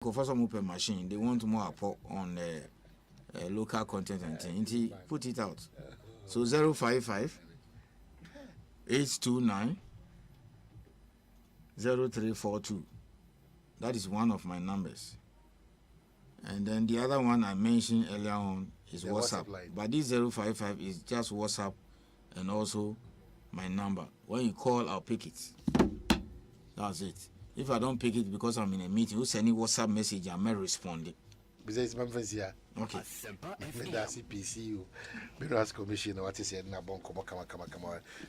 for some open machine, they want more apport on local content and thing. Put it out. So 055 829 0342. That is one of my numbers. And then the other one I mentioned earlier on is WhatsApp. But this 055 is just WhatsApp and also my number. When you call, I'll pick it. That's it. If I don't pick it because I'm in a meeting, you send a WhatsApp message, I may respond. Besides, my friends here. Okay. That's PCU. Bureau's commission, what is said, Nabon, come.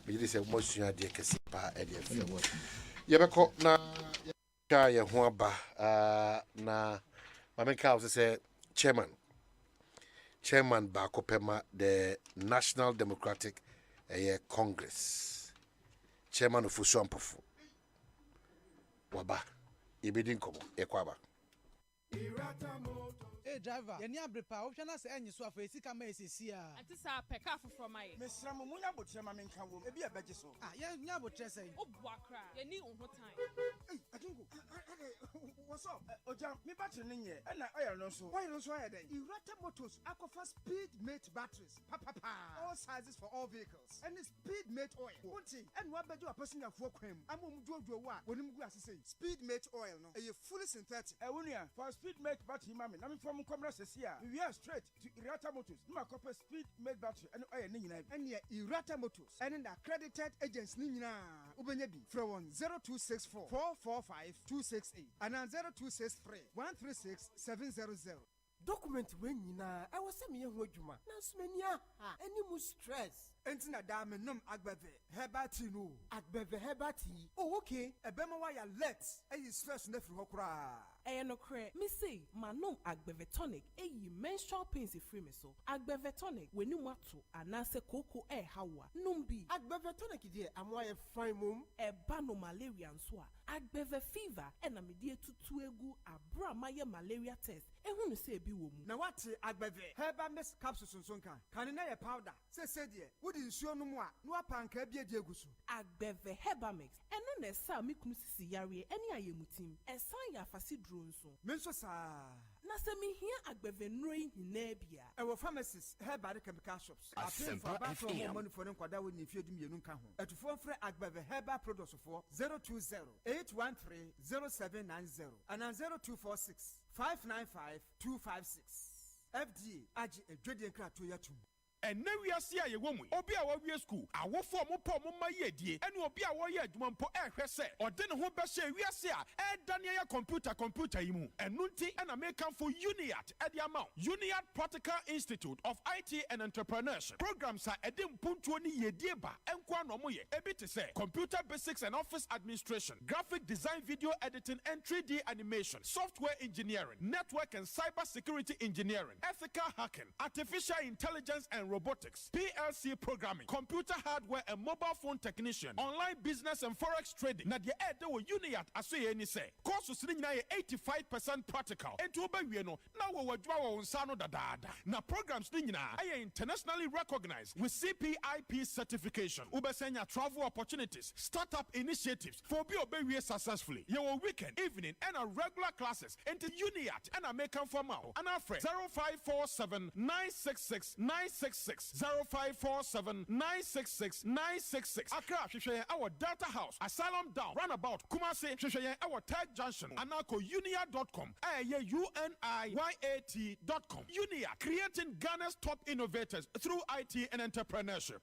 We say, most you are dear Casipa, Eddie. Yabako, na Kaya Huamba, na Mamaka house say, Chairman Bakopema, the National Democratic Congress, Chairman of Fusuampofu. Waba, Ibidin Kobo, Equaba. Hey driver, you need to prepare. Option as any so for esi kama esi sia. Ati sa peka for my. Mesra mo munya botre ma menka wo. Ebi abeje so. Ya nya botre say. Obwa kra. You need on time. Hey, Atungu. What's up? Oja, me battery ni nye. Na oil no so. Why no so aye den? Irata Motors Aquafa Speed Mate batteries. All sizes for all vehicles. And the Speed Mate oil. Unti, and what bejo a person afo kwam. Amu mjojo wa. Woni mgu asese. Speed Mate oil no. E fully synthetic. Wunia for Speed Mate battery mami. Na me from Commerce here. We are straight to Irata Motors. No copper Speed Mate battery and oil ni nyina. And ye Irata Motors. And in the accredited agents ni nyina. Ubenyebi from 0264 445 268 and 0263 136 700. Document when yina I was some young wajuma. Nasmania any more stress. Entina dame num agbeve hebati no Agbeve hebati. Oh okay. Ebema wa ya let e stress na fi hokra. No cre me say manom agbeve tonic menstrual pains free me so agbeve tonic when you want to anase koko hawa numbi Agbeve tonic dey amwa ye fine mum eba no malaria nso a agbeve fever na me dey tutu egu abra maye malaria test ehunu say bi wo mu na wate agbeve herbal mist capsules nso nka kan na ye powder say dey wodi nsuo no mu a no apanka bia di egusu agbeve herbal mix eno na sa me kunu sisi yare eni ayemutim esan ya fasi duro nso menso sa na se me hia agbeve nro hina bia ewo pharmacies herbal chemical shops ASEMPA FM money for nkwada we ni fiedum yenu nka ho etufo frɛ agbeve herbal products for 020 813 0790 and 0246 595 256 FDA agi edwede nkrato yatum. And now we are seeing a woman, Obi our school, I will form a poem on my year, and Obi our year, Jumpo say, or then who say we are seeing, Daniel computer imu, and Nunti and American for Uniat at the amount. Uniat Practical Institute of IT and Entrepreneurship. Programs are Edim Puntuani Yediba, and Kwanomoye, Ebit say, computer basics and office administration, graphic design, video editing, and 3D animation, software engineering, network and cyber security engineering, ethical hacking, artificial intelligence and robotics, PLC programming, computer hardware and mobile phone technician, online business and forex trading. Na the ed wo Uniat asoye any say. Courses ni na 85% practical. Ento ba wie no na wo wadwa wo nsa no dadaada. Na programs ni na ay internationally recognized with CPIP certification. Ubesenya travel opportunities, startup initiatives for be obewie successfully. Your weekend, evening and a regular classes into Uniat and American formal. And our friend 0547 966 966 0547 966 966. Accra, Shishaya, our data house, Asylum Down, Runabout, Kumasi, Shishaya, our Tag Junction, Anako Unia.com, UNIYAT.com. Unia, creating Ghana's top innovators through IT and entrepreneurship.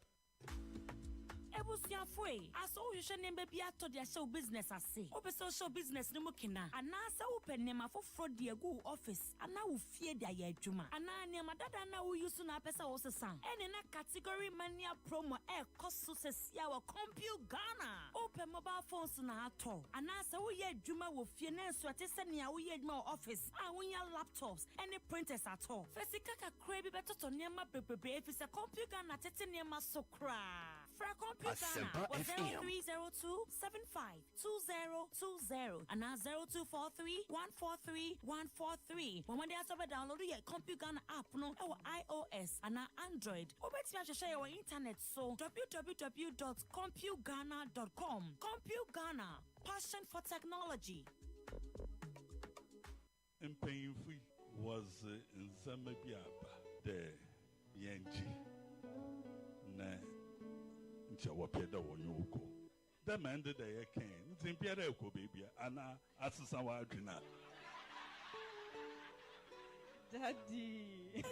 Ebusia foi aso you should name baby ato dia show business ase ope social business no mukina anasa open nema for fraud dia go office ana wo fie dia ya adwuma ana nema dada na wo use na pesa wo sesan ene na category mania promo koso sesia wo compute Ghana open mobile phones na ato anasa wo ye adwuma wo fie na so atese ne wo ye adwuma office a wo ya laptops any printers ato fesika kakra bi betoto nema pepepe efise compute Ghana tete nema so kra fra computer ASEMPA FM 0302752020 and 0243143143. When they are download your computer Ghana app no iOS and Android. Obeti share your internet so www.computeghana.com. Compute Ghana, passion for technology. Mpanyinfo was in Zamabiaba, the Yanji. Na Nchawapeda Wonyoko. The man that they came, Zimpiera baby, Anna Asasawa Dina. Daddy.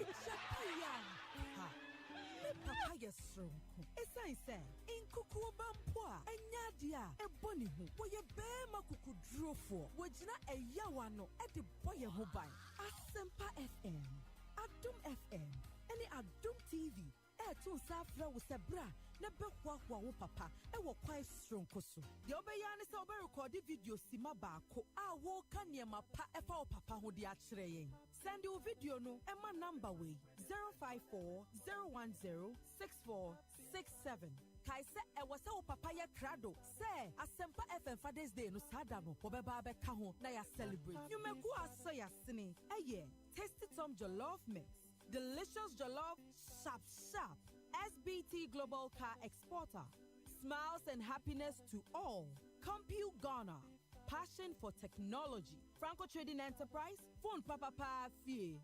Papa yesronko. Esan se inkuku bampoa enyadia eboni hu. Wo ye be makuku drofo. Wo gina eyawa no e de boye ho ban. ASEMPA FM, Adum FM, ene Adum TV. To safra wo sebra na bekwa wo papa e wo kwai stronko so de obeya ne se obe record video sima baako a wo ka niema pa e fa wo papa ho de a kire yen send your video no e ma number we 054-010-6467 kai se e wo se wo papa ye krado se ASEMPA FM Father's Day no sada no wo beba be ka ho na ya celebrate you meku aso ya sene eye tasty tom jollof mix. Delicious jollof, sharp. SBT Global Car Exporter. Smiles and happiness to all. Compute Ghana. Passion for technology. Franco Trading Enterprise. Phone Papa Fie.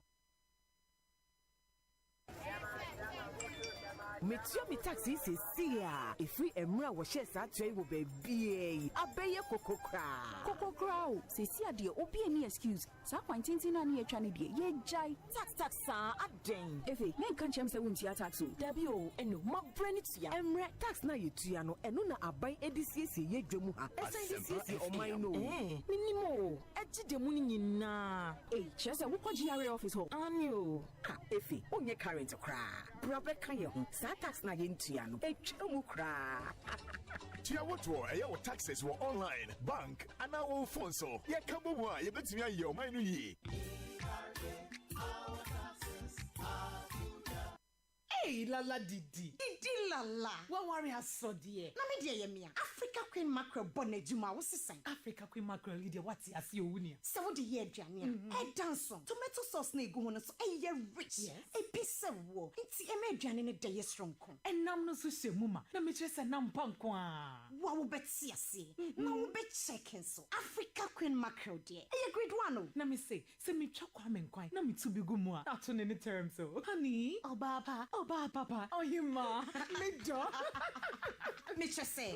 Metio mi taxi se sia ifri emra wo share sa tray wo baby abeye kokokra o se sia de obi any excuse sa kwantintin na ne atwa ne de ye jai tax sa aden efe men kan chem se wuntia tax o dabi o eno mabrani tia emra tax na yetua no eno na aban edisiesie ye dwamu ha esan edisiesie oman no minimo ejide mu nyina chese wo kwa GRA office ho anyo ha efe onye current kra brabe kan ye ho tax na yentua no etwemu kra tia wotwo your taxes were online bank and our phone so ye kabo wa ye betumi aye o man no yi Hey, lala didi lala wa worry asodie na me de ye me Africa Queen Mackerel bonejuma wo sesan Africa Queen Mackerel de what ase owuni se wo de ye aduane e danso tomato sauce na egu ho no so e rich e pise wo nti e me aduane ne de ye stronko enam no so hyemu ma na me kire se nam panko a wa wo beti ase na wo be check so Africa Queen Mackerel de e grade 1 o na me say se me twa kwa me nkwan na me tu bi gu mu a ato ne terms so honey papa oh you ma me do me say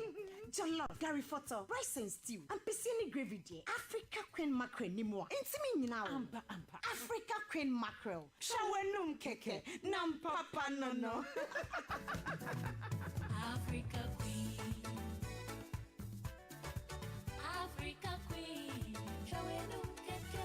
jollof Gary photo rice and stew and piscine gravy de Africa Queen Mackerel ni mo intimi nyina o ampa Africa Queen Mackerel shawenum keke nam papa no Africa Queen shawenum keke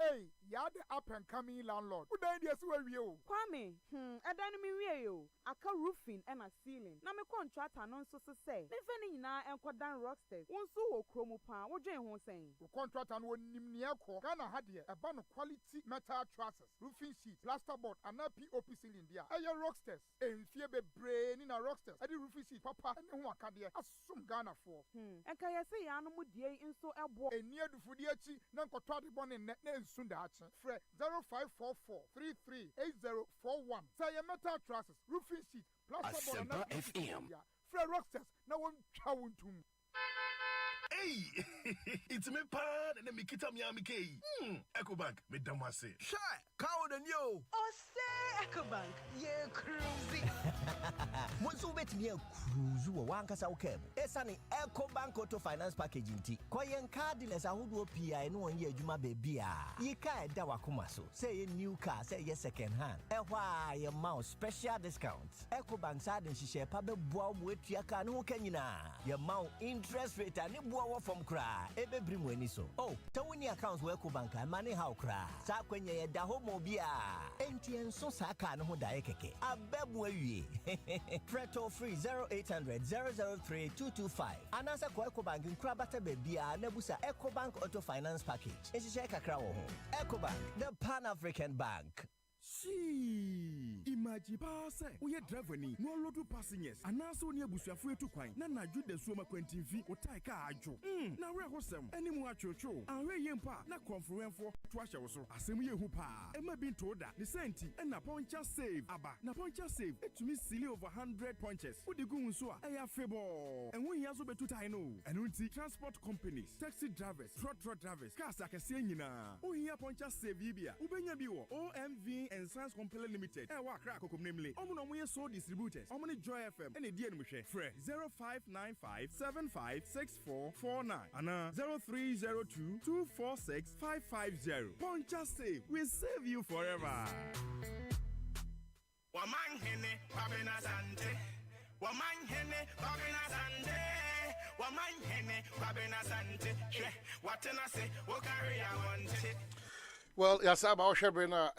Hey, you're the up and coming landlord. Who then yes where you? Kwame, edan mi wie yo. Aka roofing and a ceiling. Na me contractor non so say. Me fani nyina enkodan rocksters. Wonso wo kromo pa, wo dwen ho sen. The contractor no nim ne ekọ. Ghana ha de e ba no quality metal trusses, roofing sheet, plasterboard and POP ceiling dia. Aye rocksters. Enfie bebre ni na rocksters. Ade roofing sheet papa ne ho aka de asum Ghana for. Enka yesi ya no mu die nso ebo. Eni adufudi achi na nkotọ de bone ne sunda achi. Fre 0544338041. Say metal trusses, roofing sheet, plasterboard ASEMPA FM. Fre rocksters na won twa wontum. Hey, it's me pan and me kita mi amike. EcoBank me damase. Shy, cow the new. OSEI EcoBank, ye cruising. Once you bet me a cruise, you want kasa ukebo. Esani EcoBank Auto Finance Package inti. Kwa yen cardless a hudu PI no one ye juma bebia. Ye ka da wakumaso. Say a new car, say ye second hand. Ewa ye mouse special discounts. EcoBank side and she share pabe boa with ya ka no kenyina. Ye mount interest rate and from cry, ebe bring when so. Oh, Tony accounts where EcoBank and money how cry. Sa kwenye ye da homo bia. NTN so saka no daekeke. Abebwe Preto free 0800 003 225. Anasa kwa EcoBank in Krabata Bebia Nebusa EcoBank Auto Finance Package. Esi kakra wo ho. EcoBank, the Pan-African Bank. She imagine pass we driver ni no load passengers and also near Busuafu to Quine. Nana Jude Suma Quentin or Taika Ajo. Now we're hosem any more chocho. And we yempa na conference for Twasha also. Assembly Hoopa. Emma been told that the senti and Naponcha save Abba. Naponcha save it to me silly over 100 punches. What the goon so a fable. And we also be to Taino. And we transport companies, taxi drivers, truck drivers, cars like a senior. Oh, here Poncha save Ibia. Ubenya Biwo, OMV and Science Company Limited. And what crack namely. Omono we so distributors. Omni Joy FM and a dear Mushe. Fre 0595 756449 and 0302 246 550. Poncha save. We save you forever. Waman hene babena sante. Waman hene babena sante. Waman hene babena sante. Watena say carry I. Well, yes, about Shabrina,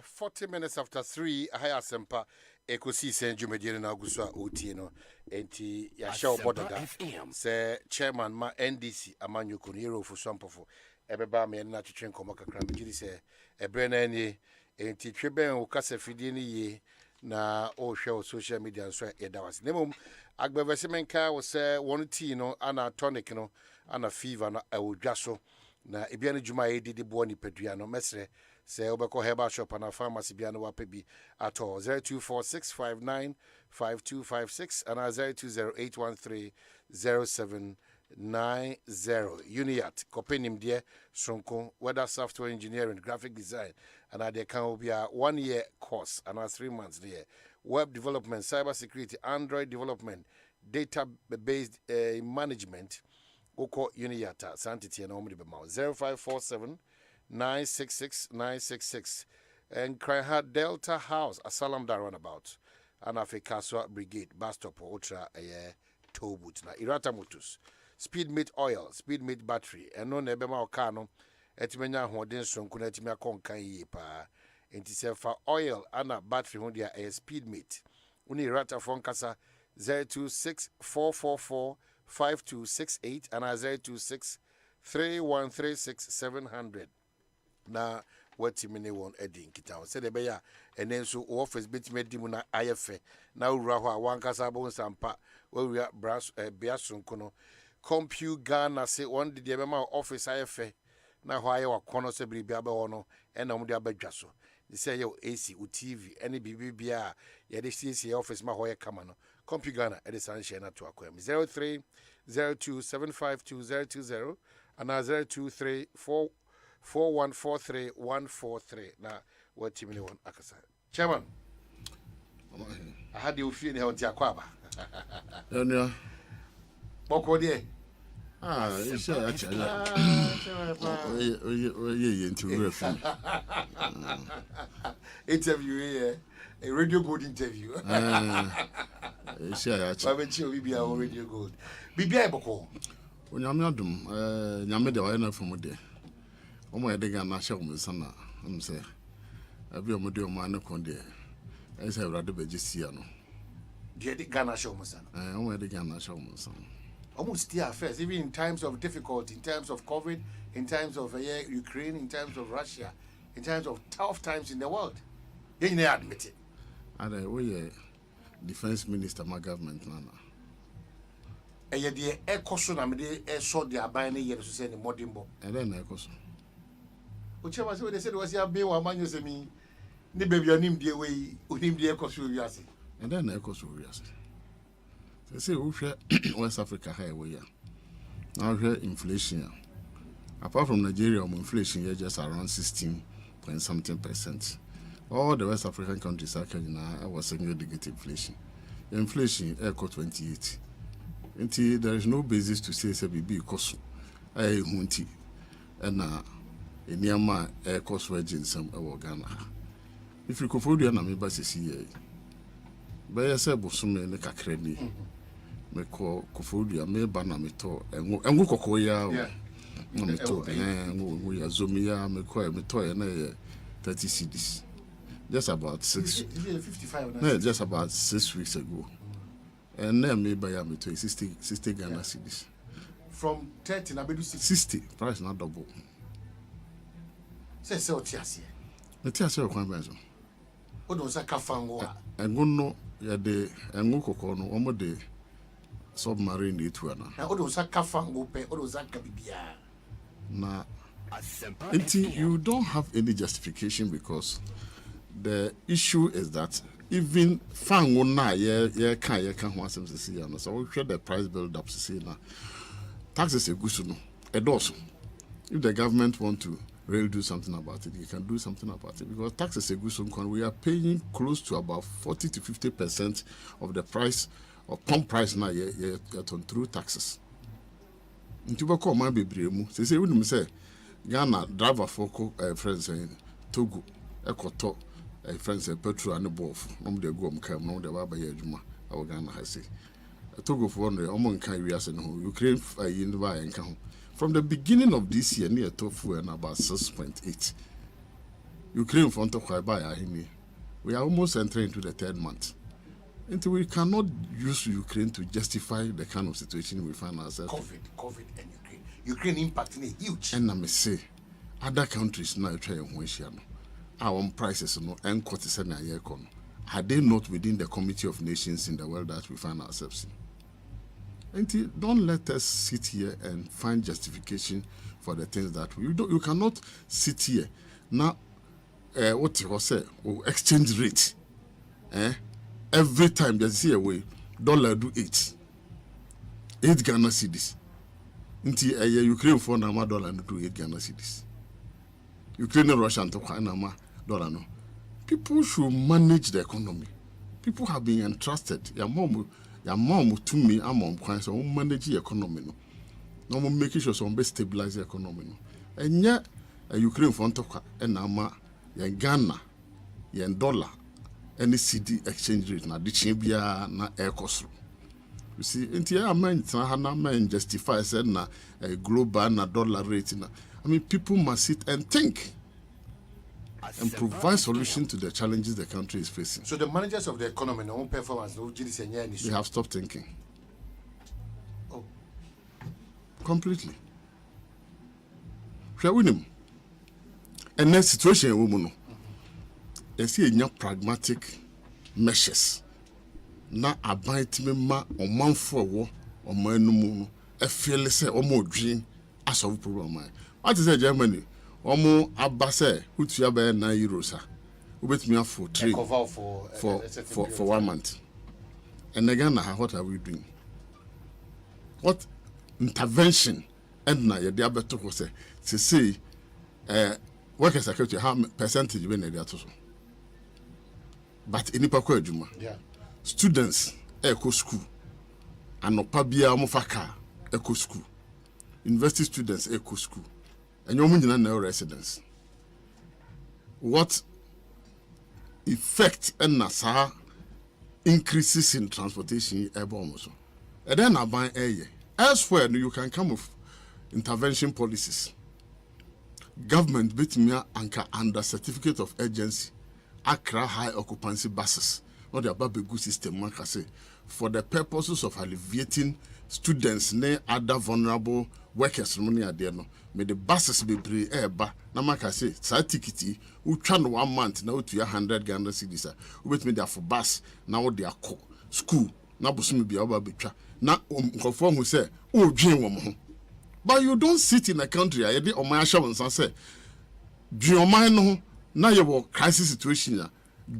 40 minutes after 3, I have ASEMPA, Ekosi Saint Jumedian Augustua Utino, and Yasha Bodaga, say Chairman, ma NDC, Amanyu Kuniro for Swampofo, Ebeba, me and Natchin Komaka Cram, say, a Brenani, and Titriben, Ukasa Fidini, na o show social media and so edawas. Nemum, Agbevesimenka was 1 tea, no, ana tonic, no, ana fever, no, I will just so. Na ebiane juma e didi boni pedua no mesre se obeko herbal shop na pharmacy bia no wapebi at all 0246595256 and 0208130790 Uniat Copenim dear Sonko weather software engineering graphic design and there can be a 1 year course and 3 months there web development cyber security android development database management Oko Uniata, Santity and Omri Bemau 0547 966 966 and Cryhard Delta House, a Salam Runabout, and Afrikaswa Brigade, Bastop, Ultra, a tow boot. Na Irata Mutus, Speedmate Oil, Speedmate Battery, and no Nebema Okano, Etimena Hodinson, Kunetimia Konkai pa, Intisefa Oil, and a battery Hondia, a Speedmate. Unirata Fonkasa 026444 5268 and 026 3136 na what mini won edin kita say the beya and then so office bit medimu na IFE na ura ho wankasa bon sampa we brass biasun kono compu Ghana say one the bema office IFE na ho aye wakono se bibia be ho and na mo de abadwa so they say yo AC u TV any bibia ya de CC office ma ho ye kama no compu Ghana e de sanshare na to akwam 0302752020 and 02344143 na what team one akasa chairman I had you feel how ti akwaba enya boko de it's actually oye into referee interview here a radio gold interview it's actually Bibia radio gold Bibia boko onyame adum nyame de wa na from de omo ye de ga na hye omo sana am say abi omo de omo an kon de e say urade beji sia no de ga na hye omo sana omo ye de ga na hye omo sana almost still affairs even in times of difficulty in times of COVID in times of Ukraine in times of Russia in times of tough times in the world they admit it and we defense minister my government nana eye de ekoso na me de so de aban na ye so say ni modimbo then na ekoso o chema say we say was ya be wa manyo se mi ni baby onim de we onim de ekoso wi ase and then na ekoso wi ase say we hwe West Africa high we ya now hwe inflation apart from Nigeria inflation here just around 16.something%. All the West African countries are was single-digit inflation. Inflation equal 28. Until there is no basis to say BB cost a hunti and in Yama air cost wages some Ghana. If you could afford your name, but see, by yourself, Bosume and the Cacredi, me call Kofodia, me banamito, and Mukoya, we are Zomia, me call me toy and 30 CDs. Just about 55. No, just about 6 weeks ago. And then me buy me to 60 Ghana cedis. From 30 na be 60. Price not double. Say so tiasi. Nti ase okwan benzo. Odo sa kafango a. Engo no ya de engo kokoro no omo de submarine etu ana. Na odo sa kafango pe odo sa kabibia. Na ASEMPA, you don't have any justification because the issue is that even fango na ye kan ho asem sisi ya no, so we share the price build up sisi na taxes egusu no edoso. If the government want to really do something about it, you can do something about it because taxes egusu, we are paying close to about 40 to 50% of the price of pump price now through taxes. Ntuba ko man bebre mu say we say Ghana driver for friends Togo ekoto friends petrol and bof no dey go am no dey ba ba adwuma awo Ghana ha say Togo for no omo nkan wiase no Ukraine yin ba enka ho. From the beginning of this year near tofu and about 6.8 Ukraine for to kwai ba ya hini. We are almost entering into the third month. And we cannot use Ukraine to justify the kind of situation we find ourselves. COVID and Ukraine impacting huge. And I may say, other countries now try and our prices no and quarter year con. Are they not within the Committee of Nations in the world that we find ourselves in? And don't let us sit here and find justification for the things that you cannot sit here now. What you say? Exchange rate, every time there's see away, dollar do 8 Ghana cedis. Inti Ukraine for nama dollar do 8 Ghana cedis. Ukraine and Russia to nama dollar no. People should manage the economy. People have been entrusted. Your mom to me, I'm so manage the economy no. No making sure some stabilize the economy no. And yet Ukraine for and nama Ghana dollar. Any CD exchange rate na dichibia na air cost. You see, entire man justify said na global na dollar rate na. I mean, people must sit and think and provide solution to the challenges the country is facing. So the managers of the economy, no performance, no they have stopped thinking. Oh, completely. Shall we name? And next situation, woman. They see a pragmatic measures. Na abide me ma o man for o man no mu e feel say o mo dream as of problem. What is Germany? O mo abase hutua be €9 ubetumi for trade for 1 month. And again, what are we doing? What intervention and na ye dey abeto ko say workers security how percentage be na dey ato so. But any pakwa adwuma. Yeah. Students go school. Anopa bia mo faka go school. University students go school. And you nyina na residents. What effect and nasa increases in transportation so. And then I buy air. Elsewhere you can come with intervention policies. Government bit me anchor under certificate of urgency. Accra high occupancy buses, not the Babegu system, one can say, for the purposes of alleviating students and other vulnerable workers. May the buses be brave airba. Now, man can say, ticket, who tran 1 month now to 100 Ghana cedis. Wait me there for bus, now they are school, now Busumi be over bicha. Now, conform who say, oh, dream woman. But you don't sit in a country, I did on my assurance and say, dream no. Now you have a crisis situation.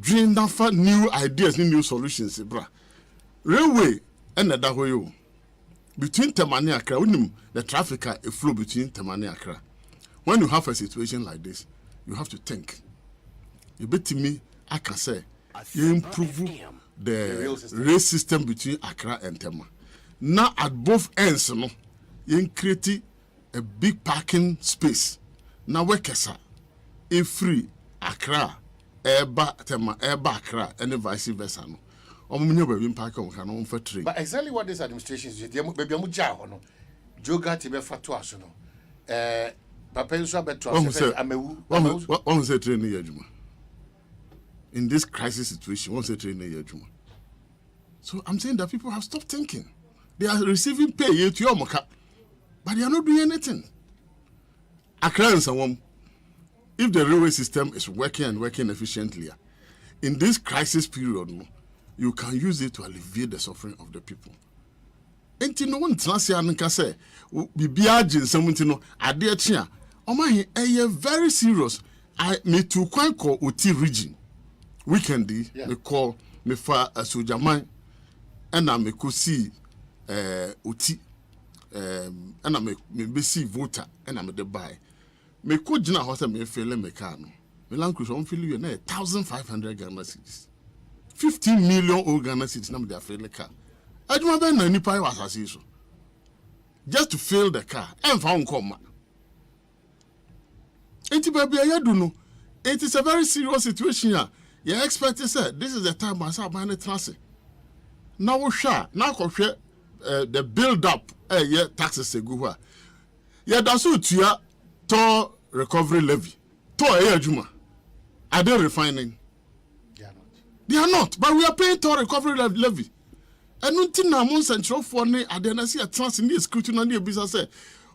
Dream that for new ideas, new solutions, bra. Railway and that way. Between Temani and Accra, the traffic a flow between Temani and Accra. When you have a situation like this, you have to think. You bet me, I can say, you improve the rail system between Accra and Tema. Now at both ends, you create a big parking space. Now workers are free. Accra, Tema, Accra, and vice versa. But exactly what this administration is doing, baby, I'm no. Joga tibe fatwa so no. Papa nso abeto ase amewu. One say training yajuma. In this crisis situation, one say training yajuma. So I'm saying that people have stopped thinking. They are receiving pay to your moka, but they are not doing anything. Accra and someone. if the railway system is working and working efficiently, in this crisis period, you can use it to alleviate the suffering of the people. And no one transition can say, be biagin something no, adia chia. Omahi, very serious. I me to call Uti region. Weekendy, me call me for a sojaman, and I me could see Uti, and I me see voter, and I'm the buy. Me could jina hosta me feel me cano. Me language on feel you 1,500 Ghana cedis. 15 million old Ghana cedis na me dey feel car. I do not know any pie was as just to fill the car and found come. Ain't baby I do know. It is a very serious situation here. Your expert said this is the time I saw buying the transit. Now now the build up taxes go. Yeah, that's what you are to recovery levy. To Juma. Are they refining? They are not. But we are paying to recovery levy. And until now, months and show for me, I didn't see a trans in the scrutiny on the business.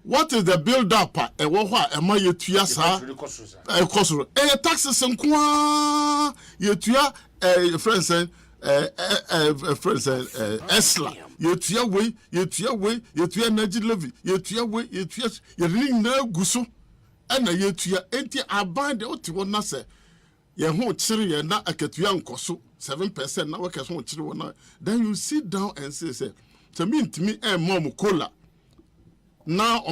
What is the build up? A what am I yet to yasa? A cost a taxes and qua yet to ya friends and friends and Esla. Yet to your way, yet to your way, yet to your energy levy, yet to your way, yet to your ring no gusso. And a yet to your empty I bind the Otiwa Nasa. Your home chili and not a Katuan Koso. 7% now workers want to then you sit down and say to me and mom cola now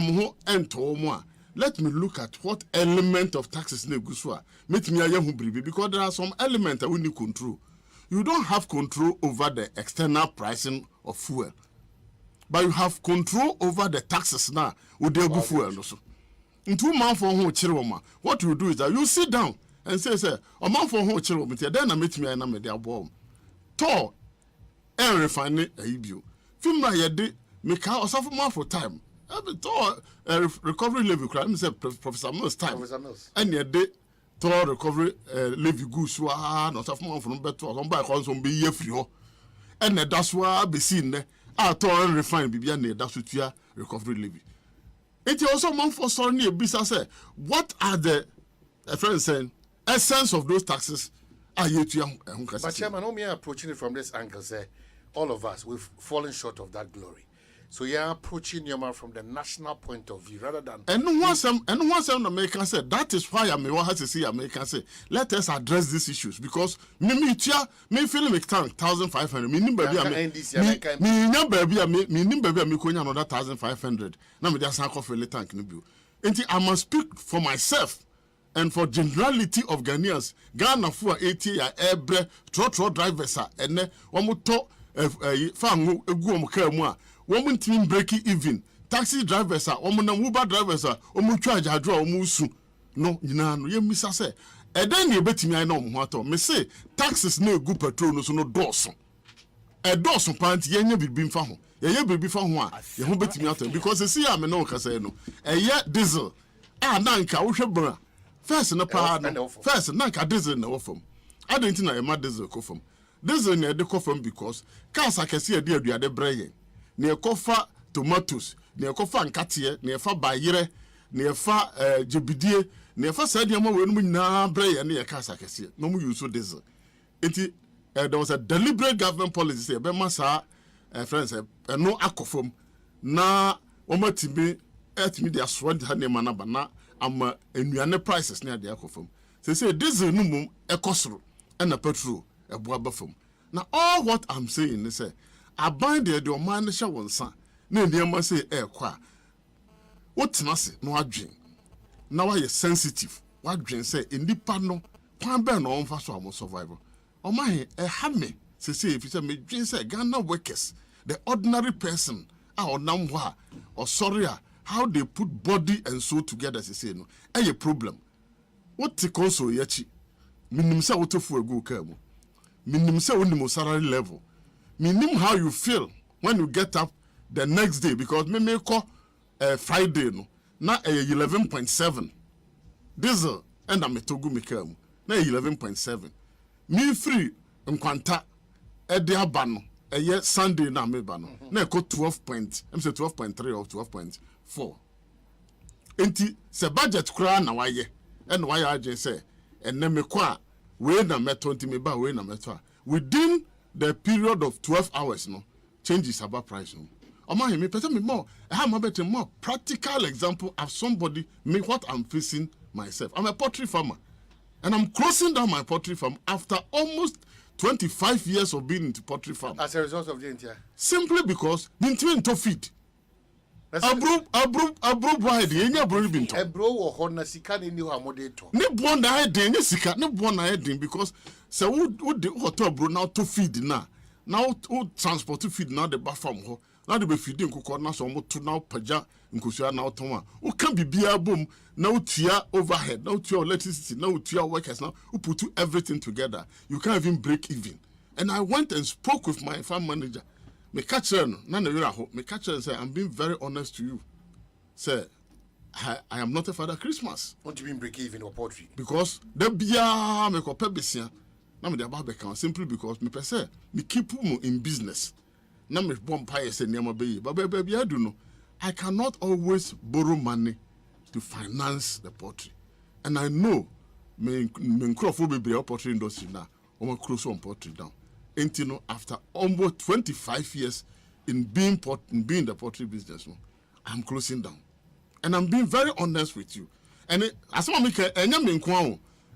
and to let me look at what element of taxes ne guswa meet me a young baby because there are some elements that we need control. You don't have control over the external pricing of fuel, but you have control over the taxes now with the fuel also. In 2 months for home chiroma, what you do is that you sit down and say, a month for whole children, then I meet me and I'm a dear bomb. Tall and refine it, a you. Film my yet, make out suffer more for time. I've been tall recovery levy crime, said Professor Mills time. And yet, they tall recovery levy goose, not of more from better, on by consum be ye free. And that's why I be seen there. I tall and refine Bibiane, that's what you are recovery levy. It is also month for sorry, a business. What are the friends saying? Essence of those taxes are yet to young. But Chairman, we are approaching it from this angle. Say, all of us we've fallen short of that glory. So you are approaching your man from the national point of view rather than. And once American said that is why America has to see American say let us address these issues because me feeling me tank 1,500. Me baby me konya another 1,500. Now me just anchor for the tank no bill. I must speak for myself. And for generality of Ghanaians, Ghana for 80 year airbre trotro drivers are and then one to farm go woman team break even. Taxi drivers are woman Uber drivers are charge a draw musu. No, you know, you miss us. And then you bet me I know what me say taxes no good petrol no so no Dawson. A Dawson pant yenye be being found. Ye be found one. You won't bet me out because you see I'm no casino. A year diesel. Nanka Ushabra. First na pa first na ka diesel na wofam I don't think na diesel ko fam diesel na de ko fam because cars akese ade aduade breye na ekofa tomatoes na ekofa nkate na efa bayire na efa jebidie na efa sadia ma wenu nyina breye na cars akese no mu use diesel enti there was a deliberate government policy say be masa friends no akofam na omatimi etimi dia sword ha ne manaba na ama enuane prices na dey akofam say diesel no mum ekosoro and na petrol eboa bafam na all what I'm saying is say aban de man sha wonsa na ndiyama say kwa wotenase no adwen na why sensitive wadwen say indipa no kwan be no onfa so am survival o mahe ha me say if say me dwen say Ghana workers the ordinary person onam ho or sorry how they put body and soul together say no a problem what the console yachi minim say what fu egu ka mu minim say onimo salary level minim how you feel when you get up the next day because me call Friday no na 11.7 diesel and am togu me ka mu na 11.7 me free nkwanta e de aba no eye Sunday na me ba no na e ko 12.3 or 12.4 enti se budget kura na waye and why I just say and then me kwa we na meto nti me ba we na meto within the period of 12 hours no changes about price no Oma me person me more I have a better more practical example of somebody me what I'm facing myself. I'm a poultry farmer and I'm closing down my poultry farm after almost 25 years of being into poultry farm. As a result of the entire? Simply because been to feed. Abro wide enya bro binto. Ebro wo ho na sika ni ho amode to. Ne bo na eden ne sika ne bo na eden because say wo de hotel bro now to feed now transport to feed now the bar farm ho. Now the be feeding nkoko na so mo to now paja nkosua na oton a. Wo kan bibia bom na utia overhead, na utia electricity, na utia workers now. Who put everything together. You can't even break even. And I went and spoke with my farm manager. Me catch her no na na hope. Me catch her and say I'm being very honest to you. Say I am not a Father Christmas. What do you mean break even or poultry? Because the bia me ko pe besia na me dey about become simply because me say me keep mu in business. Na me bomb pie say niam be but baby I do know. I cannot always borrow money to finance the poultry. And I know me crofo be poultry industry now. O close on poultry down. And you know, after almost 25 years in being the poultry business, I'm closing down. And I'm being very honest with you. And as I make a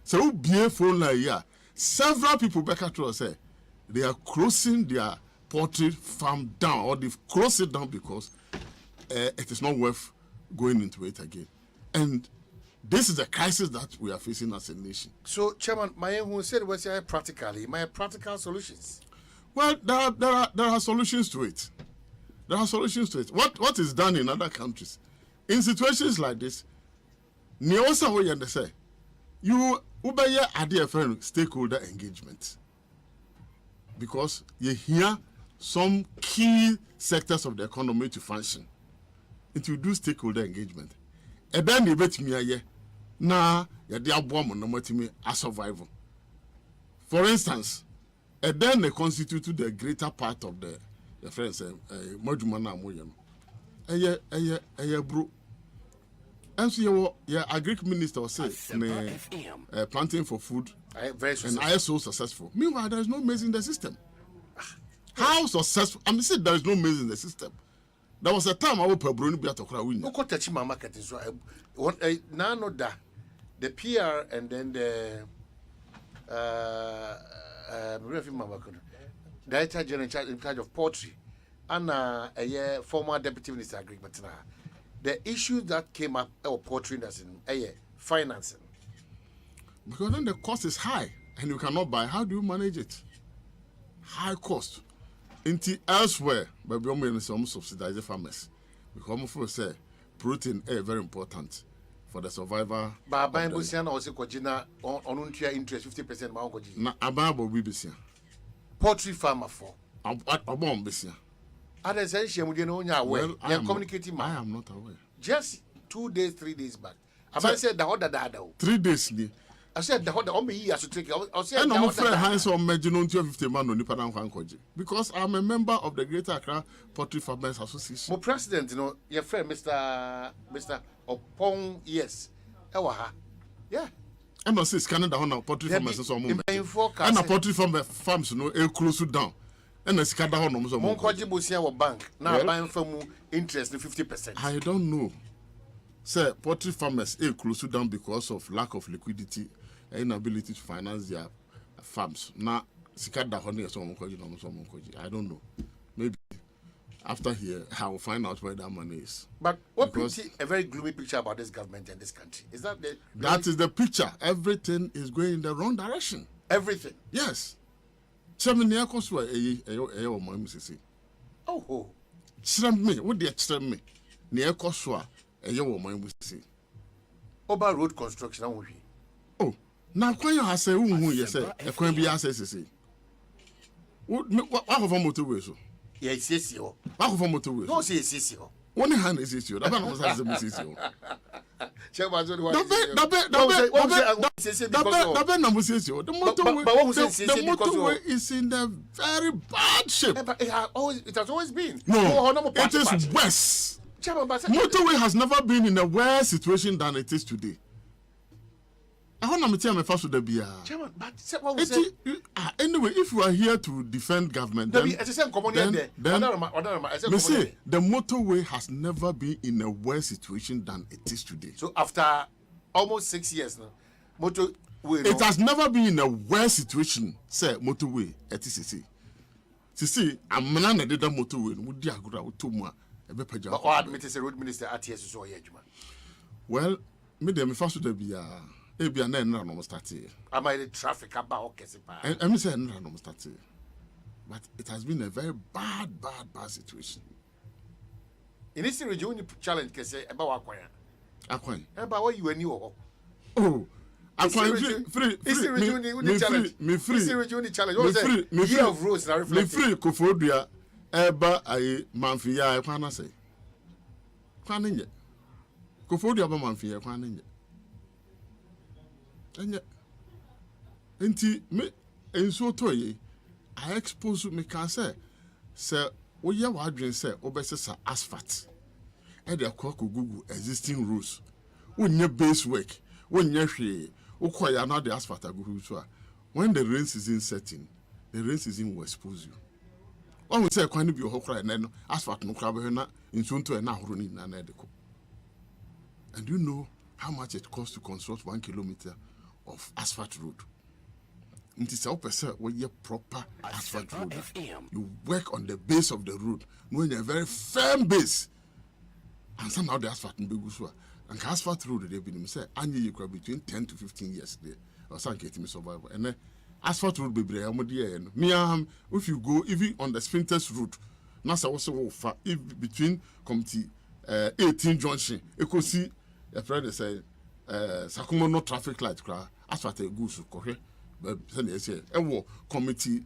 so be phone like yeah, several people back at us say they are closing their poultry farm down, or they've closed it down because it is not worth going into it again. And this is a crisis that we are facing as a nation. So, Chairman, my who said was practically my practical solutions. Well, there are solutions to it. There are solutions to it. What is done in other countries, in situations like this, you obey a dear friend stakeholder engagement, because you hear some key sectors of the economy to function. It will do stakeholder engagement. And then you bet me na ya de abomo no matimi a survival. For instance, and then they constitute the greater part of the friends moduma na moye no. Eye bro. And so your agric minister say planting for food and I so successful. Meanwhile, there is no maize in the system. How successful? I mean, say there is no maize in the system. There was a time I would probably be at a crowd. No, touch my market is now no da the PR and then the Director General in charge of poultry and a former Deputy Minister Agriculture. The issue that came up of poultry as in financing. Because then the cost is high and you cannot buy. How do you manage it? High cost. Into elsewhere, but we almost subsidize the farmers. Because we say protein is very important for the survivor. But buying Busian also kojina on interest 50% ma onkoji. Na ababo bibisia. Poultry farmer for. Abon bisia. Other say she mu dey no nya aware. You communicating I am not aware. Just 2 days, 3 days back. I said the order that 3 days ni. I said the order on me here to take. I said and I'm afraid hands on Majino 50 man on Nipadan Kwankoji. Because I'm a member of the Greater Accra Poultry Farmers Association. My president, you know, your friend Mr. Opong, yes. Ewaha. Yeah. And I say scanning down our poultry farmers and so on. And our poultry farms, you know, close down. And I scan down on some more bank. Now buying from interest 50%. I don't know. Sir, poultry farmers close down because of lack of liquidity and inability to finance their farms. Now, I don't know. Maybe after here, I will find out where that money is. But what paints a very gloomy picture about this government and this country? Is that the... That is the picture. Everything is going in the wrong direction. Everything? Yes. Oh. Over road construction, oh, now when you say who you say, a coin be access. What of a motorway? Yes, yes, you. What of a motorway? No, yes, you. One hand is you. That was as a musician. The motorway is in a very bad shape. It has always been. No, it is worse. Motorway has never been in a worse situation than it is today. I want to tell me first with the beer. Chairman, but what was it? Anyway, if you are here to defend government, then me say the motorway has never been in a worse situation than it is today. So after almost 6 years now, motorway. It has never been in a worse situation. Say motorway at TCC. See, I'm not a motorway. Would you agree with two more? But what admit is a road minister at TSC? Well, me first with the beer. Ebi ana enra no start. Am I the traffic about Kesipa? And me say enra no start. But it has been a very bad situation. In this region, you challenge Kese about Akwan. About what you and you. Oh, Akwan free. Is the region the challenge? Me free. Is the region the challenge? What was it? Year of roads now reflecting. Me free Kofodua. Eba aye manfia e kwana say. Kwana nye. Kofodua ba manfia kwana nye. Enti me enso toye I expose me can say we ya wadwen say obesesa asphalt e dey akwa Google existing rules wonye base work wonye hwe ukoya na the asphalt aguhu so when the rain season setting the rain season will expose you when we say kwani bi ohokra na no asphalt no kra be na enso to na horo ni na na edeko. And you know how much it costs to construct 1 kilometer of asphalt road. It is a proper asphalt road. You work on the base of the road, knowing a very firm base. And somehow the asphalt in Begusua. And asphalt road, they've been say, annually between 10 to 15 years there. Or some getting survival. And then asphalt road, baby, if you go even on the sprinters route, Nasa also between committee 18 junction, you could see a friend say, Sakuma no traffic light cry as what a goose correct but say committee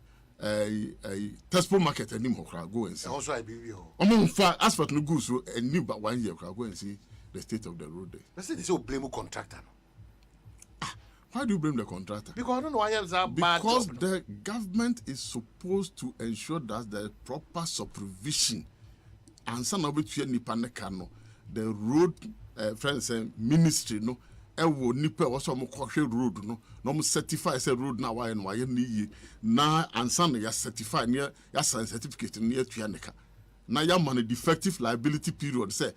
Tespo market and him go and see also I be as what no goose and new but 1 year go and see the state of the road there. Let's say this will blame contractor. Why do you blame the contractor? Because I don't know why else are bad. Because the government is supposed to ensure that the proper supervision and some of it the road friends ministry no ewo nipa wo so mo kohwe road no certify say road na why no aye ni na ansa na ya certify na ya certificate na ya tua neka na ya man defective liability period say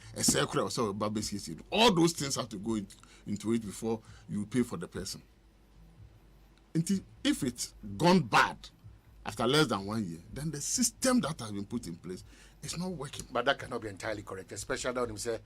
kura so babesi all those things have to go into it before you pay for the person. Until if it's gone bad after less than 1 year, then the system that has been put in place is not working. But that cannot be entirely correct, especially when you say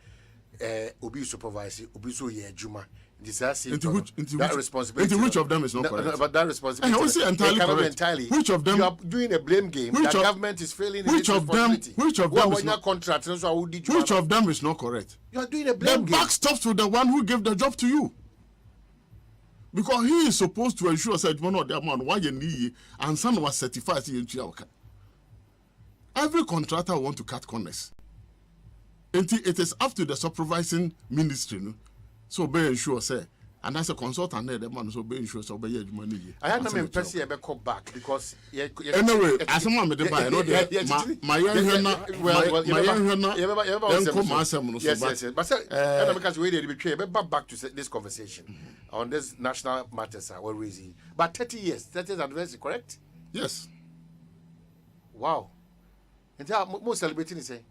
Obi supervisor, Obi so ye juma. That responsibility. Which of them is not correct? But that responsibility. I say entirely correct. Entirely. Which of them? You are doing a blame game. The government is failing. Which of them? Which of them is not contract? Which of them is not correct? You are doing a blame game. The buck stops to the one who gave the job to you. Because he is supposed to ensure that one of them why you need and some was certified in Chiaoka. Every contractor want to cut corners. It is up to the supervising ministry, no? So be ensure say, and as a consultant, the man so be ensure so be money. I had no person ever come back because anyway, as someone made the buy, no, my yes. But because we did betray, but back to this conversation on this national matters. What reason? But 30 years, 30th anniversary, correct? Yes. Wow. And how most celebrating is saying.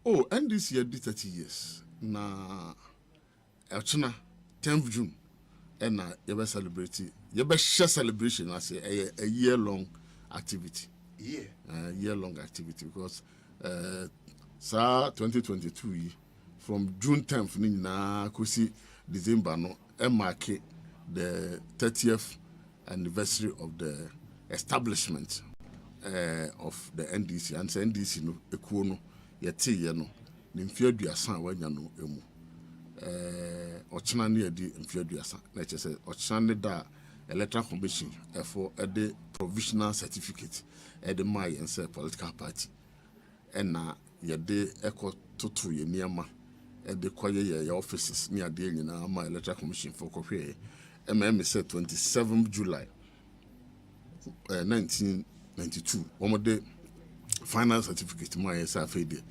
Oh, and this year did 30 years. Na China 10th June and you celebrate you share celebration as a year-long activity. Year-long activity because 2022 from June 10th na kusi December no mark the 30th anniversary of the establishment of the NDC and say NDC no ekuo no yete ye no nimfia duasa wanya no emu ochina ne edi mfia duasa na che say ochina ne da electoral commission for the provisional certificate the my and say political party and na ye de eko toto ye niama the kwaye ye offices near the nyina my electoral commission for kohwe say 27th July 1992 one the final certificate my say afede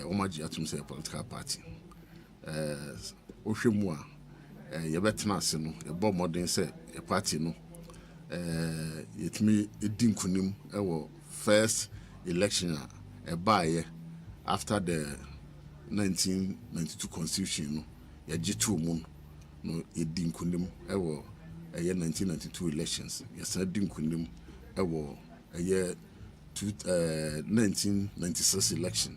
omaji atum say political party ohwemu yɛbɛtena ase no yɛbɔ mmɔden sɛ party no yɛtumi di nkonim ɛwɔ first election a ɛbaeɛ after the 1992 constitution no yɛgye too mu no yɛdi nkonim ɛwɔ 1992 elections yɛsan di nkonim ɛwɔ 1996 election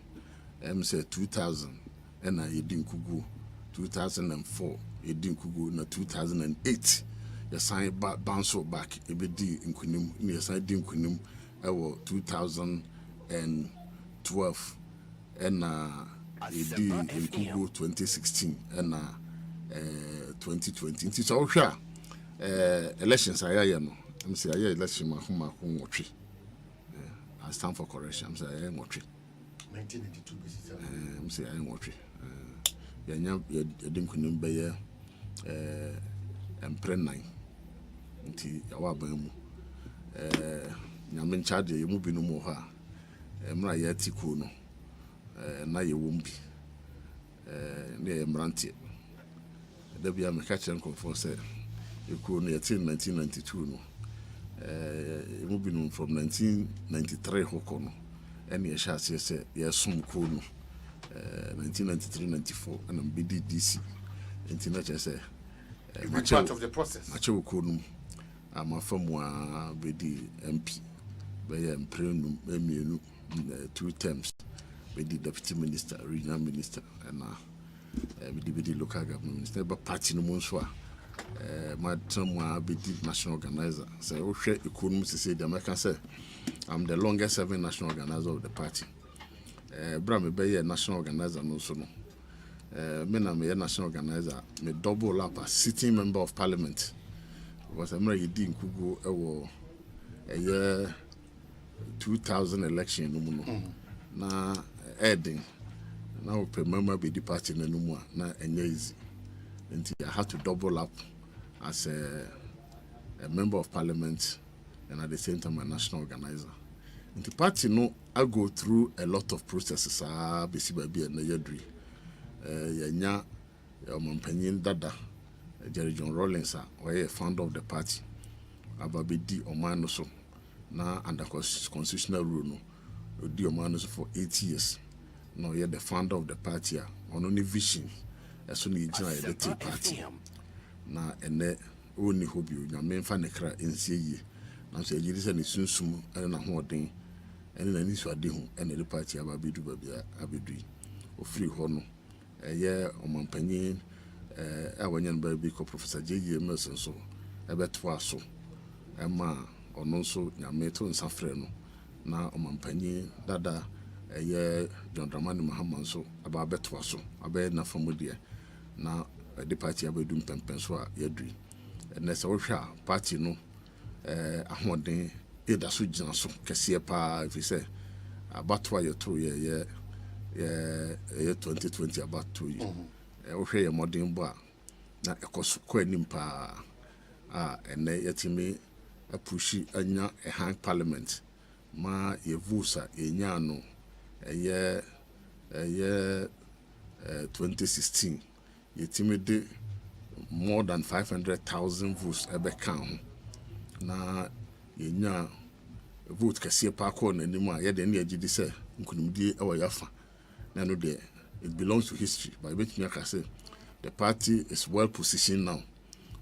say 2000 ɛna yɛdi nkugu 2004 yɛdi nkugu na 2008 yɛsan bounce back ebedi nkunim na yɛsan di nkunim ɛwɔ 2012 ɛna yɛdi nkugu 2016 ɛna 2020 nti sɛ wohwɛ a elections ayɛyɛ no say ayɛ election mako nwɔtwe I stand for correction say ayɛ nwɔtwe 1982 say ayɛ nwɔtwe yɛnya yɛdi nkunim bɛyɛ mpre 9 nti yawa ban mu nyame nkyade yɛ mu binom wɔ hɔ a mra yɛ tiko no na yɛ wɔ mbi ne yɛ mrantie da bia me ka kyerɛ nkɔfo sɛ yɛkuo no yɛte 1992 no mu binom from 1993 hɔkɔ no ɛne yɛhyɛ aseɛ sɛ yɛsom kuo no 1993-94 ɛna mbɛdi DC nti na kyerɛ sɛ part of the process. Macho Konum, I'm a from Bedi MP, by Emprenum, Emienu, 2 terms, Bedi Deputy Minister, Regional Minister, and Bedi Local Government Minister, but Party no Monswa, my term Bedi National Organizer. So, oh, share Konum to say the American say, I'm the longest serving national organizer of the party. Bram Bay, national organizer, no so no. Me na me national organizer me double up as sitting member of parliament was a mere yedi nkugu ewo year 2000 election no mu no na heading na ope member be the party na no mu a na enye easy nti I had to double up as a member of parliament and at the same time a national organizer. The party no I go through a lot of processes besi baby na yedri yanya Mampanyin Dada, Jerry John Rawlings, who is founder of the party, Ababedi Omanoso, now under constitutional rule, no, Di Omanoso for 8 years. Now, you're the founder of the party, on only vision, as soon as you join the Tea Party. Now, and then, only hope you, your main fan, in CE. Now, say, you listen to Sunsum, and a hoarding, and then this was doing, and the party Ababidu Abidri, or free honor. Omampanyin awanyan baby ko Professor J.J. Emerson so ebetwa so ema ono so nyame to nsafre no na Omampanyin Dada John Dramani Mahama so aba betwa so abe na famodie na the party abedum pempen so a yadri na se wo hwa party no ahoden eda so gina so kese pa if say abatwa yeto ye 2020 about 2 years. Okay, a modern bar. Na ekos kwanim pa and yetimi a pushy anya a hang parliament. Ma yevusa enyano a year 2016. Yetimi de more than 500,000 votes ebe count. Na yenya vote kasiye pa ko na nima yede ne agidi se nkunimdie ewa yafa. It belongs to history. But I can say the party is well positioned now,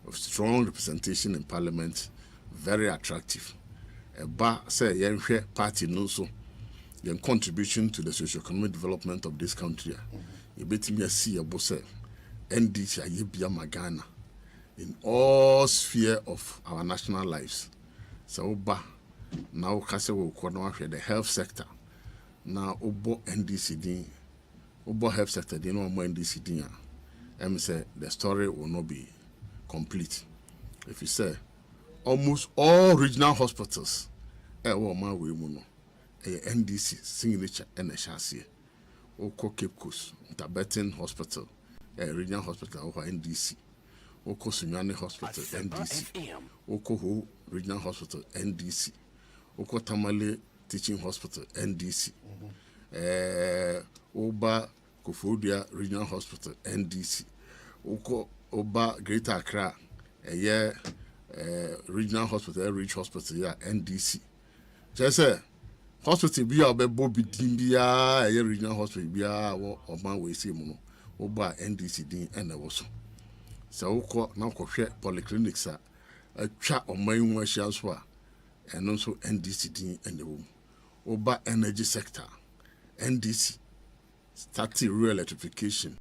with strong representation in parliament, very attractive. Say young party no so your contribution to the socio-economic development of this country. You bet me see a boss NDC Ayibia Magana in all sphere of our national lives. So now Kase will the health sector. Now Obo NDC Obo health sector, they know more NDC. Say the story will not be complete. If you say almost all regional hospitals, NDC signature NHRC, Oko Cape Coast, Tabetan Hospital, regional hospital over NDC, Oko Sunyani Hospital, NDC, Oko Ho Regional Hospital, NDC, Oko Tamale Teaching Hospital, NDC. Oba Kofodia Regional Hospital, NDC. Oko oba Greater Accra regional hospital Rich Hospital ya NDC say hospital bi obebo bidin bia regional hospital bia wo oban we see mu no oba NDC din ena wo so ukọ na kọhwe polyclinics a atwa oman hu ahia so a eno so NDC din ena wo oba energy sector NDC starting rural electrification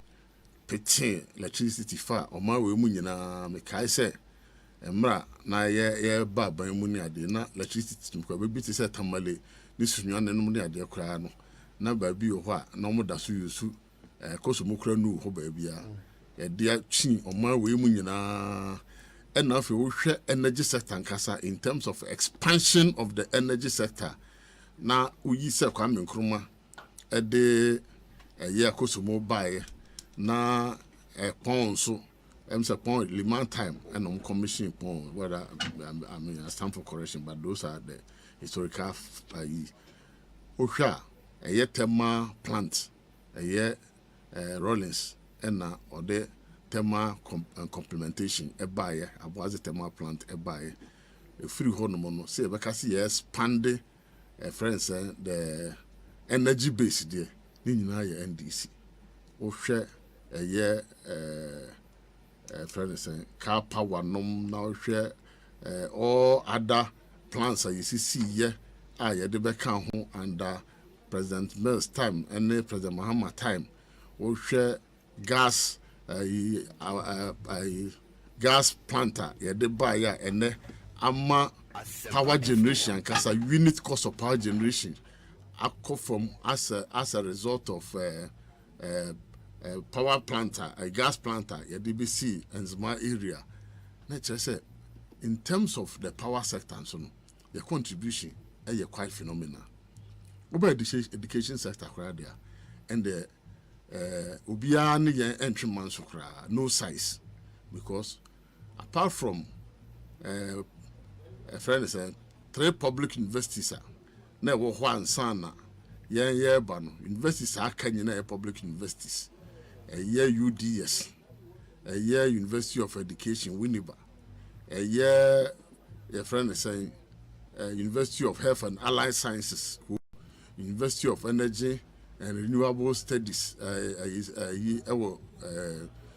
petin electricity fa oman we mu nyina me kai say emra na ye ba ban mu ni ade na electricity ko be biti say tamale ni sunwa nanum ni ade kra no na ba bi ho a na mo da so yusu koso mu kra nu ho ba bia ye dia chi oman we mu nyina na afi wo hwe energy sector nkasa in terms of expansion of the energy sector na uyi se kwa menkroma de ye koso mu bae na ponso say pon liman time and commission pon whether I mean I stand for correction but those are the historical Osha a thermal plant Rollins and or the thermal complementation a buyer about the thermal plant a buyer a free hormone say because he expand friends the energy base there NDC Osha friends car power nom now share all other plants you see here the back home under President Mills time and President Mahama time we share gas gas planter the buyer and ama power generation cause a unit cost of power generation I come from as a result of power planter, a gas planter, a DBC, and small area. Nature say, in terms of the power sector, and so on, the contribution is quite phenomenal. Over education sector, there, and the Ubiani entry mansukra, no size, because apart from a friend said, 3 public universities, never one sana, bano, universities are Kenyan public universities. A year UDS, a year University of Education, Winneba, a year, your friend is saying, University of Health and Allied Sciences, University of Energy and Renewable Studies,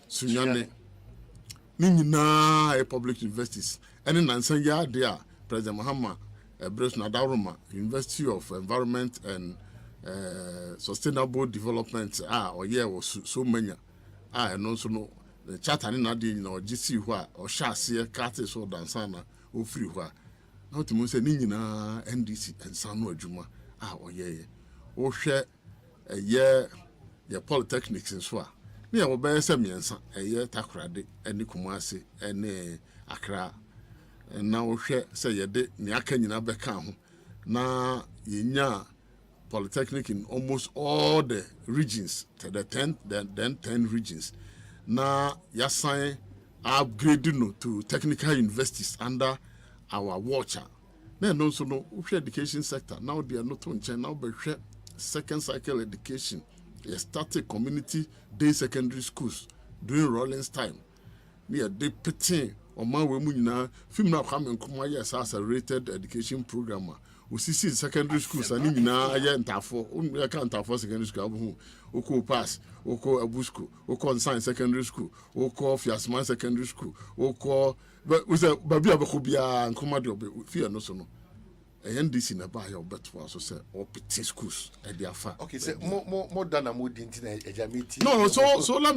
Sunyane, Nina, public universities, and in Ansanya, there, President Mahama, Bresna Daruma, University of Environment and sustainable development or was so many and also no the charter in Nadine or GC or Shasi, Cartes or Dansana or free wha. Not to say Nina NDC and Sano Juma or or share a year your polytechnics and swa. Near obey Samians a year Takrade and Nikumasi and Accra and now share say ye de Niakan Bekam na yinya polytechnic in almost all the regions, the 10 regions. Now, yasan upgrading to technical universities under our watcher. Then also no education sector. Now they are not on China, now but second cycle education. They started community day secondary schools during Rollins time. Near they petting or my women now, film now coming kuma yes as a rated education programmer. We see secondary schools and in ntafo only can't afford secondary school oko pass oko abusco oko science secondary school oko fiasman secondary school oko but we say baby abakobia nkoma de obe fear no so no NDC na ba ya obeto so say all petty schools e dey afa. Okay, say more than a mood into ejamiti. No, so let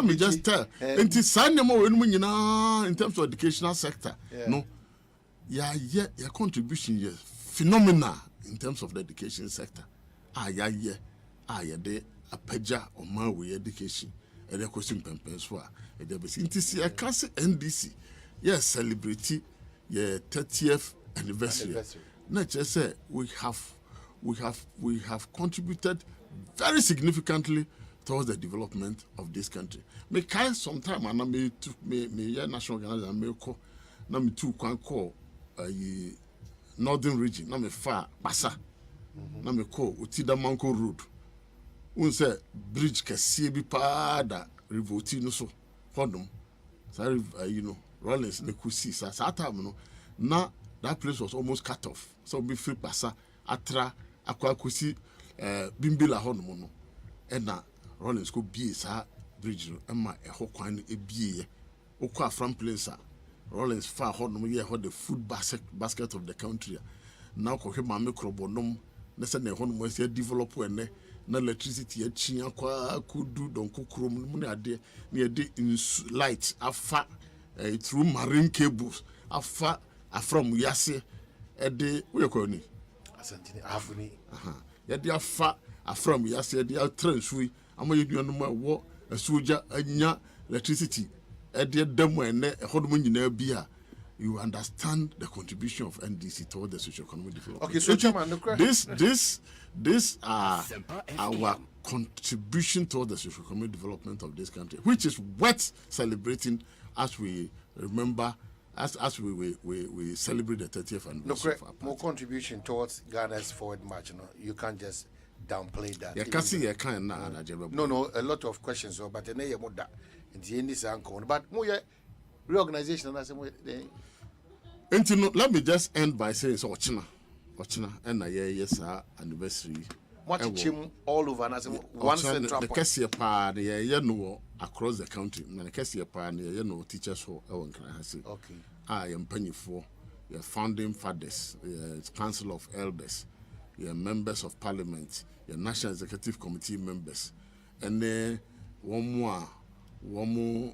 me just tell. Enti sane mo we nu nyina in terms of educational sector. No. Your contribution is phenomenal in terms of the education sector. De a peja on my way education, and the question Pempenswa, and the best. Inti a cancer NDC, yes, celebrity, 30th anniversary. Not just say we have contributed very significantly towards the development of this country. Me kind sometime and I may national organization may call, na me too can call. Northern region, na me far Basa, na me call Utida Manko Road. Un say bridge kasiye bi pa da Rivoti no so Hodum. Sorry, Rollins ne kusi sa time no na that place was almost cut off. So be free passa atra akwa kusi bimbila hodum no. Na Rollins go bie sa bridge no ema eho kwan e bie. Okwa from place Rollins far hodum ye ho the food basket of the country. Now ko hwe mame krobonom na se na hodum we develop ene na electricity ya chia kwa kudu don kokrom mu na ade na ye de light afa through marine cables afa from yase ede we ko ni asantini afuni ye de afa from yase de transui amayedu no ma wo asuja anya electricity ede demo ene hodom nyina bia. You understand the contribution of NDC toward the socio-economic development. Okay, so Chairman, this are our contribution toward the socio-economic development of this country, which is worth celebrating as we remember, as we celebrate the 30th anniversary of our party. More contribution towards Ghana's forward march. You can't just downplay that. No, a lot of questions, but but reorganization let me just end by saying so Ochina and yes anniversary all over one central the Kessia pa no across the country na the Kessia pa no teachers for okay I am penny for your founding fathers, your council of elders, your members of parliament, your national executive committee members, and then one more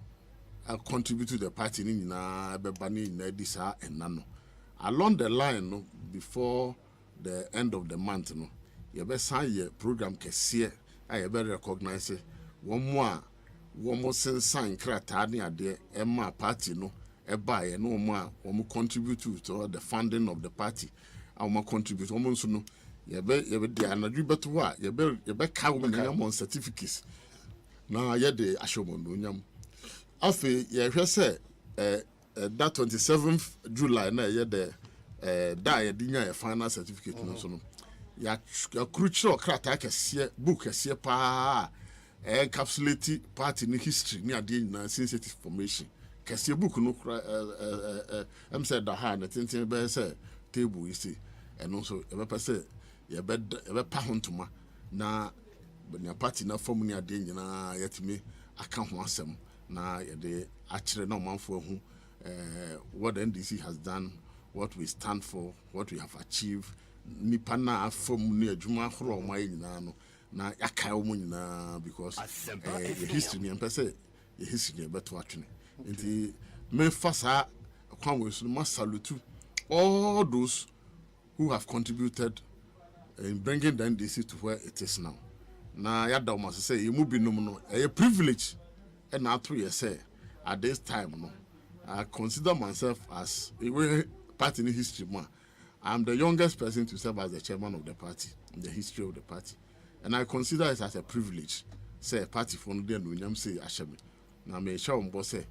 contribute to the party na bebani na disa enano along the line no before the end of the month no ye be sign ye program kese I be recognize one more sign krata ne ade e ma party no e ba ye no mo contribute to the funding of the party and contribute nso no ye be de anadu beto a ye be ka wo na certificates na ye de ashomondo nyam afi ye hwe se that 27th July na ye de da ye dinya ye final certificate no so no ya crucial krata kese book kese pa encapsulate party ni history ni ade na sensitive information kese book no am said da ha na tintin be say table you see and also e be pese ye be pa hontoma na benya party na form ni ade nyina yetimi aka ho asem na yede akire na manfo hu what the NDC has done, what we stand for, what we have achieved. Nipa na form ni adwuma horo ma nyina no na yakai omo nyina because the history ni empese the history beto atwene nti me fasa kwan we so ma salute all those who have contributed in bringing the NDC to where it is now. Na yada o say you mu binom no a privilege and now to say at this time no I consider myself as a party in history man. I'm the youngest person to serve as the chairman of the party in the history of the party, and I consider it as a privilege. Say party for no dem no say ashame na me sha ombo say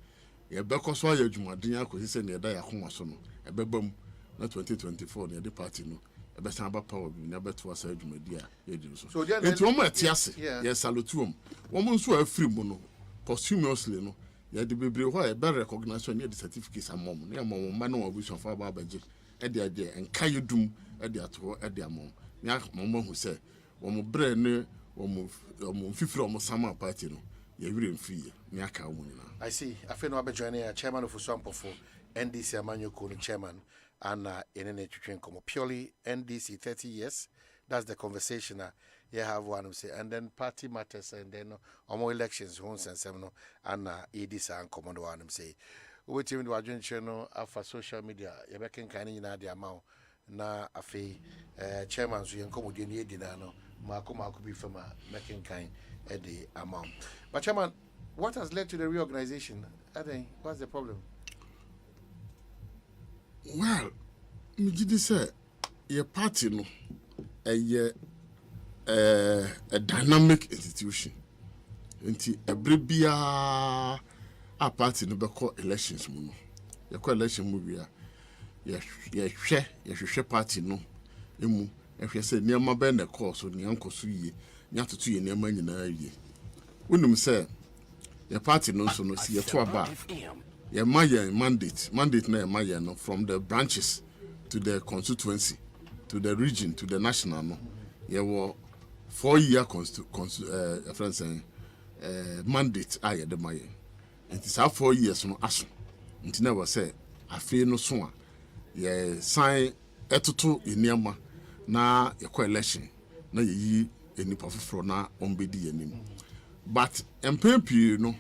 ye beko so ya dwumaden akosi say na da ya ho so no e bebam na 2024 na the party no e be san ba power bi na beto asa dwumadi a ye di so enti wo ma atiase ye salutuom wo mo nso afiri mu no posthumously no ya de bebre ho e be recognition ne the certificates amom na amom ma na obusun fa ba baje e de enka yedum e de ato e de amom na amom hu say wo mo bre ne wo mo fifiri wo sama party no ya wire mfie na aka wo nyina. I see afeno abe joining a chairman of Uswampo for NDC Amanyoko no chairman and enene twetwen komo purely NDC 30 years. That's the conversation you have one say, and then party matters, and then more elections once and seven and EDC and command one say. We team to our channel after social media. You can kind of the amount na afi chairman so yen komo die dina no mako be from making kind the amount. But chairman, what has led to the reorganization? I think what's the problem? Well, me did say your party no a dynamic institution. Nti every bia a party no be call elections mu no. Ye call election mu bia ye hwe party no emu e hwe say niam be na call so niam koso yie nya toto ye niam nyina yie. Wonum say Your party no so no see your 2 aba. Your mandate na your no from the branches to the constituency to the region to the national no. Your 4-year mandate aye the maye. It is 4 years no aso. It never say afi no so a ye sign etoto eniama na ye election na ye yi enipa foforo na ombedi yanim. But MPP no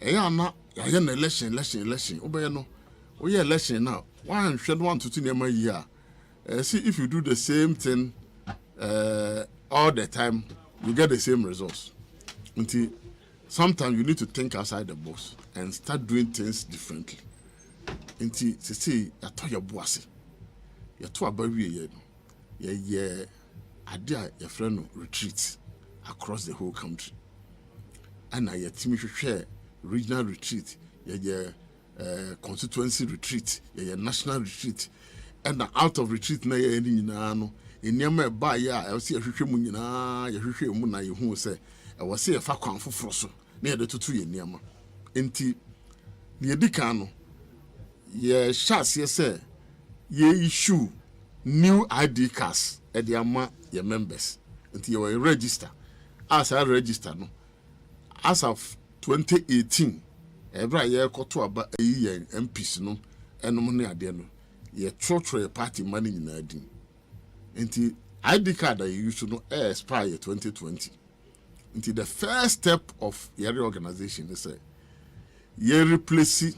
na ya na election obey no we election now one hwed one to eniama yi a see if you do the same thing all the time you get the same results. Until sometimes you need to think outside the box and start doing things differently. Until say ya to your boss ya to abawie ye no ye adia your friend no retreat across the whole country. And I team share regional retreat, ye constituency retreat, ye national retreat. And out of retreat na ye ni na no eniema ba ya e se hwehwe mu nyina ye hwehwe mu na ye hu se e wo se ye fa kwan foforo so na ye de tutu ye eniema enti ye dika no ye chance ye se ye issue new ID cards e de ama ye members enti ye will register as I register no as of 2018 every year koto aba ye MPs no enom ne ade no ye trotro party money nyina din enti ID card that you should know expire 2020 enti the first step of your reorganization is say you replace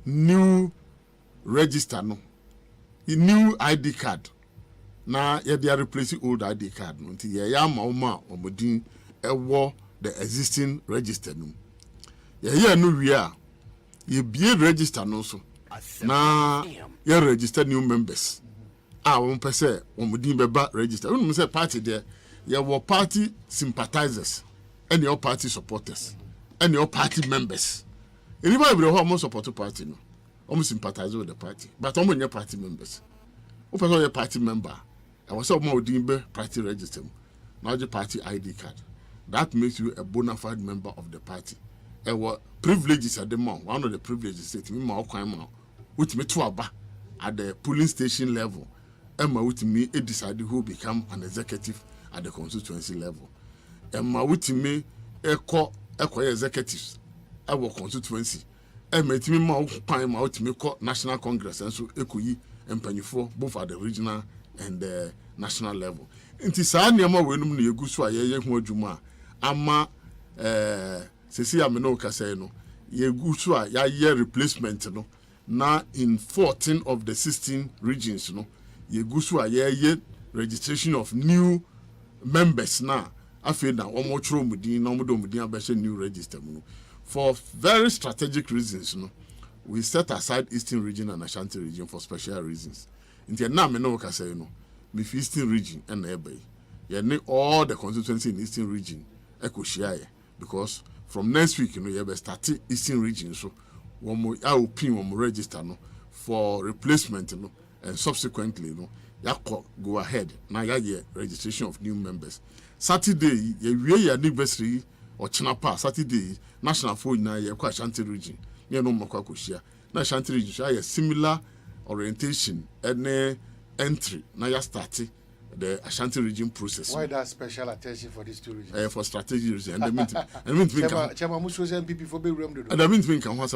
new register no new ID card na ye dey replace old ID card no enti ye ya ma omodin ewo the existing register no ye no wi a ye bie register no so na ye register new members won pese omodin beba register won say party there ye were party sympathizers and your party supporters and your party members anybody be who support the party no almost sympathize with the party but almost your party members who person your party member I was omodin be party register now the party ID card that makes you a bona fide member of the party. What privileges at the moment? One of the privileges is to me my crime with me to aba at the polling station level. Emma with me decide who become an executive at the constituency level. Emma with me echo executives at our constituency. Emma with me my crime out me national congress and so ekoyi empanifo both at the regional and the national level. Inti saa niama wenum na yegu so ayeye ho adwuma ama sesi ameno ka say no yegu so a ya replacement no na in 14 of the 16 regions no yegu so a ye registration of new members na afi na omo chro mudin na omo do mudin abese new register mu for very strategic reasons no we set aside Eastern region and Ashanti region for special reasons. Inti na ameno ka say no me Eastern region and ebe ye all the constituency in Eastern region ekoshia because from next week you know you be start Eastern region so one more register no for replacement no and subsequently no go ahead na ya registration of new members Saturday ye anniversary or chinapa Saturday national phone na ye kwa Ashanti region ye no makwa koshia na Ashanti region so ya similar orientation and entry na ya start the Ashanti region process. Why that special attention for these two regions? For strategic reasons. And I mean Chairman Musu MPP for Bewrem. And I mean think for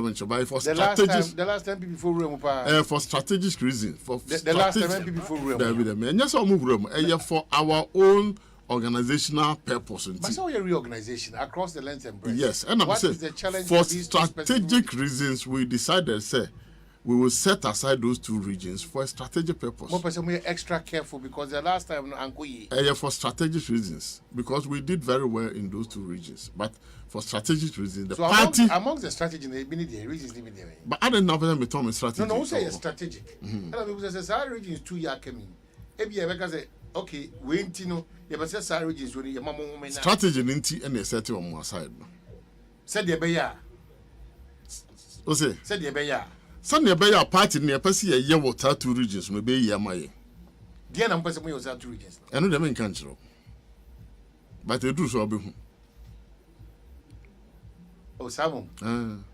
strategic. The last time MPP for room. For strategic reasons. For the last time MPP for room. And yes, I'll move room. For our own organizational purpose. But so your reorganization across the length and breadth. Yes, and what is the challenge for strategic reasons? We decided, say, we will set aside those two regions for a strategic purpose. One person we are extra careful because the last time for strategic reasons, because we did very well in those two regions. But for strategic reasons, the party amongst the strategy, they been the reasons they been there. But I didn't know them become strategic. No, say strategic. And people say our region is 2 years coming. Maybe I say okay, wait, you know, you must say our region is when your mama strategy ninety and a set on one side. Said the beya. Said the beya. Sunday be your party near Percy a year water 2 regions, maybe ya my. Dear number some was 2 regions. I know them in country. But they do so be. Oh, Samu. And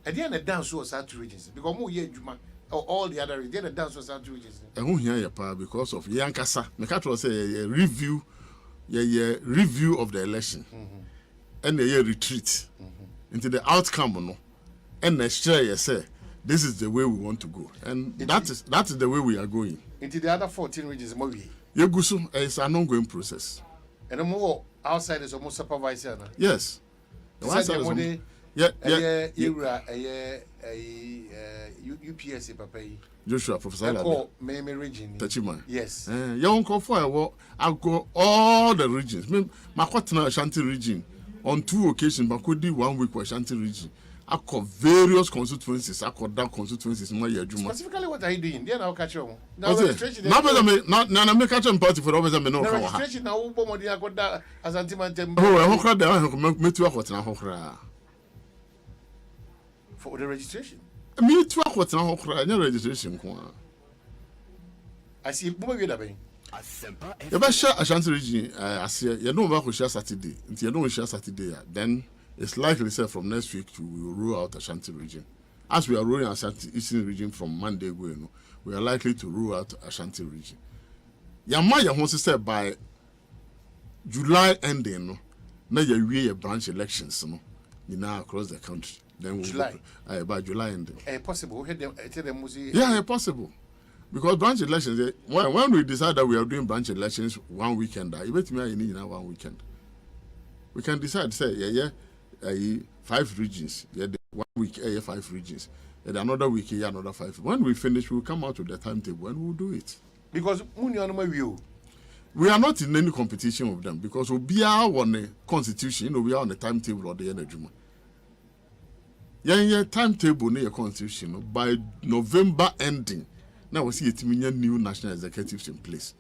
then the dance was out to regions because more year Juma or all the other then the dance was out to regions. And who hear your power because of Yankasa. Mekato say a review, review of the election, and a retreat into the outcome, no, and next year say this is the way we want to go, and that is the way we are going. Into the other 14 regions, more. Yegusu is an ongoing process. And more outside is almost supervisor. Yes. UPS papa. Joshua Professor Meme region. Tachima. Yes. Young call for I'll go all the regions. Makotana Ashanti region on 2 occasions, but could do 1 week for Ashanti region. I call various constituencies. I call that constituencies. Specifically, what are you doing? Then I'll catch you. Now, registration. Now, make a party for always. No registration. Now, I got that as anti-man. Oh, I hope that me too. What now? For the registration. Me too. What now? No registration. I see. What are you doing? ASEMPA. You better share Ashanti region. I see. You know about share Saturday. Until you don't share Saturday, then. It's likely said from next week we will roll out Ashanti region. As we are rolling Ashanti Eastern region from Monday, we are likely to roll out Ashanti region. Yamaya wants to say by July ending, now you branch elections, across the country. Then July. By July ending. Possible. Yeah, possible. Because branch elections, when we decide that we are doing branch elections 1 weekend, I bet me I need 1 weekend. We can decide, say, 5 regions. 1 week, 5 regions. And another week, another 5. When we finish, we'll come out with the timetable and we'll do it. Because we are not in any competition with them because we are on a constitution, we are on a timetable or the energy. Yeah, timetable near constitution by November ending. Now we see a new national executives in place.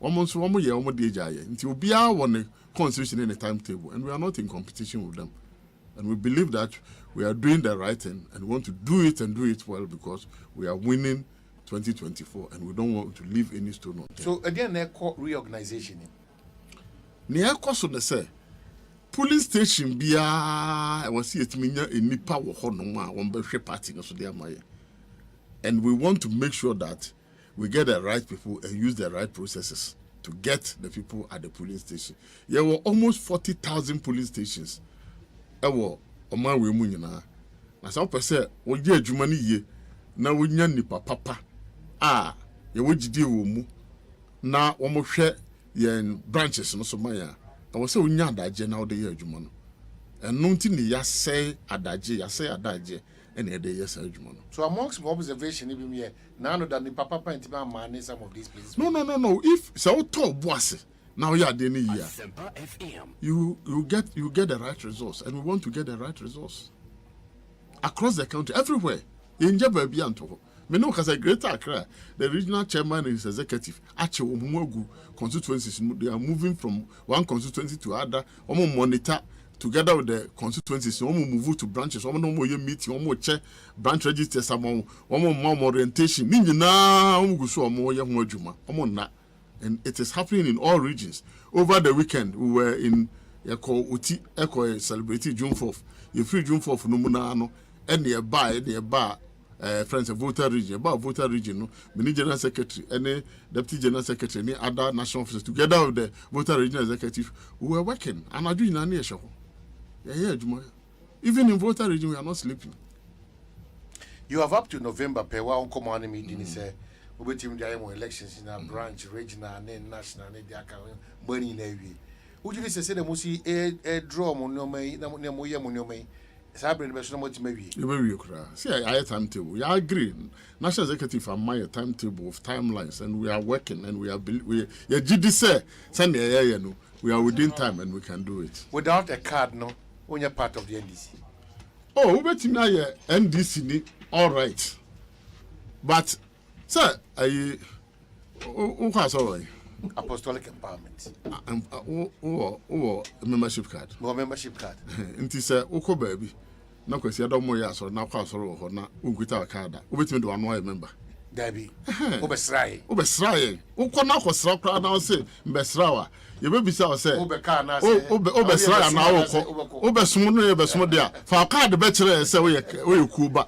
Almost 1 year, until we are on a constitution in a timetable, and we are not in competition with them. And we believe that we are doing the right thing and we want to do it and do it well because we are winning 2024 and we don't want to leave any stone unturned. So again, they call reorganization. Near cost on the say, police station be I was here to mean a nipa wahonoma one birthday party so they are my. And we want to make sure that we get the right people and use the right processes to get the people at the police station. There were almost 40,000 police stations. Ewo oman we mu nyina. Na some person wo je adwuma ni ye na wonya nipa papa ye wo gidi wo mu na wo mo hwe ye branches no so man ya. Na wo se wonya adaje na wo de ye adwuma no. Eno nti ni ya sei adaje and a day yes, so amongst my observation, even here, now that the papa and man some of these places. No. If so, top boss now you are the year. You get the right resource, and we want to get the right resource across the country, everywhere. In Jababianto, me know because a Greater Accra, the regional chairman is executive. Actually, Umugu constituencies they are moving from one constituency to other. Monitor. Together with the constituencies, we move to branches. We more meeting, we more check branch registers, we more orientation. And it is happening in all regions. Over the weekend, we were in celebrating June 4th. You free June 4th, no and nearby, friends of voter region, about voter region, no, many general secretary, any deputy general secretary, any other national officers, together with the voter region executive, we were working. And I do in a show. Yeah, even in voter region, we are not sleeping. You have up to November, per one command meeting, say, we will the elections in our branch, regional, and national, and the account, burning navy. Would you say the Musi a draw monome, Namoya monome? Sabrin, the best much maybe. You will cry. See, I timetable. We are agreeing. National executive and my timetable of timelines, and we are working, and we are GDC, send the area, no. We are within time, and we can do it. Without a card, no. When you're part of the NDC. Oh, wait now, NDC, all right. But, sir, who has all right? Apostolic empowerment. Membership card. More membership card. And it is Oko baby. No question, I don't know yes or now pass or not. Without card. Wait me to one member. Debbie. Obesrai. Obesrai. Ukona ko sra kra na say Besrawa. You be say say Obeka na obesra na woko obesom no ye besom de a fa card be kire say we kuba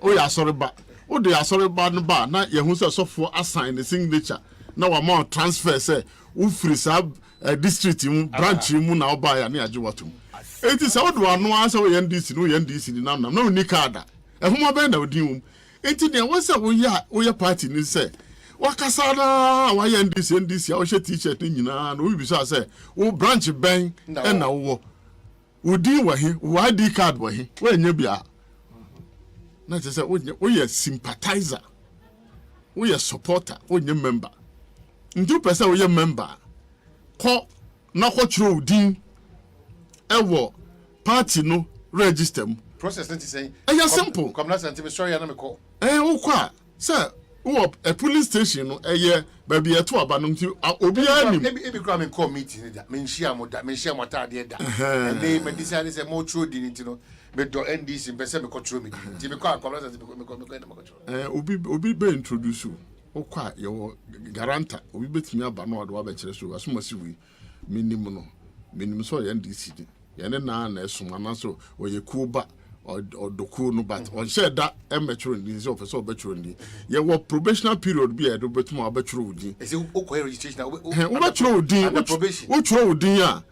we asori ba o de asori ba no ba na ye hu say sofo assign the signature na wa ma transfer say u free sab district mu branch mu na oba ya na age watum enti say do anu asa we NDC no ye NDC ni nam na uni card e hu ma be na odin mu enti de wo say wo ye party ni say wakasana wa ye NDC a wo she t-shirt ni nyina na wo bi so say wo branch ben na wo udi wa he wo ID card wa he wo nya bia na say wo ye sympathizer wo ye supporter wo nya member ndu pese wo ye member ko na ko chiro udin ewo party no register mu process not say simple come na sentiment sorry na me call wo kwa say a police station no baby eto aba no nti obi anim ebi kra me call meeting da me nhia mo tade da and they me decide say mo tro di nti no me do NDC be say me ko tro me di nti me call come na me ko obi be introduce you okwa ye garanta obi betimi aba no ado aba kire so aso masiwi minim so ye NDC di ye ne na esuma na so oye kuba odoku no but on share that emetro ndi so officer obetro ndi ye wo probational period bi e do betuma obetro udi e say okwa registration wo betro udi wo tro udi a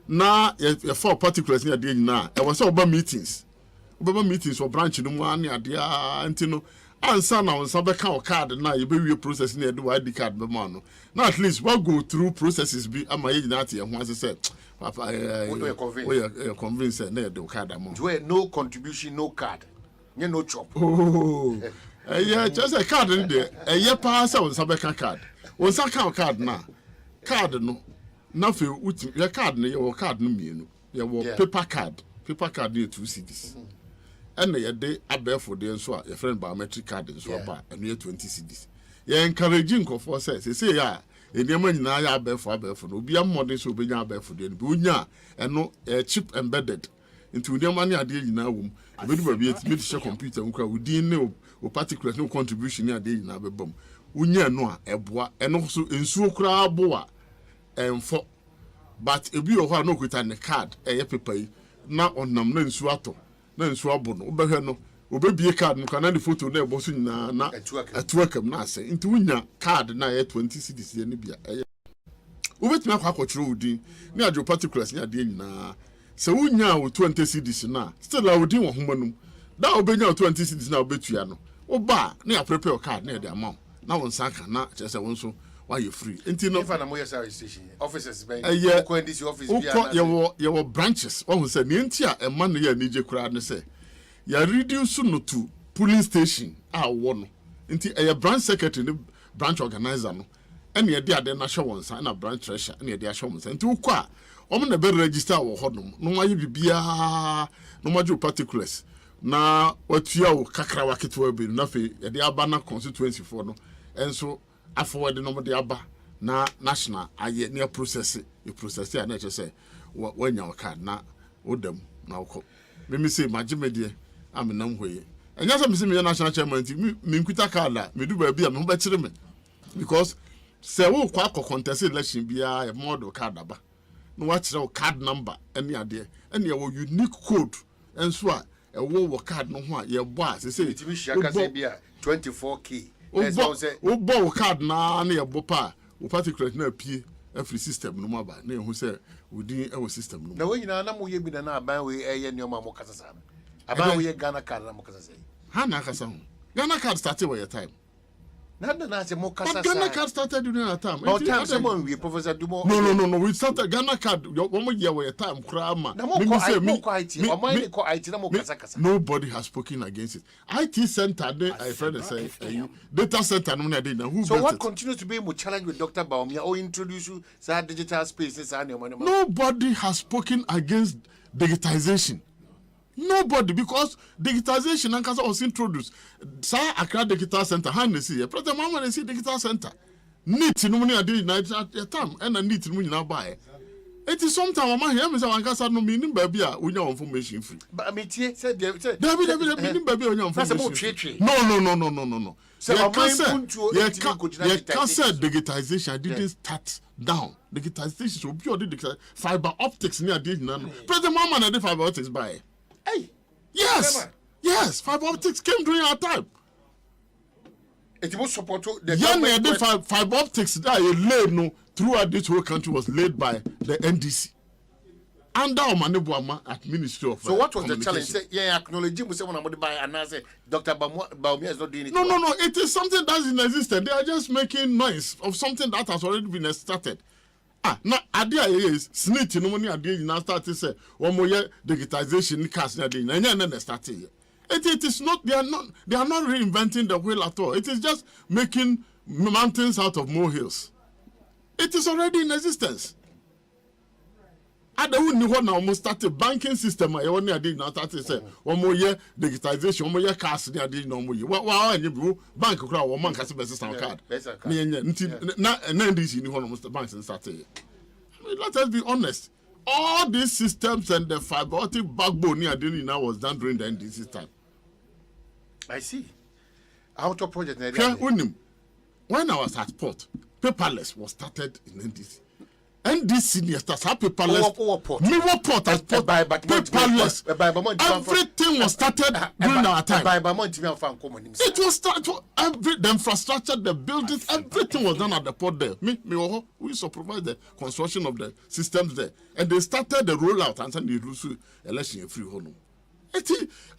na ye for particulars ni ade nyina e was oba meetings for branch no mu ani ade a ntino ansa na onsa be ka o card na ye be wie process ni e do ID card be ma no na at least we go through processes bi ama ye nyina ate ye ho ase say papa we convince na ye do card am do no contribution no card nye no chop just a card in there ye pa say onsa be ka card onsa ka card na card no na fe uti ye card no ye card no mienu ye wo paper card dey 2 cedis and ye dey abefo dey so a your friend biometric card so ba and ye 20 cedis ye encouraging for say ya enema nyina ya abefo no obi amode so obenya abefo dey bi onya eno chip embedded into enema ne ade nyina wom ebedu ba bi etimi share computer nkwa udin ne o particular no contribution ne ade nyina bebam onya no a eboa eno so ensuo kura aboa enfo but ebi o ho na okuta ne card eye paper yi na onam na ensuo ato na ensuo abo no obehwe no obebie card no kana ne photo na ebo so nyina na atuakam na ase nti unya card na ye 20 cedis ne bia eye obetumi akwakochiro udin ne ajo particulars ne ade nyina se unya o 20 cedis na still udin wo homanum da obenya o 20 cedis na obetua no oba na prepare card na de amount na won sanka na chese won so why you free nti no if na moye service station offices ben ko NDC office bia na ye wo branches won say ne nti a e man ya nije kura ne say ya reduce no to police station a wo no nti e branch secretary ne branch organizer no ene ye de ade na hwe won san na branch treasurer ene ye de hwe won san nti ukọ a o na be register wo hodom no waye bibia no majo particulars na watua wo kakra waketwa bi na fe ye de aba na constituency for no enso afọward no mo de aba na national aye near process a na che say wanya o card na odam na okọ me say magimedie amenam hoye enya say me say me national chairman ti me nkuta card la me du ba bia me ho ba kire me because say wo kwa contest election bia e model card aba no wa kire o card number ene ade ene e wo unique code enso a e wo card no ho a ye bo a say ti bi shaka say bia 24k o card na na yebo pa o particular na pie every system no maba na ehu say within our system no na we nyina na mo ye bi na aban we eye neoma mo kasa sa aban we Ghana card na mo kasa say ha na kasa ho Ghana card started with your time na say mo kasa sa Ghana card started during our time but time say mo we Professor Dumo no we started Ghana card one more year with your time kra ma nobody has spoken against it IT center they I friend say data center no na dey na who so what continues to be mo challenge with Dr. Baumia or introduce you say digital spaces and nobody has spoken against digitization. Nobody, because digitization and cancer was introduced. Say Accra Digital Center, how they see? President Mama they see digital center. Need no money at the time, and I need to money now buy. It is sometimes my hear me say one kasa no meaning baby a unya information free. But me tie say David meaning baby unya information free. No. So you can't say digitization didn't start down. Digitization so pure fiber optics near the nano. President Mama na the fiber optics by. Hey. Yes, fiber optics came during our time. It was support the fiber optics that laid no throughout this whole country was laid by the NDC. Under Omanebuama at Ministry of So what was the challenge? Say, acknowledge we say when I'm by and I say Dr. Baumia is not doing it. No. It is something that's in existence. They are just making noise of something that has already been started. Now idea is snitch no money idea now started say one more digitization cast na dey na started. It is not they are not reinventing the wheel at all. It is just making mountains out of molehills. It is already in existence. Ada woni ho na almost started banking system I woni ade na started say one more year digitization one more year cash na ade na one more wa anye bi bank kura wo man kase system card na nti na ndc ni ho no banks started. Let us be honest. All these systems and the fiber optic backbone ade now was done during the NDC time. I see. Auto project when I was at port, paperless was started in NDC. NDC near starts paperless. Me port as port paperless. Everything was started during our time. It was started. The infrastructure, the buildings, everything was done at the port there. We supervised the construction of the systems there, and they started the rollout and send the Rusu election free home.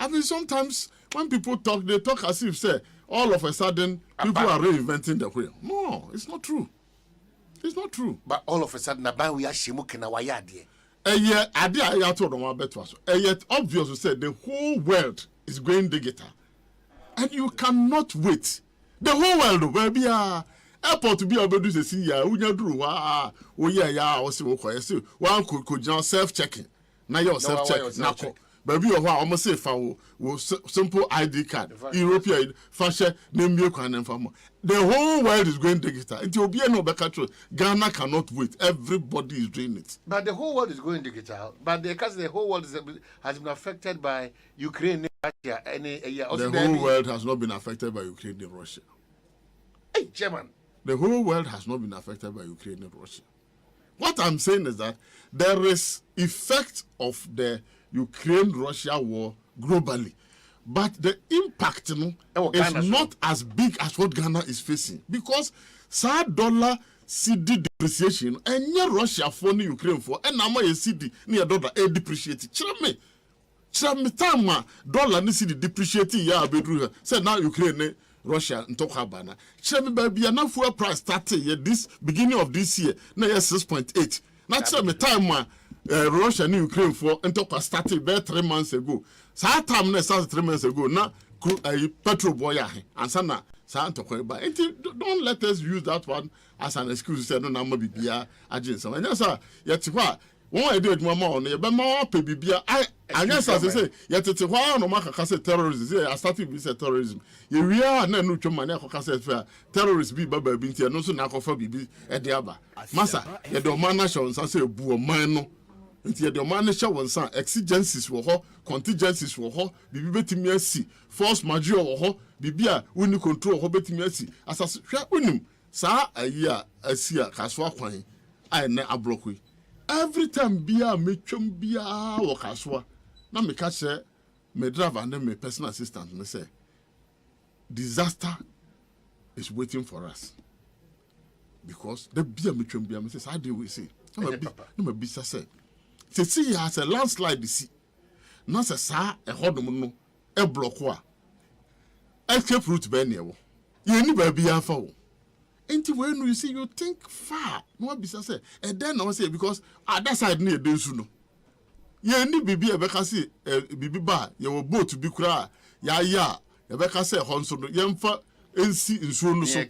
I mean, sometimes when people talk, they talk as if say all of a sudden people are reinventing the wheel. No, it's not true. It's not true. But all of a sudden, we are shimuking our yard. Yet, I told them about it. And yet, obviously, said the whole world is going digital, and you cannot wait. The whole world, where we are. Airport to be able to see ya, one could self-checking. Now you're self-checking. Baby, you almost say for simple ID card, European fashion, name you can inform. The whole world is going digital. It will be no better truth. Ghana cannot wait. Everybody is doing it. But the whole world is going digital. But because the whole world has been affected by Ukraine, Russia, the whole world has not been affected by Ukraine and Russia. Hey, German. The whole world has not been affected by Ukraine and Russia. What I'm saying is that there is effect of the Ukraine-Russia war globally. But the impact is not as big as what Ghana is facing. Because $1 CD depreciation, and near Russia for Ukraine for, and now my CD near dollar depreciated. Chame time dollar ni CD depreciating ya bedru. Say now Ukraine, Russia, and talk about Chame baby, and now fuel price started this beginning of this year, now 6.8. Now chame time Russia and Ukraine for and started about 3 months ago. Sa time na started 3 months ago. Now petrol boy and sana sa to don't let us use that one as an excuse to say no na ma bibia agents. And yes sir, yet what one idea mama on e be ma pe bibia I yes sir say yet it why no ma ka say terrorism say I started with terrorism. Ye we are na no twoma na ka say terrorist bi baba bi ntia no so na akofa bibi e de aba. Masa ye do man na show say bu o man no. Nti the man show one san exigencies wo ho contingencies wo ho bibi betimi asi force majeure wo ho bibia uni control ho betimi asi asase hwa unim sa ayi a asi a kaso akwan ai na abrokoi every time bia metwam bia wo kaso na me ka che me driver and me personal assistant me say disaster is waiting for us because the bia metwam bia me say how do we say no be say see has a landslide see not a sa a hodom no a block wa escape route be near you ni ba bia fa wo enti when you see you think far no be say and then I say because at that side near densu no ye ni bibi e be ka say bibi ba ye wo boat bi kura ya e be ka say ho nso no ye mfa ensi nsuo no so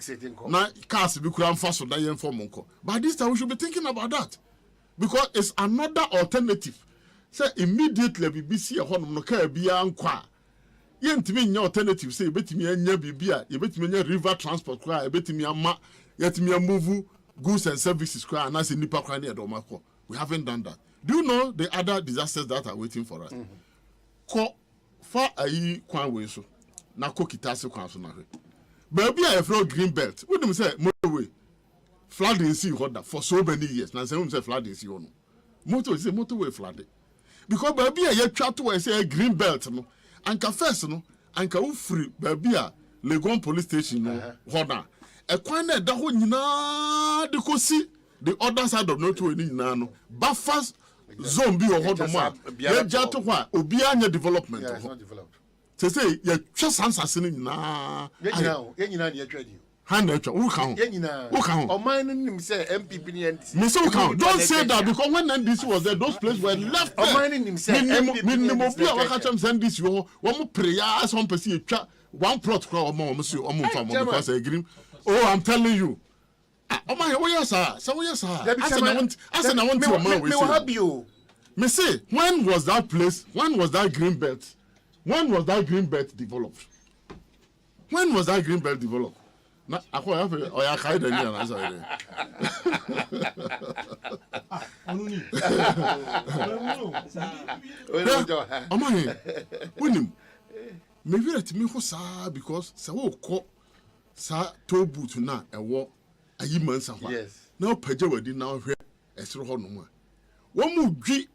na cars bi kura mfa so da ye mfa monko but this time we should be thinking about that. Because it's another alternative. Say immediately BBC a honum no ka bia nkwa. Ye ntimi nya alternative say betimi anya bibia, ye betimi anya river transport kwa, ye betimi ama, ye betimi move goods and services kwa na se nipa kwa na do makọ. We haven't done that. Do you know the other disasters that are waiting for us? Ko fa ayi kwan we so. Na ko kitase kwan so na hwe. Baby I from green belt. We dem say motorway. Flood in sea for so many years. Na say we say flood in sea no. Motorway flooded. Because baby I try to say green belt no. Anka first no. Anka wo free baby a Legon police station no. Hoda. E kwan na da ho nyina de kosi the other side of motorway ni nyina no. Buffers zone bi o hodo ma. Ye jato kwa obi anya development. Yeah, it's not developed. Say ye twa sansase ni nyina. Ye nyina na atwa di. Hand atwa wo kan ho. Ye nyina. Wo kan ho. O man nim say MPP ni NDC. Me say wo kan ho. Don't say that because when NDC was there those places were left. O man nim say MPP ni mo bi a waka cham NDC wo mo prayer some person atwa one plot kwa o mo so o mo fa mo because agree. Oh, I'm telling you. Oh my, oh yes sir. So yes sir. I said I want to man we say. Me say when was that place? When was that green belt? When was that green belt developed? When was that green belt developed? Na akwa ya fe o ya kai da ni na so ire. Onuni. Oh my. Winim. Me vira ti me ho sa because se wo ko sa toe boot na ewo ayi mansa hwa. Yes. Na opaje wadi na hwe esro ho no mu a. Wo mu dwi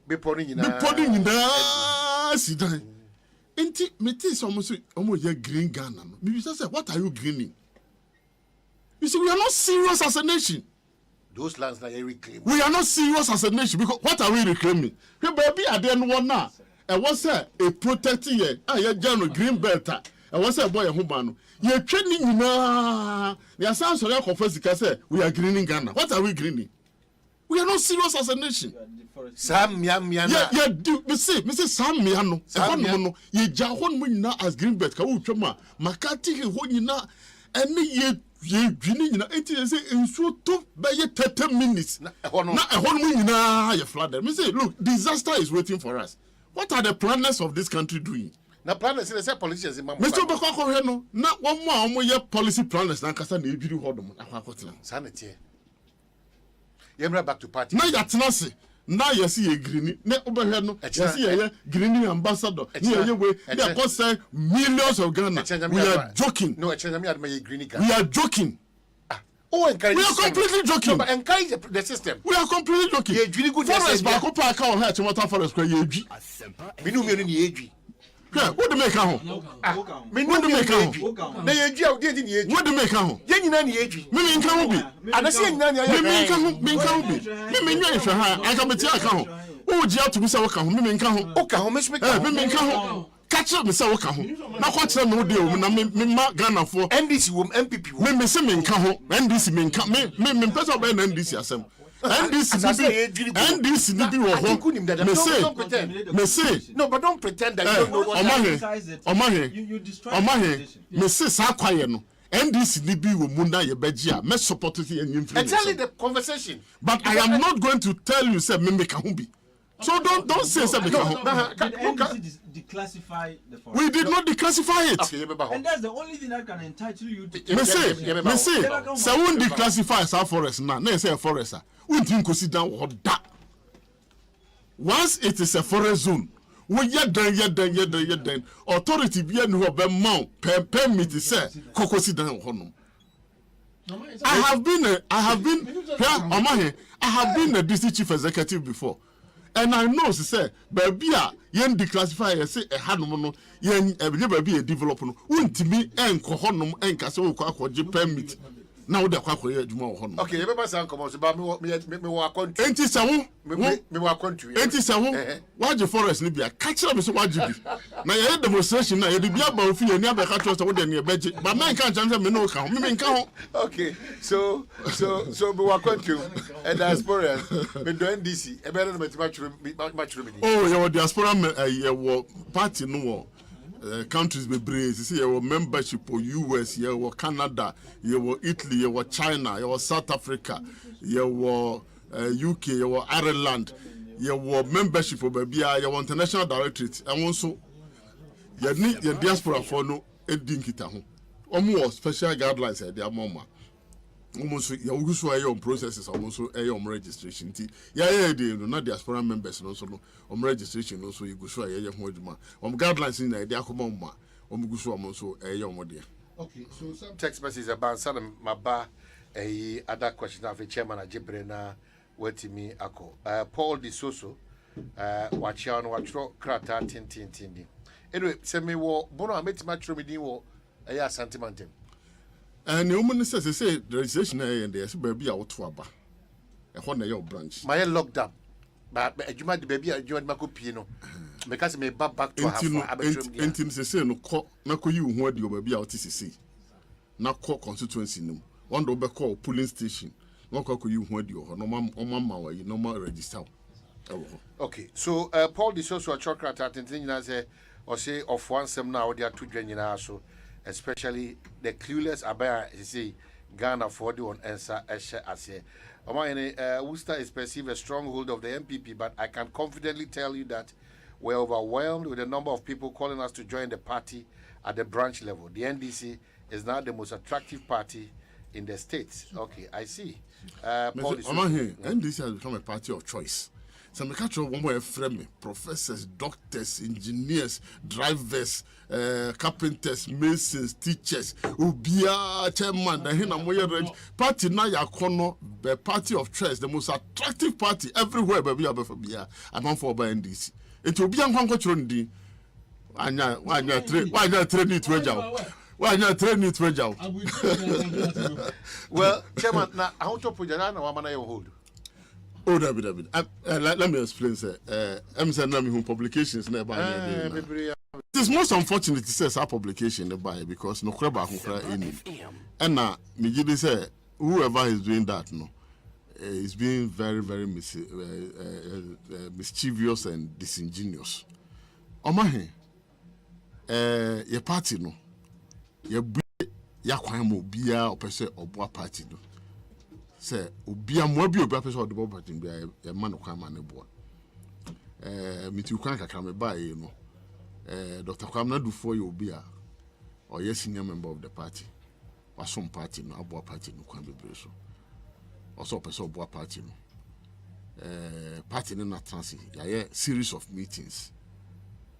be poni nyina sidan. Enti meti so mo so omo ye green Ghana no. Me say what are you greening? You see, we are not serious as a nation. Those lands are reclaimed. We are not serious as a nation because what are we reclaiming? Hey, baby, I didn't want now. I was a protecting ye. I general green belt. I was a boy a humano. You're training na. There sounds like confess we are greening Ghana. What are we greening? We are not serious as a nation. Sam miana. Yeah, me say Sam miano. No. Ye jahon na as green belt. Ka utwama. Makati he ho nyina. Ene ye dwini nyina. Enti say enso to be 30 minutes. Na ehon mu nyina ye flooded. Me say look, disaster is waiting for us. What are the planners of this country doing? Na planners say politicians in Mr. Bakako no. Na one more ye policy planners na kasa na edwiri hodom na akotena. Sanity. Yemra back to party. Na yatena se. Na yesi ye green. Na obehwe no. Yesi ye green ambassador. Ni ye we. They cost millions of Ghana. We are joking. No, ye green Ghana. We are joking. Oh, encourage. We are completely joking. No, but encourage the system. We are completely joking. Ye dwini good forest ba ko pa ka o ha chimota forest kwa ye dwi. Minu ni ye dwi. Yeah, what do make ho? What do make ho? Na ye dwi a odi ni ye dwi. What do make ho? Ye nyina ni ye dwi. Me nka ho bi. Anase ye nyina ni ye. Me nka ho bi. Me nwa ehwe ha, aka beti aka ho. O ji atu bisa wo ka ho, me nka ho. O ka ho me smeka. Me nka ho. Catch me say wo ka ho. Na kwa kire no de o na me ma Ghana for NDC wo MPP wo. Me say me nka ho. NDC me nka me pesa be na NDC asem. NDC ni bi wo ho. Me say no, but don't pretend that you don't know what Omahe me say sa kwaye no NDC ni bi wo mu na ye beji a me support it enyim free. Exactly the conversation. But I am not going to tell you say me make ho bi. So don't say say make ho. Declassify the forest. We did not declassify it. Okay, and that's the only thing that can entitle you to. Me say say won declassify our forest now. Na say forest ah. We didn't consider that. Once it is a forest zone, we yet then authority be no be mount permit say kokosi dan hono. I have been a district chief executive before. And I know say baby a yen declassify say e hanom no yen baby e develop no untimi enko honom enka se wo akwaje permit na wo de akwakoye adwuma wo honom. Okay, you better say come on, so ba me wo account. Enti se wo me wo account. Enti se wo waje forest ni bia ka kire me so waje bi na ye demonstration na ye de bia ba ofi ani abeka kire so wo de ne beje ba man kan chan say me no ka ho me nka ho. Okay, so me wo account and diaspora me do NDC e be na me match me. Oh, your diaspora your party no wo countries be brave. See your membership for US, your Canada, your Italy, your China, your South Africa, your UK, your Ireland, your membership for baby, your international directorate, and also your diaspora for no ending kita ho. Omo special guidelines at their mama. almost your processes almost registration. Yeah, not diaspora members also no registration also you go so guidelines in the come okay, so some text messages about some maba other question of the chairman Ajibrena wetimi ako Paul Di Soso wachiano wachro krata tin. Anyway, send me wo bono ametima tromidi wo sentiment. And the woman says, they say the registration and there's a baby out to Abba. A one your branch. My locked up. But you might baby, I joined Mako Pino. Because me back to her. Entin say no call, Nako you who your baby out TCC. Now call constituency no. One do call polling station. No call you who your no normal register. Okay, so Paul Di Soso a chocolate at Tintin or say of one sem now there are two genuine so. Especially the clueless about Ghana for the one answer as Worcester is perceived a stronghold of the MPP, but I can confidently tell you that we're overwhelmed with the number of people calling us to join the party at the branch level. The NDC is now the most attractive party in the states. Okay, I see. NDC has become a party of choice. So I catch one more friend, professors, doctors, engineers, drivers, carpenters, masons, teachers, ubia chairman, the hen and party now ya kono, the party of choice, the most attractive party everywhere, baby, I'm for by NDC. It will be a conquering. Why not train it to why not train it to well, chairman, now how to put your hold. Oh, David. Let me explain, sir. I'm saying publications nearby. It is most unfortunate to say our publication nearby because no crab any. And now, me say whoever is doing that, no, is being very, very mischievous and disingenuous. Omahe, your party no, your kwamo bia or person or boa party no. Say obia mo bi obia person de boba tin bia e man kwa man ne boa mitu kwan kakra me ba e no Dr. Kwamna Dufo ye obia or yes senior member of the party was some party no aboa party no kwan bebre so also person aboa party no party no na transi ya series of meetings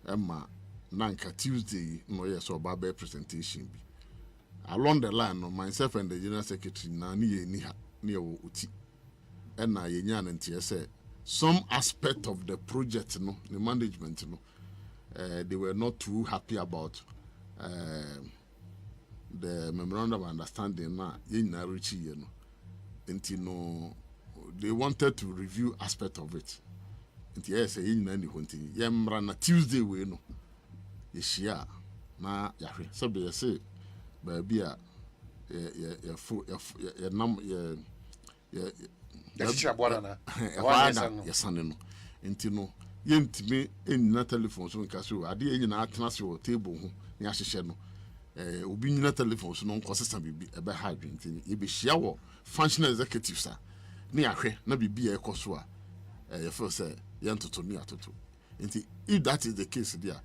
emma nanka Tuesday no yes so ba presentation bi along the line no myself and the general secretary na ni near uti and na yenya nantie say some aspect of the project no the management no they were not too happy about the memorandum of understanding na yenya reach here no enti no they wanted to review aspect of it enti yes yenya ni honti yemra na Tuesday we no yeshia na yahwe so be say baby a no nti no yentime enina telephone so nka so ade enina atena se o table ho ya hyehye no obi nyina telephone so no nkosesa bibi ebe ha adwenti ye be hia wo functional executives a ne ahwe na bibi e ekoso a ye feel say yentoto ni atoto nti if that is the case there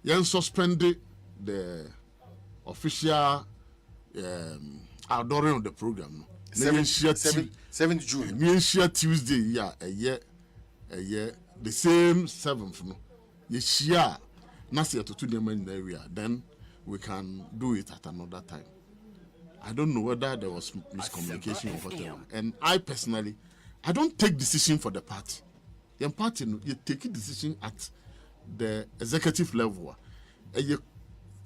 yen suspend the official outdooring of the program no 7th June me share Tuesday yeah a year the same 7th no ye share na say to the man area then we can do it at another time. I don't know whether there was miscommunication or whatever, and I personally I don't take decision for the party. The party no you take a decision at the executive level. A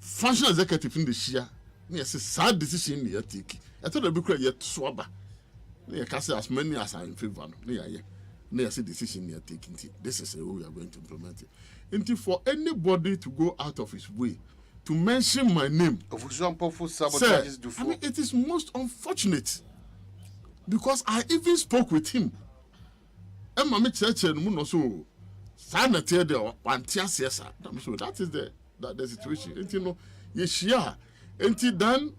functional executive in the share yes, a sad decision you take. I thought the book yet swabber. You can say as many as are in favor. Yes, a decision you taking. This is how we are going to implement it. Until for anybody to go out of his way to mention my name, sir, I mean, it is most unfortunate because I even spoke with him. And my church and so that is the situation. And you know, yes, yeah. Until then,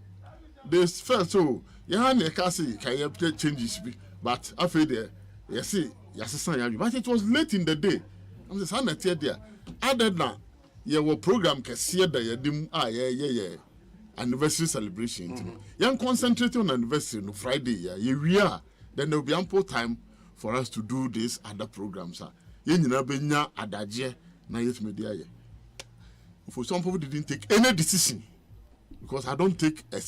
they felt so. Yeah, they can say can you changes, but after there, you see, but it was late in the day. I'm just saying that there. Other than your program can see that you dim anniversary celebration. You concentrate on anniversary no Friday. Then there will be ample time for us to do these other programs. For some people, didn't take any decision because I don't take a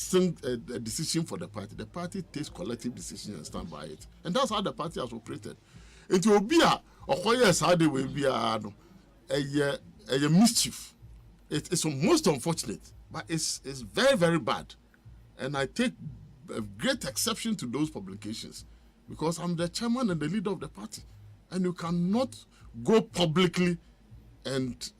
decision for the party. The party takes collective decisions and stand by it, and that's how the party has operated. It will be a mischief. It's most unfortunate, but it's very, very bad. And I take a great exception to those publications because I'm the chairman and the leader of the party. And you cannot go publicly and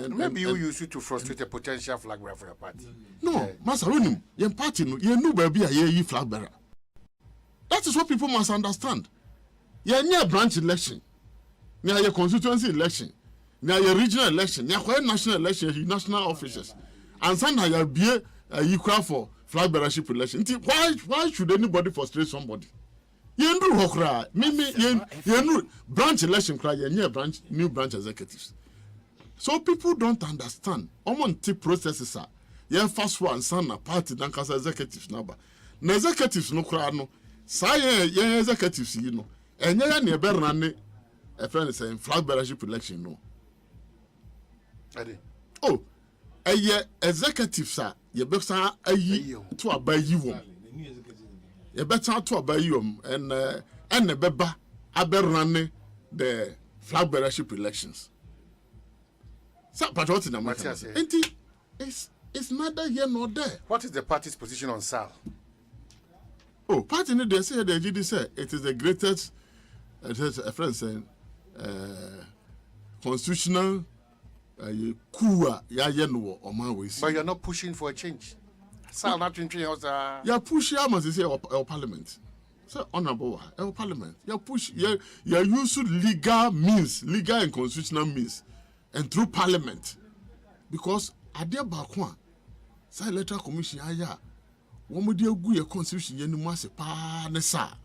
maybe you use it to frustrate a potential flag bearer for your party. No, Master Ronim, your party, you know, baby, a flag bearer. That is what people must understand. You're near branch election, near your constituency election, near your regional election, near your national election, national officers, and sometimes you'll be equal for flag bearership election. Why should anybody frustrate somebody? You know, Hokra, you know, branch election cry, you're near branch, new branch executives. So people don't understand. Omonti processes are. Yeah, first one, son, a party, then cause executives number. No executives no cry no. Say yeah, executives, you know. And yeah, near Bernani, a friend is saying flag bearership election no. Oh, a year executives are you better a year to obey you. You better to obey you and the Beba Aberrani the flag bearership elections. But what in America? It's neither here nor there. What is the party's position on SAL? Oh, party they say the GD say it is the greatest. A friend saying constitutional coup. But you're not pushing for a change. SAL not changing us. You're pushing. I must say our parliament. So honorable our parliament. You push. You use legal means, legal and constitutional means. And through parliament, because at their back one, say electoral commission, one would do a constitution, you must pa nessa.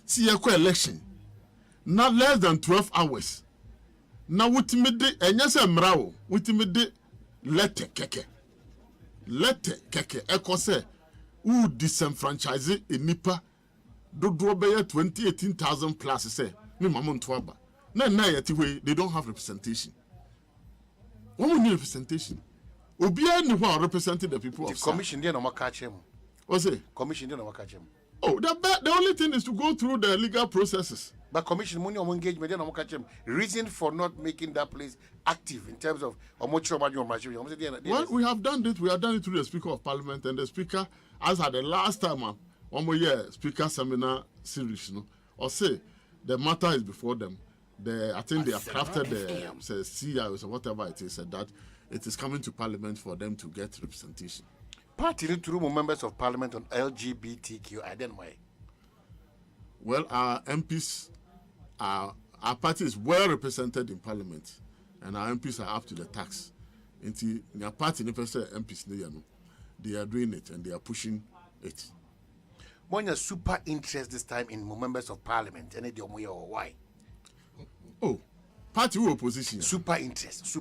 See a election, not less than 12 hours. Now, what me de, and yes, I'm raw, what me de, letter keke, echo say, who disenfranchise in Nipa, do draw 18,000 plus, say, me mamon twaba. No, they don't have representation. One will need representation. Obia ni who representing the people the of commission there no more catch him. What's it? Commission there no more catch him. Oh, the only thing is to go through the legal processes. But commission money on engagement there no more catch him. Reason for not making that place active in terms of how much well, we have done it. We have done it through the Speaker of Parliament and the Speaker, as at the last time, 1 more year Speaker seminar series, or say the matter is before them. I think they have crafted the CIOs or whatever it is, that it is coming to Parliament for them to get representation. Party need to remove members of Parliament on LGBTQ identify. Well, our MPs, our party is well represented in Parliament, and our MPs are up to the task. Into your party, MPs, they are doing it and they are pushing it. When you're super interest this time in members of Parliament, and why? Oh, party who opposition. Super interest.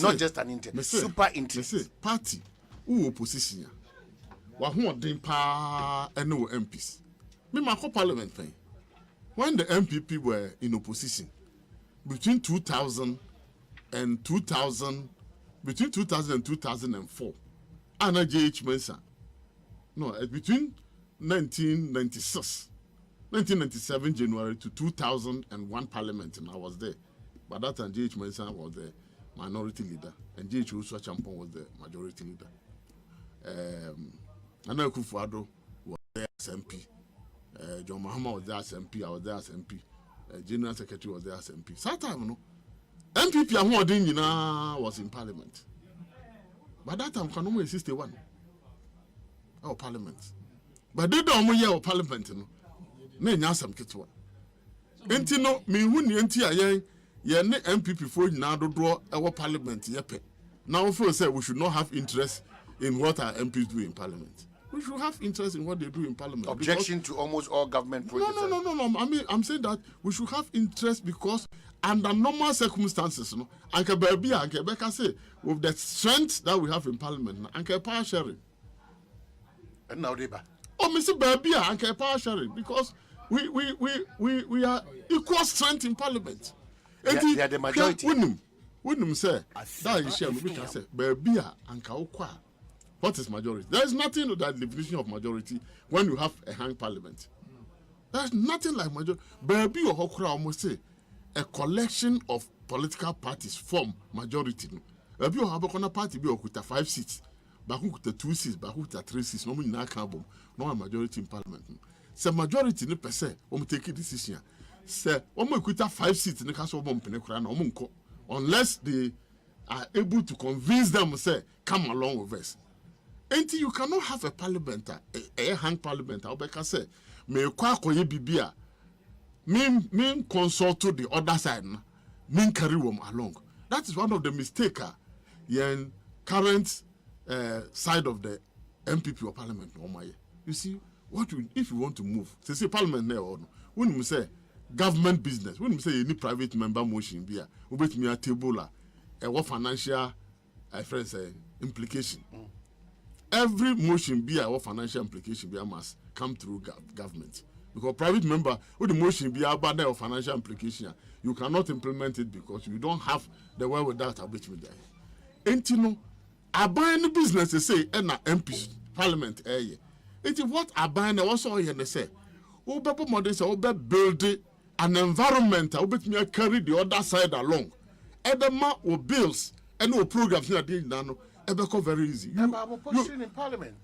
Not just an interest. Super interest. Party who opposition. Who doing pa and no MPs. Me my Parliament thing. When the MPP were in opposition between 2000 and 2004, Anna J.H. Mensah. No, between 1997 January to 2001 Parliament, and I was there. By that time, J.H. Mensah was the minority leader, and J.H. Uswa Champon was the majority leader. Nana Akufo-Addo was there as MP. John Mahama was there as MP. I was there as MP. General Secretary was there as MP. That time, no. MPP Ahmad was in Parliament. By that time, Kanomo is 61. Our Parliament. But they don't want your Parliament, no. Ne nyasam ketwa enti no me hu ne enti ayen ye ne MPP for nyina dodo e Parliament yepe now feel say we should not have interest in what our MPs do in Parliament. We should have interest in what they do in Parliament. Objection to almost all government projects. No. I mean, I'm saying that we should have interest because under normal circumstances, no, Anke Berbia, Anke Beka say, with the strength that we have in Parliament, Anke power sharing. And now they ba. Oh, Mr. Baby, and power sharing because we are equal strength in parliament. They are the majority. Wouldn't say that is share we can say Baby and Kaukwa. What is majority? There is nothing to that definition of majority when you have a hang parliament. There's nothing like majority. Baby or Hokra almost say a collection of political parties form majority. Baby or Habakona party be okuta 5 seats, Baku kuta 2 seats, Baku kuta 3 seats, no na kabom, no a majority in parliament. Say majority ni per se, take a decision. Say, okuta 5 seats in the castle bomb penekra no munko, unless they are able to convince them say, come along with us. Until you cannot have a parliament, a hang parliament, I'll be say, me kwa koye bibia, me consult to the other side, me carry them along. That is one of the mistakes in current side of the MPP or parliament. You see, if you want to move, say parliament there or no, when you say government business, when you say any private member motion, be we bet me a table, what financial implication. Every motion be our financial implication be must come through government. Because private member, with the motion be about their financial implication, you cannot implement it because you don't have the way without a bit with that. And you know, I buy any business they say and MP parliament area. It is what I buy also here they say. Oh, people modern say, oh, build an environment, I bet me carry the other side along. And the man will bills and no programs here did nano. Very easy. Position in parliament.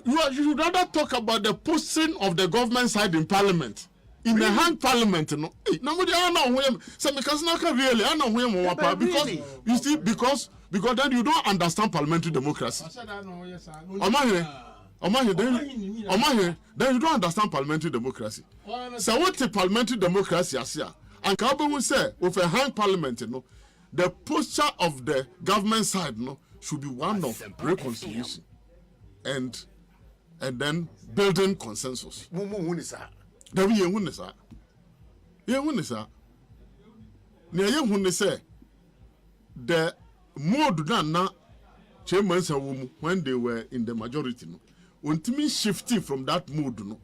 You should rather talk about the position of the government side in parliament. In the hang parliament, no. Nobody I know him. So because not really, I know him because you see, because then you don't understand parliamentary democracy. Then you don't understand parliamentary democracy. So what is parliamentary democracy as here? And Kabe will say, with a hang parliament, you know. The posture of the government side should be one of reconciliation and then building consensus. The mode na chairman's when they were in the majority until shifting from that mode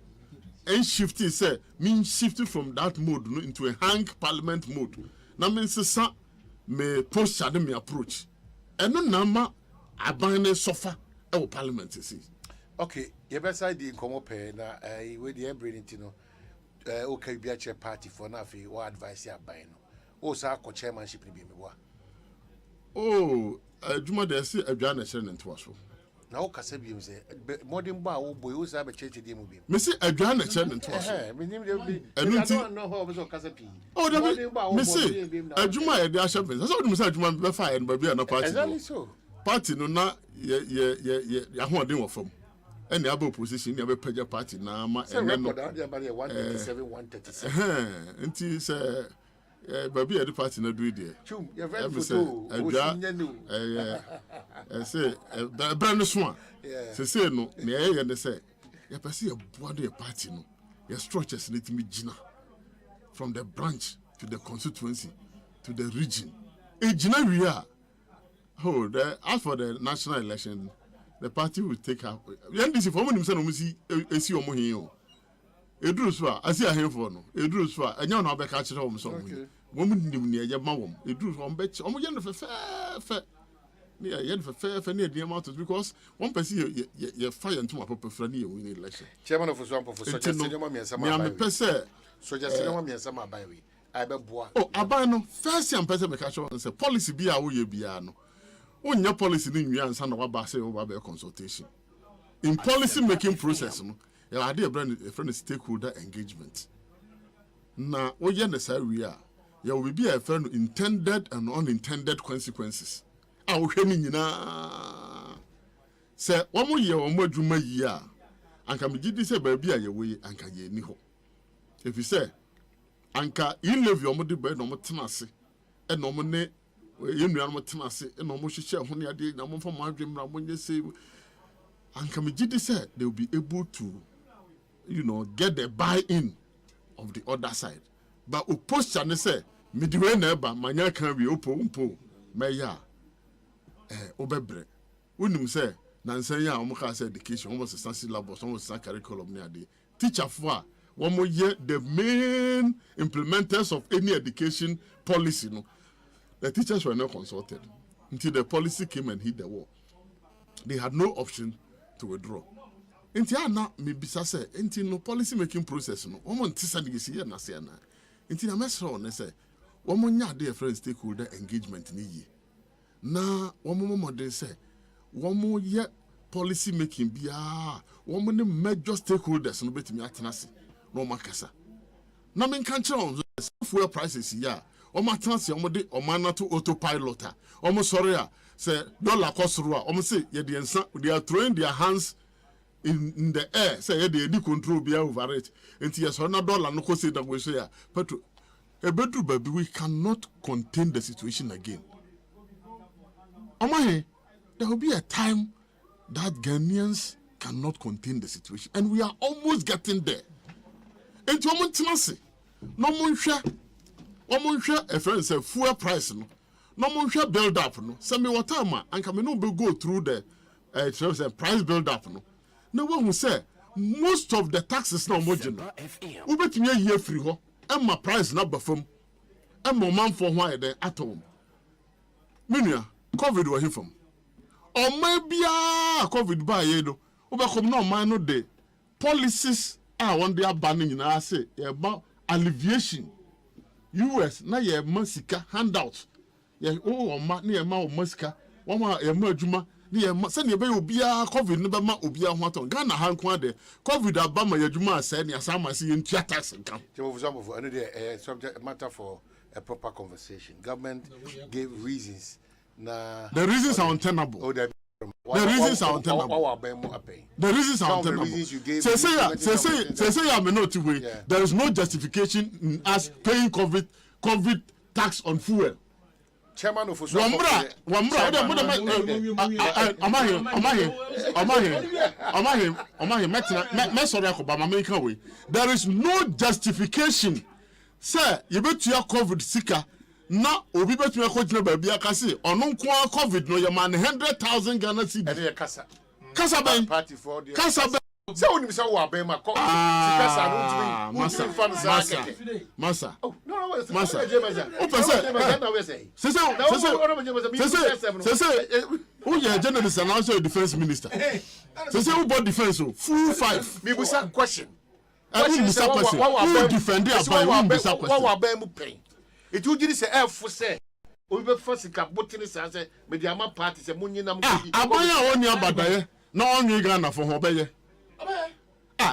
and shifting means shifting from that mode into a hang parliament mode. Now means me posture me approach and no number abandon sofa our parliament see. Okay, you better the come pay na we the brain no okay be a chair party for na fi what advice ya buy no o sa ko chairmanship ni be me wa oh adwuma de se adwa na chere nto so na o kasa bi me say modern ba wo boy o sa be church dey mu bi me say adwa na chere nto so me nim de bi I don't know how o kasa pi oh me say adwuma e de a shepherd so do me say adwuma be fa en ba bi na party exactly so party no na ya ho den wo fam any other opposition ya be page party na ma en no 137 137 nti say baby the party na do there chum you very photo o sinya no say brand so say no na ye ne say ya pese ya boa the party no ya structures let me gina from the branch to the constituency to the region e gina we are as for the national election the party will take up NDC for me say no see esi omo hin o eduru so a asi ahen for no eduru so a enya na obeka kire omo so mo nim ne ye ma wom eduru so omo ye no fe ne ye no fe ne edin ma to because one person ye fire into my papa ne ye win election chairman of Swamp for such a senior me sama me pese so just senior me sama buy we I be boa aban no first am pese me ka sure say policy bi a wo ye bia no unya policy ni nwi ansa na waba say wo ba consultation in policy making process no ya ade a friend stakeholder engagement na wo ye necessary a ya will be a friend intended and unintended consequences a wo hwe ni nyina say wo mo ye wo mo adwuma yi a anka me gidi say ba bi a ye wo yi anka ye ni ho if you say anka in levy o mo de ba no mo tena ase e no mo ne you know I'm tenase and almost share honey a day, no from my dream, when you say, and Kamijidi said they will be able to, get the buy-in of the other side. But opposition say, midway neighbor, my can be umpo, maya, obebre. When you say, Nansen ya omo ka say education, almost a syllabus, almost a curriculum near the teacher for one more year the main implementers of any education policy. No, the teachers were not consulted until the policy came and hit the wall. They had no option to withdraw. Inti ana me bisa say inti no policy making process no omo ntisa de yesi na se na inti na mesro ne say omo nya de friend stakeholder engagement ni yi na omo modern say omo ye policy making bia omo ne major stakeholders no betimi atena se no makasa na men kan kire fuel prices ya omo atena se omo de omo anato autopilot omo sorry say dollar cost ro omo say ye de ensa they are throwing their hands in the air, say they control be over it. And yes, $1 no say that we say, but a better baby, we cannot contain the situation again. Omahe, there will be a time that Ghanaians cannot contain the situation, and we are almost getting there. And to Montanasi, no one share a friend say fuel price no one share build up no. Send me what time and can no go through the price build up no. No one who say most of the taxes now marginal. We bet me a year free ho. And my price not before. And my man for why they at home. Minia, COVID were here from. Or maybe COVID by yedo. Overcome no man no day. Policies are one day banning in our say about alleviation. US na ye masika handout. Ye oh ma near ma masika. One ma ye merjuma. Send you obia COVID never ma obia hoton Ghana hankwa de COVID abama yadwuma say ne asama see in tax income. For example, another subject matter for a proper conversation. Government gave reasons. The reasons are untenable. Oh, the reasons are untenable. The reasons are untenable. Say I'm not way. There is no justification in us paying COVID tax on fuel. Chairman of Wambra, there is no justification. Sir, you bet you are COVID sicker. Now, we bet you are COVID baby. Or no COVID no your man 100,000 Ghana cedis. Casa party for the Casa. So when you say what be my call, Massa. Oh no, Massa. Who you journalist and also a defense minister? Say who bought defense full 5. Me was a question. Who defended about what be paying? It would just say for say. We be first cap button say media party say munyi na mukudi. Abaya oni abadaye. Na onyi Ghana for hobeye.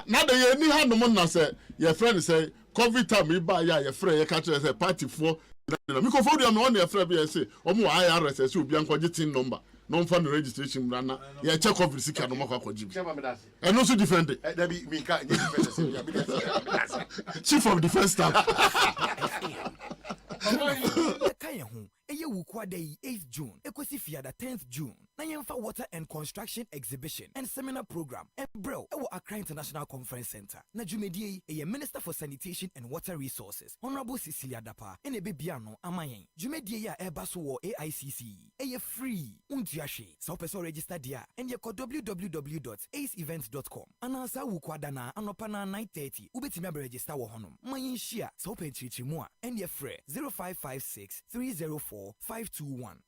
Now the any hand no man say your friend say COVID time me buy your friend your catch say party for me ko for am on your friend be say omo IRS say obi anko tin number no fund registration brana ya check COVID sika no makwa kwaji and no so defend it that be me ka chief of defense staff Eye wukwa day 8th June, Ekosi Fiada 10th June. Na yemfa water and construction exhibition and seminar program. Bro, ewo Accra International Conference Center. Na jumedie eye Minister for Sanitation and Water Resources, Honorable Cecilia Dapa, ene bebiano amayen. Jumedie ya ebaso wo AICC. Eye free. Untiashe. Sa opeso register dia and ye ko www.aceevents.com. Anansa wukwa dana anopana 9:30. Ubetimi be register wo honom. Mayen shia sa open chichimua and ye free 0556 304 521.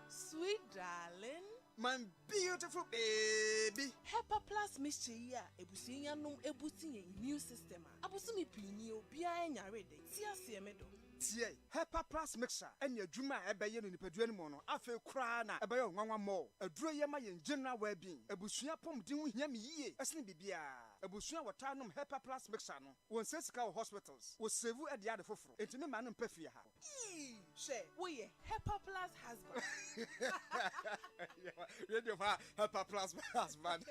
Sweet darling, my beautiful baby. HEPA Plus mixture ya ebusinya num ebusinye new system. Abusumi pinyi obi anya rede. Tia siemedo. Tie HEPA Plus mixture enya dwuma ebeye no nipadua ni mo no afa kura na ebeye nwanwa mo aduro ye ma ye general well-being ebusua pomden hu hia me yie esne bibia ebusua watanum HEPA Plus mixture no won sesika hospitals wo save e de ade foforo entime ma no mpafie ha she wo ye HEPA Plus husband radio fa HEPA Plus husband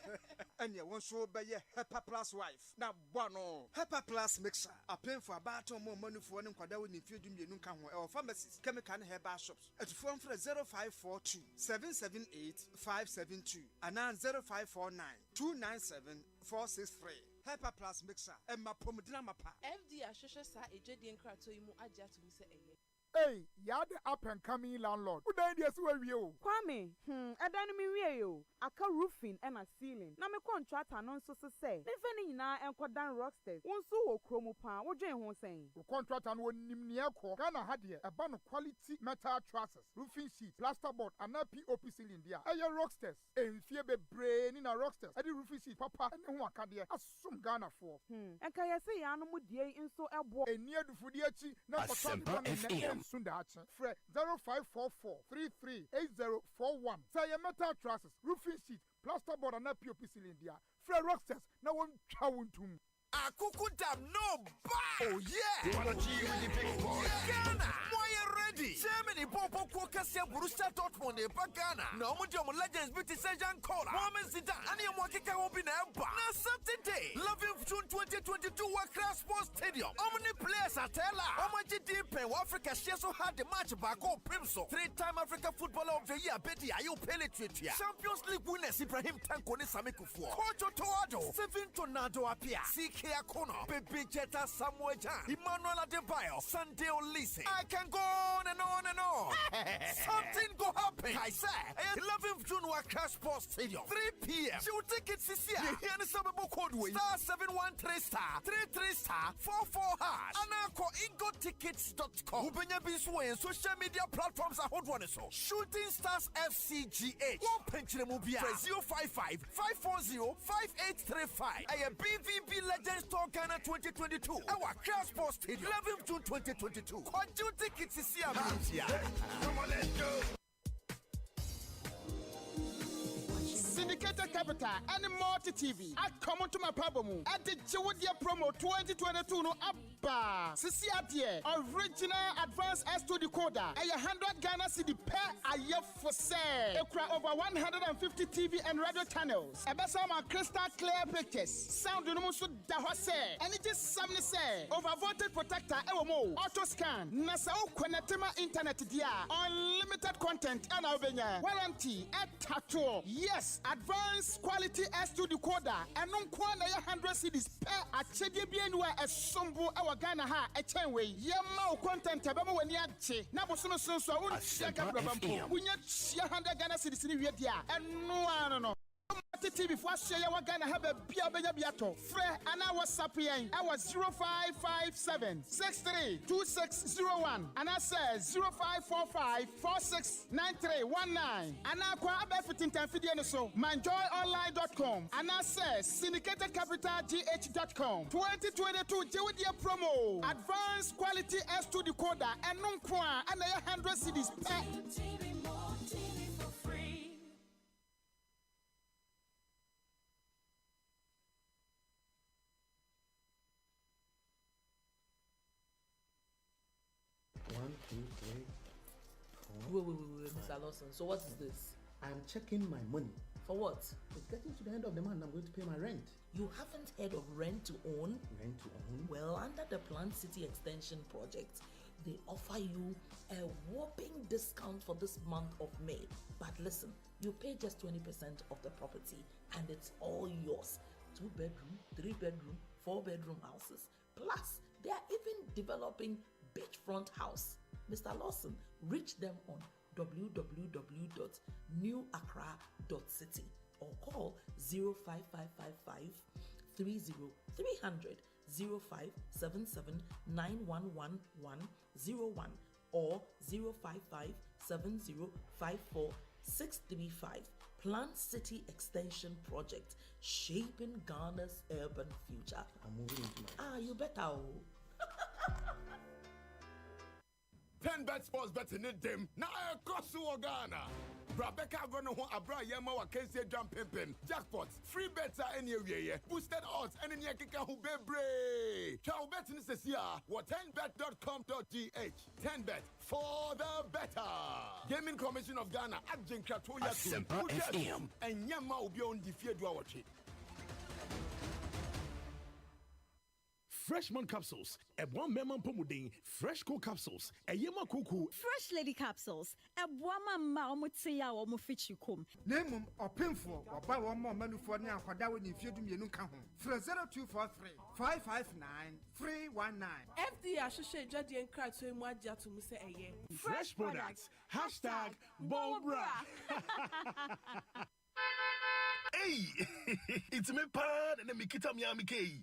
enya won so beye HEPA Plus wife na bono HEPA Plus mixture apen for abato mo manufo ne nkwada wo ni Dumbienu ka ho pharmacies chemical and herbal shops at phone for 0542 778 572 and 0549 297 463 HEPA Plus mixer and my pomodina mapa FD ashosha sa ejedi enkrato imu aja to mi se eye Hey, you're the up and coming landlord. Who died yesterday with you? Kwame, ɛdan mi wie yo. Aka roofing and a ceiling. Na me contractor no nso so say. Ne fani nyina enkodan rocksters. Wonso wo kromo pa, wo dwen ho sen. The contractor no nimnia ko. Ghana had here a ban of quality metal trusses, roofing sheet, plasterboard, and a POP ceiling there. Aye rocksters. Enfie be brain in a rocksters. Adi roofing sheet papa and who akadia. Asum Ghana for. Enka yesi ya no mu die nso ebo. Enia du fudiachi na ASEMPA FM. Sundachi. Fre 0544 338041. Say a metal trusses, roofing sheet, plasterboard, and a POP ceiling there. Fre rocksters. Now one chawuntum. Akuku dam no buy. Oh yeah. You wanna cheat with the big boy? Ghana. Why you ready? Germany Popo Kwakasia Borussia Dortmund e Ghana. No mo diomo legends biti Sejan Kola. Mohamed Zidane. Ani mwakika will be na Saturday. 11th June 2022 Wakra Sports Stadium. How many players are tella? How much deep in Africa she also had the match back on Primso. 3-time Africa Footballer of the Year Betty Ayo Peletritia. Champions League winners Ibrahim Tankone Samikufu. Kojo Toado. 7 Tornado appear. Kia Kono, Baby Jetta Samuel Jan, Emmanuel Adebayo, Sunday Olise. I can go on and on and on. Something go happen. I say, 11th June Wakra Sports Stadium, 3 p.m. You tickets this year. Here is some code way. Star 713 star 33 star 44 hash. And now call ingotickets.com. Ubenya Bisway social media platforms are hot one so. Shooting Stars FCGH. One pension mobile. 055 540 5835. I am BVB Legend. Store Ghana 2022. Our Cross Sports Stadium. 11th June 2022. What do you think it's a CM? Come on, let's go. Syndicated Capital and Multi TV. I come on to my problem. At the Jewodia promo 2022 no abba. Sisi adie original advanced S2 decoder. A 100 Ghana cedi per a year for sale. Ekra over 150 TV and radio channels. Ebesama crystal clear pictures. Sound no so da hose. And it is something say over voltage protector ewo auto scan. Nasa o connectima internet dia. Unlimited content and avenya. Warranty at tattoo. Yes. Advanced quality S2 decoder and non kwana 100 CDs per a chedi bienwa a sombo our Ghana ha a chenwe yama content abama weni ache na bosono sonso a unshaka brabampo wunya 100 Ghana CDs ni dia and no TV for share your Ghana have a biato fre and our sapien our 0557 632601 and I says 0545 469319 and I kwa abefitin tanfidiano so manjoyonline.com and I says syndicatedcapitalgh.com 2022 Jewidia promo advanced quality S2 decoder and non kwa and 100 CDs per Wait, Mr. Lawson. So what is this? I'm checking my money. For what? It's getting to the end of the month. I'm going to pay my rent. You haven't heard of rent to own? Rent to own? Well, under the Planned City Extension project, they offer you a whopping discount for this month of May. But listen, you pay just 20% of the property and it's all yours. 2-bedroom, 3-bedroom, 4-bedroom houses. Plus, they are even developing beachfront house. Mr. Lawson, reach them on www.newaccra.city or call 05555 30300 0577 9111 01 or 055 7054 635. Planned City Extension Project, shaping Ghana's urban future. I'm moving into my you better. 10 bet sports betting in them. Now I cross to Ghana. Brabeka gonna ho abra yema wa kense jump pimpin. Jackpots, free bets are anywhere. Boosted odds and any kika who bebre. Chow betting is here. What 10bet.com.gh. 10bet for the better. Gaming Commission of Ghana at Jinkratoya ASEMPA FM. And Yama will be on the field watch it. freshman capsules, a one memon pomudin, fresh cool capsules, a yema cuckoo. Fresh lady capsules. A woman ma omutia or mufichukum. Name or painful or buy one more menu for now for that when you do me no come home. For 0243 559 319. FDA Ashoshe Jadi and Cry to Mwaja to Muse Aye. Fresh products. Hashtag Bobra. Hey, it's me pan and then me kita mi amike.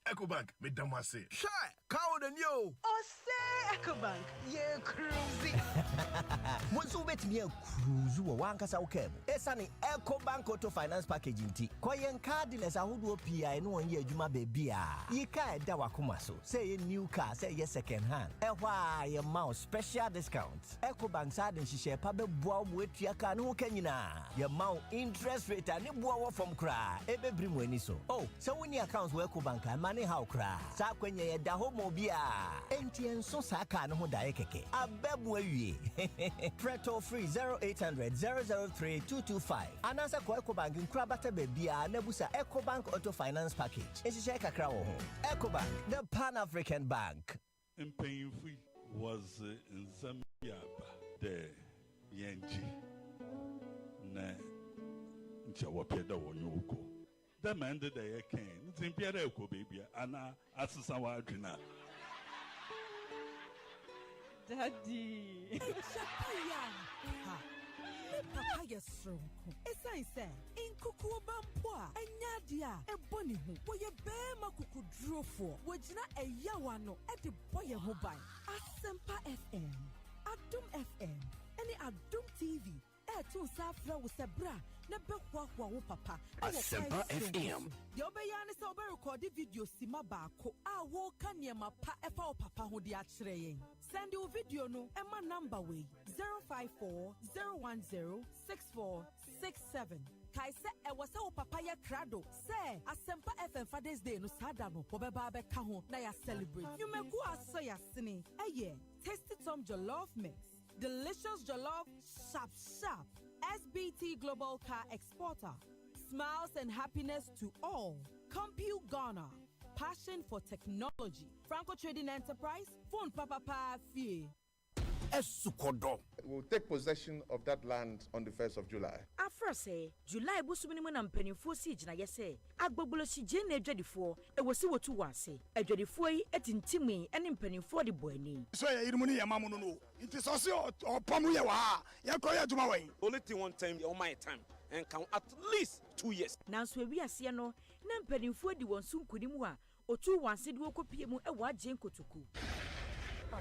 EcoBank me damase. Shy, cow than you. OSEI EcoBank, yeah, cruising. Once you bet me a cruise, you want us out cab. Esani EcoBank Auto Finance Packaging T. Koyen cardless a hood PI no one year Juma baby. Ye ka dawa kumaso. Say a new car, say yes second hand. Why a mouse special discounts. EcoBank side and she share pabe boa with your canoe kenina. Your mount interest rate and it boa from cry. Ebe bring when so. Oh, so when your accounts were EcoBank and money how cry. Sa when ye da homo bia. NTN so saka no daekeke. A bebwe. Preto free 0800 003 225. Anasa ko EcoBank in Krabata Bebia Nebusa EcoBank Auto Finance Package. Eshisheka krawo. EcoBank, the Pan-African Bank. Mpanyinfo was in Zambia the Yenji na nchawapeda wonyoko. The man that they came, Zimbia ko baby ana asisa wa adwina. Daddy. Ha. Papa yesronko. Esan se in kuku bampoa enyadia eboni hu. Boye be makuku drofo. Wojina eyawa no e de boye ho ban. ASEMPA FM, Adum FM, any Adum TV. To Safra with Sabra, never walk papa. ASEMPA FM. The Obeyan is over recorded video Sima Bako. I walk near my pa papa who the actually. Send your video no Emma number way 054 010 6467. Kaise e was our papaya crado. Say ASEMPA FM Father's Day no sadano. Obeba kaho na ya celebrate. You may go as say sini. Yeah, tasty some jollof mix. Delicious jollof, sharp. SBT Global Car Exporter. Smiles and happiness to all. Compute Ghana. Passion for technology. Franco Trading Enterprise. Phone Papa Fee. Esukodo. We'll take possession of that land on the 1st of July. Afra say, July busumini na mpenimfo siege na yese. Agbogbolo si je na edwadifo. E wosi wotu wanse. Edwadifo yi etintimi ene mpenimfo de boani. So ya irumuni ya mamu no. Inti so se opamu ye wa ha. Ya ko ya juma wen. Only thing one time on my time and count at least 2 years. Nanso ewi ase no na mpenimfo di won sunkudimu a otu wanse de wokopie mu e wa agye nkotoku.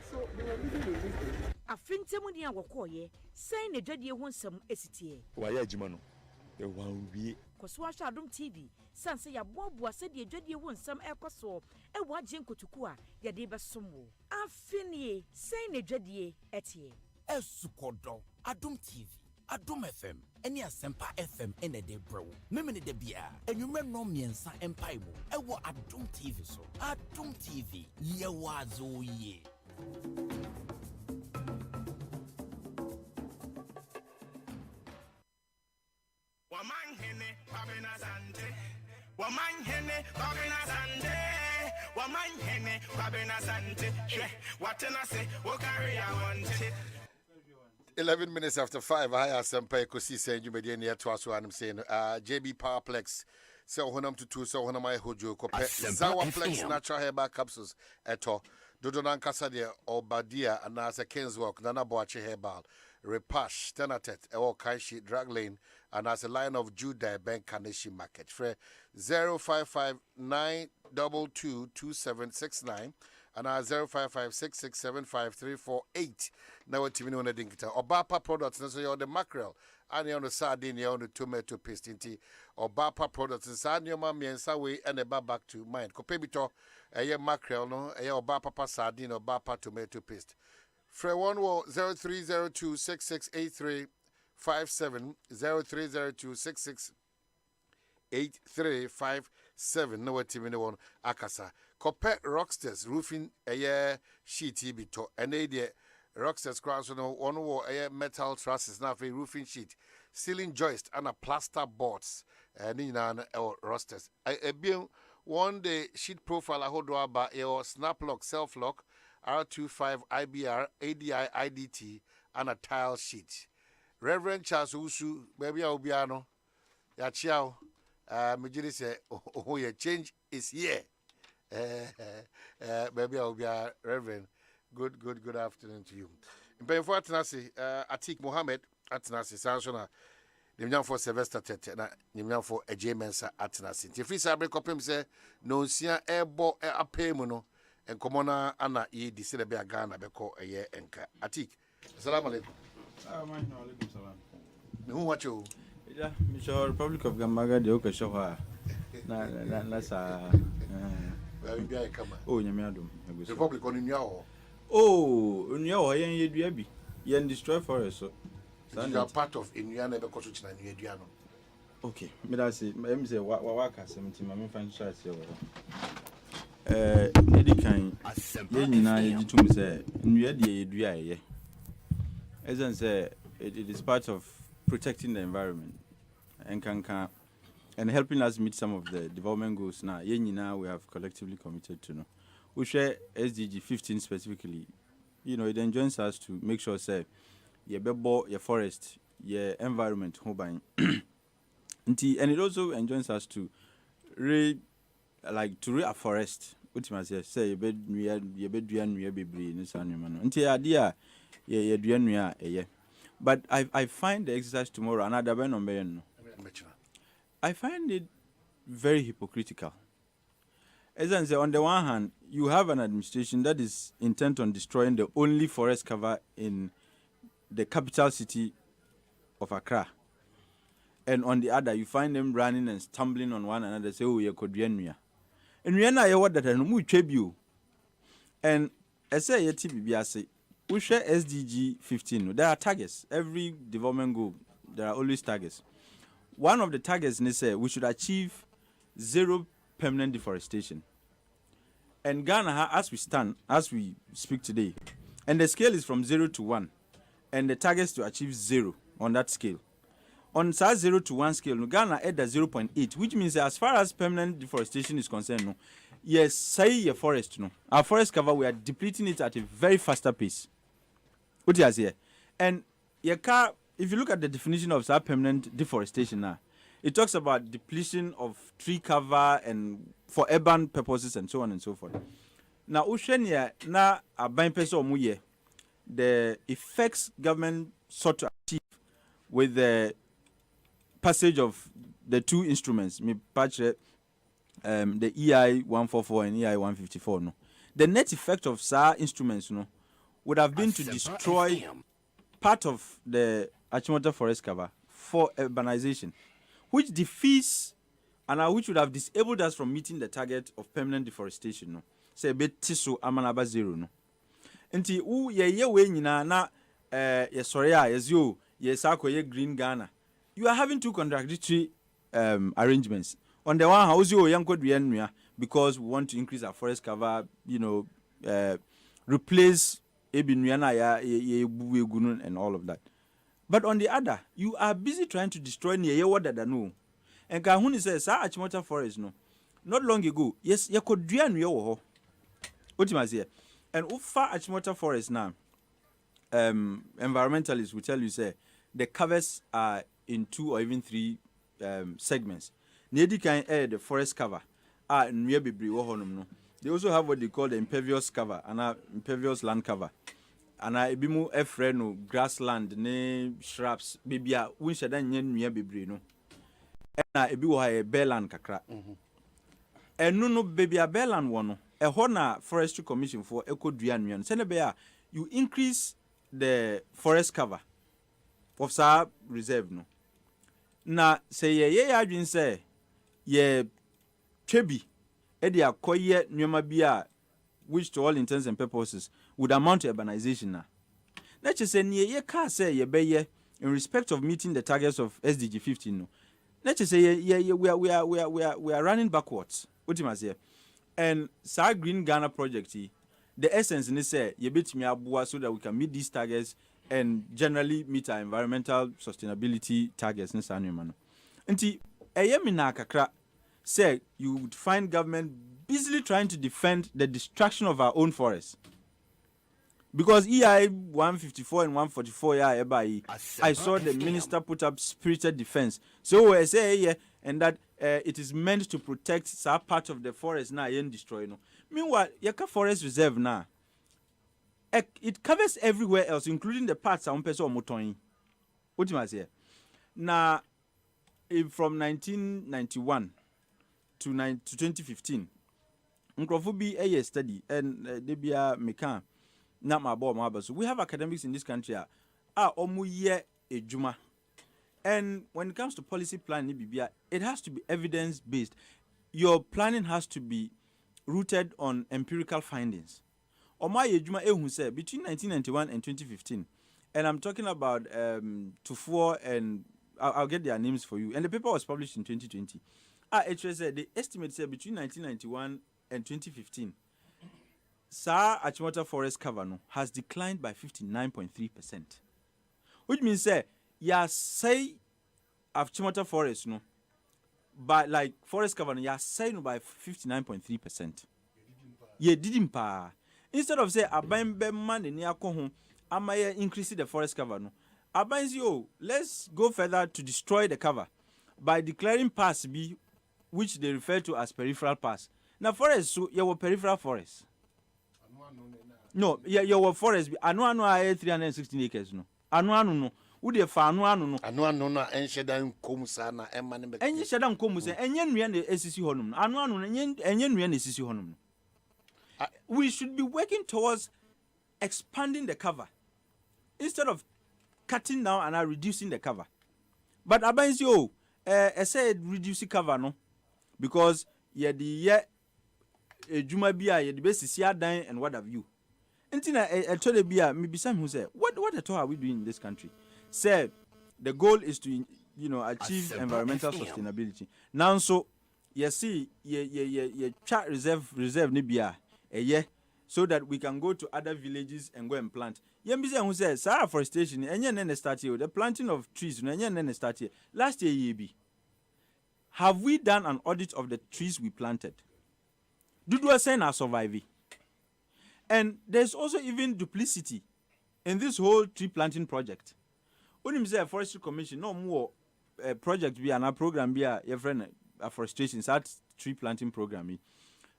So they were living in this day. Afintemu ni awokoye say na dwadie ho nsam esitie. Wa ya juma no. E wan wie. Koso ahwa Adum TV sanse ya boaboa se de dwadie ho nsam ekoso e wa agye nkotoku a ye de besomo. Afinie say na dwadie etie. Esukodo. Adum TV. Adum FM. Any ASEMPA FM in a day bro. Memene de bia. And you remember no miensa empaibo. Ewo Adum TV so. Adum TV. Ye wazo ye. Wamanhene babena sante. Wamanhene babena sante. Wamanhene babena sante. Watena se wo carry I want it. 11 minutes after 5, I ASEMPA Kosi saying you media near to us. I'm saying, JB Powerplex, so honam to 2, so honam I hojo, Zawaplex natural herbal capsules, eto, Dodonan Casadia, or Badia, and as a King's Walk, Nana Boache herbal, Repash, Tenatet, or Kaishi, Drag Lane, and as a line of Judah, Bank Kaneshi Market. Fre 055 922 2769. And our 05566755348. Now what TV on the dinkita. Obapa products, so you're the mackerel, and you're on the sardine, you're on the tomato paste inti. Obapa products, and Sanyo Mammy and Sawe and a back to mine. Copebito, a year mackerel, no, a Obapa sardine or Bapa tomato paste. Fre 0302 668357 0302 668357. No what TV on Akasa. Copet Rocksters roofing a year sheet bito and a Rocksters cross on one wall a metal trusses now for roofing sheet, ceiling joist and a plaster boards and in an rosters. A bill one day sheet profile ahodoɔ aba ɛwɔ snap lock, self lock, R25 IBR, ADI IDT and a tile sheet. Reverend Charles Usu, baby Obiano, Yachiao, Majiri say, oh, your change is here. Baby Obia, Reverend, good afternoon to you. In Payfor Atanasi, Atik Mohammed Atanasi, Sansona, Nimyan for Sylvester Tete, Nimyan for a J-Mensa Atanasi. Tifi Sabre Copim say, no, Sia airbo a paymono, and Comona Anna E. Discilabia Ghana, Beko a year and Atik. Assalamu alaikum. Who watch you? Yeah, Mr. Republic of Gambaga, the Oka Shoha. That's oh, Yamiadum. Republic on Yao. Oh, Unyo, I ain't Yen destroy forest. So you are part of Indiana because it's not Indiana. Okay, me that's it. Me say waka 70 my fan chat here. Edi kan ye nyina ye ditum say nua de edua ye. As say it is part of protecting the environment and helping us meet some of the development goals now. Ye nyina we have collectively committed to know. We share SDG 15 specifically. You know, it enjoins us to make sure say ye bebo ye forest, ye environment hobine. And it also enjoins us to reforest. What you must say ye be duan ye be bree no sanumano. Nti idea ye duan ye. But I find the exercise tomorrow another ben on no. I find it very hypocritical. As I say, on the one hand, you have an administration that is intent on destroying the only forest cover in the capital city of Accra. And on the other, you find them running and stumbling on one another, say, oh, you could be And we are not what that I know you. And I say, we share SDG 15. There are targets. Every development goal, there are always targets. One of the targets, they say, we should achieve 0 permanent deforestation. And Ghana, as we speak today, and the scale is from 0 to 1, and the target is to achieve 0 on that scale. On 0 to 1 scale, Ghana at 0.8, which means that as far as permanent deforestation is concerned, no, yes, say your forest, no, our forest cover, we are depleting it at a very faster pace. What is here? And if you look at the definition of permanent deforestation now, it talks about depletion of tree cover and for urban purposes and so on and so forth. Now, Oceania, na a buying person muye, the effects government sought to achieve with the passage of the two instruments, me patch the EI 144 and EI 154. No, the net effect of SAR instruments, no, would have been to destroy part of the Achimota forest cover for urbanization, which defeats and which would have disabled us from meeting the target of permanent deforestation. No, say betiso amanaba 0. No, enti ye we nyina na ye sorry ye ye green Ghana. You are having two contradictory arrangements. On the one hand, because we want to increase our forest cover, replace and all of that. But on the other, you are busy trying to destroy no. And Kahuni says, Achimota forest, no. Not long ago, yes, you could do what you and Ufa Achimota forest now, environmentalists will tell you, say, the covers are in 2 or even 3 segments. Nedi can air the forest cover. They also have what they call the impervious cover and impervious land cover. And I be more no grassland, ne shrubs, baby, we should then near bibri no. And I be a bearland kakra. And no baby a bearland one. A Hona Forestry Commission for Eco Duanian. Senebea, you increase the forest cover of Sa reserve no. Na say ye adwin say ye twebi e akoye nyoma bia which to all intents and purposes would amount to urbanization na. Let's just say ye ka say ye beye in respect of meeting the targets of SDG 15 no. Let's just say we are running backwards. What you must say. And Sa Green Ghana project the essence in say ye betimi aboa so that we can meet these targets and generally meet our environmental sustainability targets in Sanumano. Nti eyemi na kakra say you would find government busily trying to defend the destruction of our own forests. Because EI 154 and 144, I saw the minister put up spirited defense. So I say, and that it is meant to protect some part of the forest now and destroy. No. Meanwhile, Yaka Forest Reserve now, it covers everywhere else, including the parts of Mpeso Motoin. What do you say? Now, from 1991 to 2015, Nkrofubi a study and Debia Mekan. Not my boy, so we have academics in this country omuye ejuma. And when it comes to policy planning, it has to be evidence based. Your planning has to be rooted on empirical findings. Omuye ejuma ehun say between 1991 and 2015, and I'm talking about Tufuo and I'll get their names for you. And the paper was published in 2020. It said the estimate said between 1991 and 2015. Sa Achimota forest cover no has declined by 59.3%. Which means ya say Achimota forest no by like forest cover no ya say no by 59.3%. Ye didn't pa. Instead of say abambe man ni akoho amaye increase the forest cover no. Abanzi let's go further to destroy the cover by declaring pass B, which they refer to as peripheral pass. Now forest so you peripheral forest. No, your forest. Anu 316 acres. No, anu no. Who dey fa anu no. Anu no ensheda nkomusa na emma ne be. Ensheda nkomusa enye nua na esisi honum. Anu no enye nua na esisi honum. We should be working towards expanding the cover instead of cutting down and reducing the cover. But abanzi I said reduce cover no because Juma Bia, the best is dying and what have you. Until I told the Bia, maybe some who say, what at all are we doing in this country? Say, the goal is to, achieve environmental sustainability. Now, so, you see, chat reserve Nibia, so that we can go to other villages and go and plant. Yembisa who says, Sarah forestation, and then start here, the planting of trees, and then start here. Last year, have we done an audit of the trees we planted? Dudu Sen are surviving. And there's also even duplicity in this whole tree planting project. When you say Forestry Commission, no more project be an program be a friend afforestation, that tree planting program.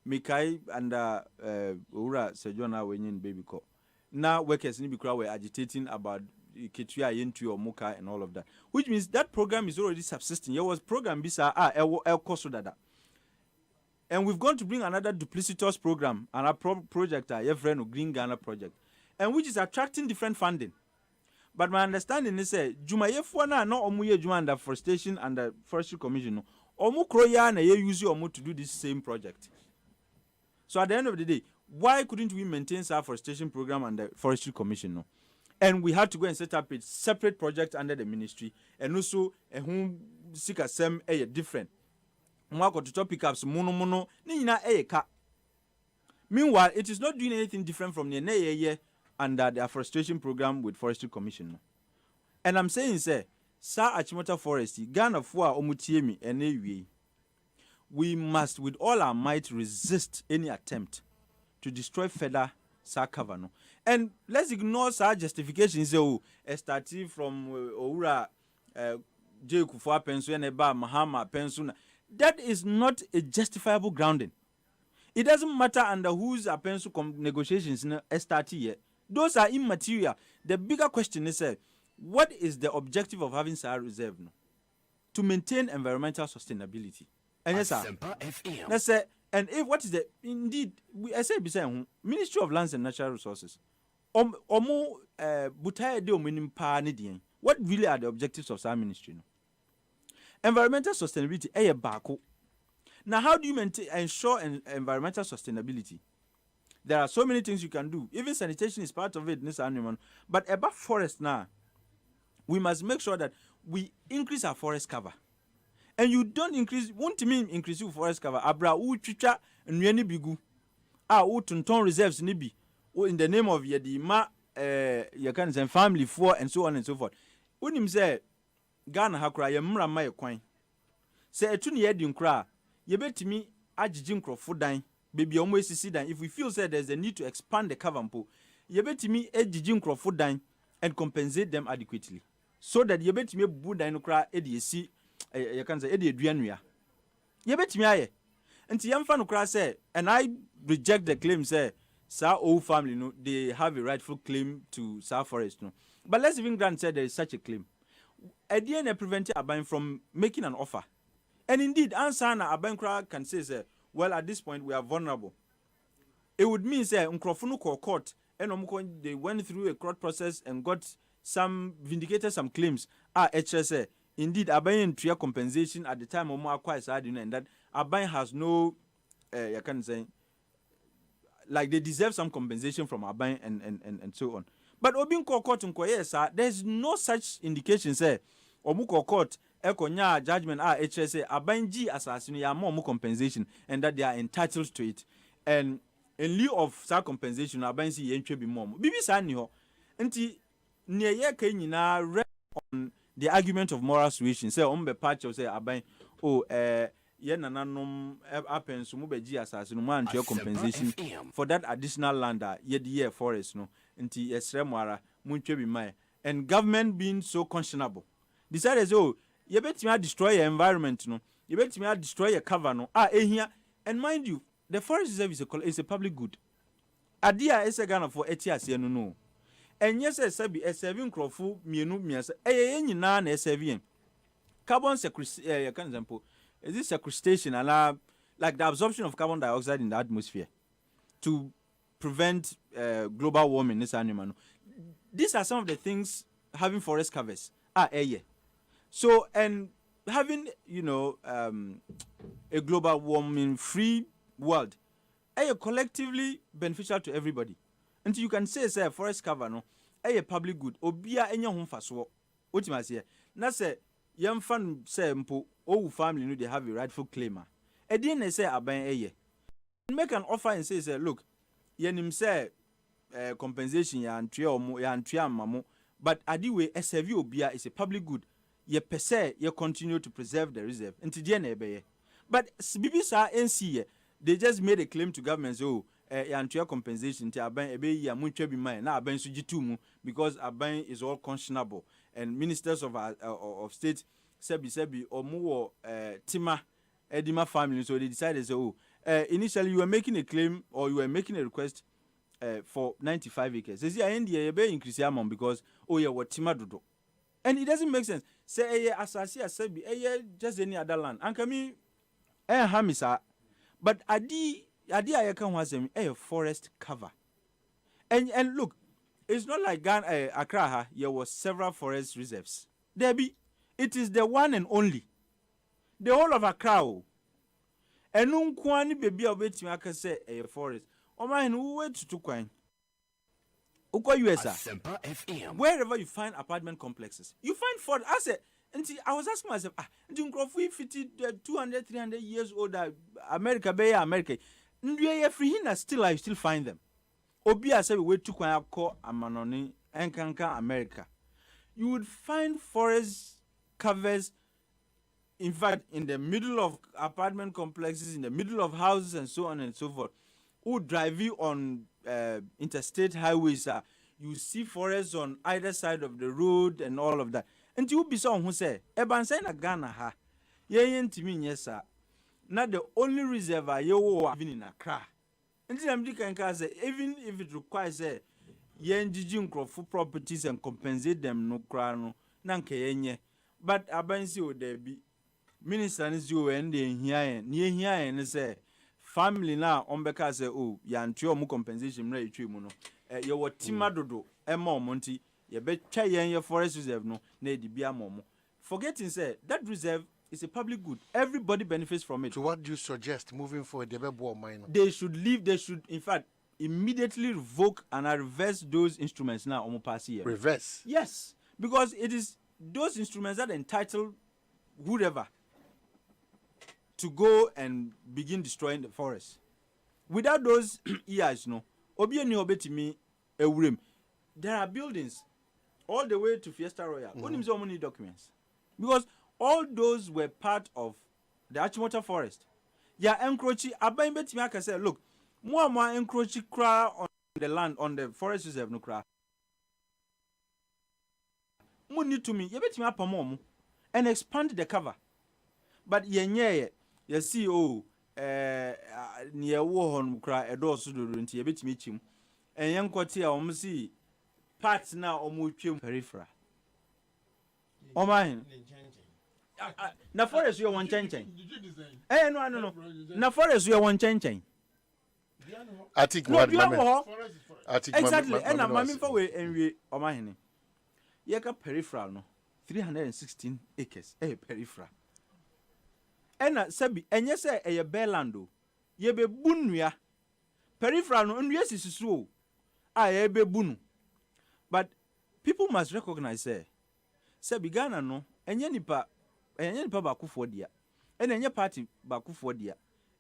Mikai and Ura Sejona Wenyin baby co. Now workers in Bikra were agitating about Ketua Yentri or Moka and all of that. Which means that program is already subsisting. There was program bisa El Kosodada. And we've gone to bring another duplicitous program and a project, a friend Green Ghana project, and which is attracting different funding. But my understanding is Juma Yefwana no omuye Juma and the Forestation and the Forestry Commission. Omu Kroya na ye use omu to do this same project. So at the end of the day, why couldn't we maintain our forestation program and the Forestry Commission? No? And we had to go and set up a separate project under the ministry, and also a home seek a same different. To topic ups mono meanwhile, it is not doing anything different from the under the afforestation program with Forestry Commission. And I'm saying, Sa Achimota Forest, Ghana for Omutiemi and we must with all our might resist any attempt to destroy further Sa Kavano. And let's ignore Sa justifications. Starting from Oura J. Kufuor Pensu and Eba Mahama Pensuna. That is not a justifiable grounding. It doesn't matter under whose Pensu negotiations start here. Those are immaterial. The bigger question is, what is the objective of having Sahara Reserve? No? To maintain environmental sustainability. And yes, sir. And if what is the indeed I say beside Ministry of Lands and Natural Resources. What really are the objectives of our ministry? No? Environmental sustainability, Now, how do you ensure environmental sustainability? There are so many things you can do. Even sanitation is part of it, but about forest now, we must make sure that we increase our forest cover. And you don't won't mean increase your forest cover. Abra u chicha nweni bigu. U tunton reserves nibi. In the name of Yedima, your family for and so on and so forth. When him say, Ghana hakra ye mra ma ye kwan. Say etuni yedi nkra yebetimi agigin crofo dan baby almost see dan if we feel say there's a need to expand the cover mpo yebetimi agigin crofo dan and compensate them adequately so that yebetimi bu dan no kra e de esi you can say e de aduanua yebetimi aye nti yamfa no kra say and I reject the claim say sa old family no they have a rightful claim to sa forest no but let's even grant say there is such a claim ADN prevent Aban from making an offer. And indeed, Ansana Abankra can say, well, at this point, we are vulnerable. It would mean, say, Unkrofunu court, and they went through a court process and got vindicated some claims. HSA. Indeed, Aban tria compensation at the time of acquires and that Aban has no, I can say, like they deserve some compensation from Aban and so on. But Obin court in Koyesa, there's no such indication, say, Omuko court, Ekonya judgment, HSA, Abanji assassin, ya more compensation, and that they are entitled to it. And in lieu of such compensation, Abansi yentre be more. Bibi Sanyo, anti near Kenina read on the argument of moral suasion, say, Ombe patch or say, Aban, Yenanum happens to Mubeji assassin, one to your compensation for that additional land, year forest, no. Nti esremwara munche bi mai and government being so conscionable decided you betimi destroy your environment no you betimi destroy your cover no ehia and mind you the forest reserve is a public good adia is a Ghana for etiase no and yes sabi a serving crofo mienu miasa nyina na serving carbon sequestration example is this sequestration and like the absorption of carbon dioxide in the atmosphere to prevent global warming this animal. These are some of the things having forest covers so and having a global warming free world collectively beneficial to everybody until you can say forest cover no public good obia enya ho faso otima say na say yemfa say mpo owu family no they have a rightful claim e dey na say aban make an offer and say look yenim say compensation ya antria mamo but adiwe serve obia is a public good ye per se ye continue to preserve the reserve until the na but BBC NC they just made a claim to government antria compensation ti aban ebe ya muntwa bi man na aban so gitumu because aban is all conscionable and ministers of state sebi omo tima edima family so they decided initially you were making a claim or you were making a request for 95 acres. They say you be increase amount because what tima dodo. And it doesn't make sense. Say asasi asebi just any other land. Ankami hamisa but adi ayakan wasem forest cover. And look, it's not like Ghana Accra there was several forest reserves. It is the one and only. The whole of Accra. And unkwani baby obetimi aka say a forest. O man who wait to kwan. Uko USA. Wherever you find apartment complexes, you find forest. I was asking myself, Nkrofo 50 200 300 years older America be America. Ndwe free hina still I still find them. Obi ase we to kwan akọ amanoni enkanka America. You would find forest covers. In fact, in the middle of apartment complexes, in the middle of houses and so on and so forth, who drive you on interstate highways, you see forests on either side of the road and all of that. And you be someone who say, Eban say na Ghana ha, ye ntimi yes not the only reservoir you even in Accra. And I'm can say, even if it requires yen jijin for properties and compensate them no crano, nanke yenye. But abansi o there be. Minister is you and here and say family now ombeka say yantio mu compensation mra etwe mu no ye wotima dodo ema omonti ye betwa yen forest reserve no na edibia momo forgetting say that reserve is a public good everybody benefits from it. So what do you suggest moving forward? They should leave, they should in fact immediately revoke and reverse those instruments now omo pass here. Reverse? Yes, because it is those instruments that entitle whoever to go and begin destroying the forest. Without those EIs, no, there are buildings all the way to Fiesta Royal. Only so many documents. Because all those were part of the Achimota forest. ya encroach aban betimi aka say look more encroach kra on the land on the forest reserve no kra mo need to me ye betimi apam and expand the cover but yenye ye see near wo hon kra edo so do nti ye betimi chim en yenkoti a see parts na twem peripheral oman na forest you want change no na forest you want change atik no exactly and na mami for we enwe oman ye ka peripheral no 316 acres peripheral and sabi enye say eye belando ye be bunua peripheral no nua sisisu o ye be bunu but people must recognize say Ghana no enye nipa bakufo dia enye party bakufo dia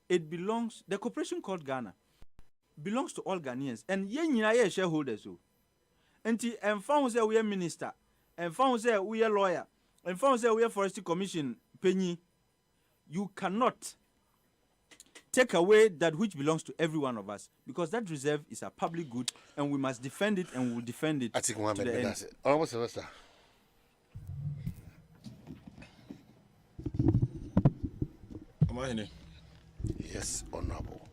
it belongs the corporation called Ghana belongs to all Ghanaians and ye nyina ye shareholders o enti emfa hu say we minister emfa hu say we lawyer emfa hu say we forestry commission penyi you cannot take away that which belongs to every one of us because that reserve is a public good and we must defend it and we will defend it. I think Mohammed Benassi. Almost Sylvester. Yes, honorable.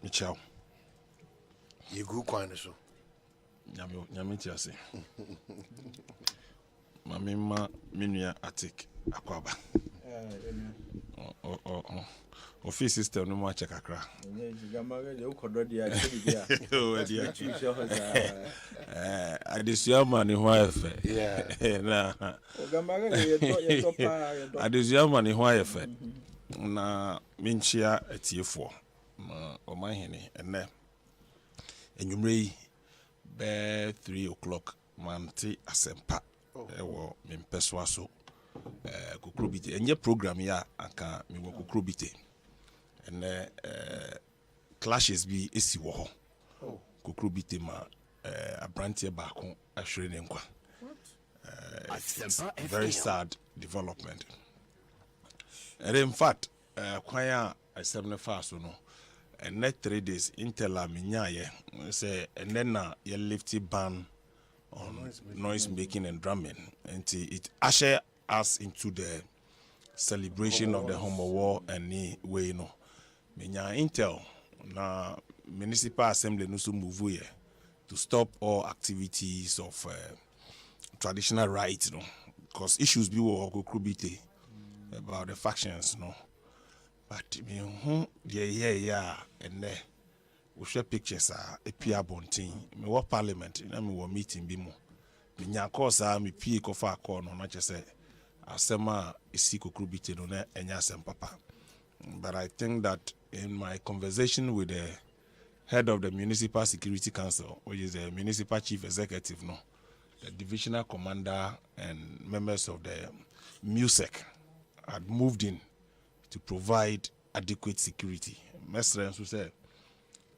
Michel. You go kwani so. Nyame tiase. Mamima minua atik akwaba. Office system no mo check akra. Adesua mani ho afa. Yeah. Na. Adesua mani ho afa. Na minchia etiefo. Ma omahene ene. Enyumrei be 3 o'clock manti ASEMPA. Ewo mimpeswa so. Kukrobite enye program ya aka mi wo kukrobite ene clashes bi esi wo ho kukrobite ma abrantie ba ko ahwere ne nkwa it's very sad development and in fact kwaya ASEMPA so no and next 3 days intela minyaye say and then ye lifty ban on noise making and drumming and it usher us into the celebration of the Homo War and ni way no menya intel na municipal assembly no so move here to stop all activities of traditional rights no because issues be wo okokrobite about the factions no but me hu yeah and we share pictures appear bontin me wo parliament na me wo meeting bi mo menya course me pie ko fa call no na chese asema isi kukrubite no na enya ASEMPA. But I think that in my conversation with the head of the Municipal Security Council, which is the Municipal Chief Executive, no, the divisional commander and members of the MUSEC had moved in to provide adequate security. Mr. Ensu said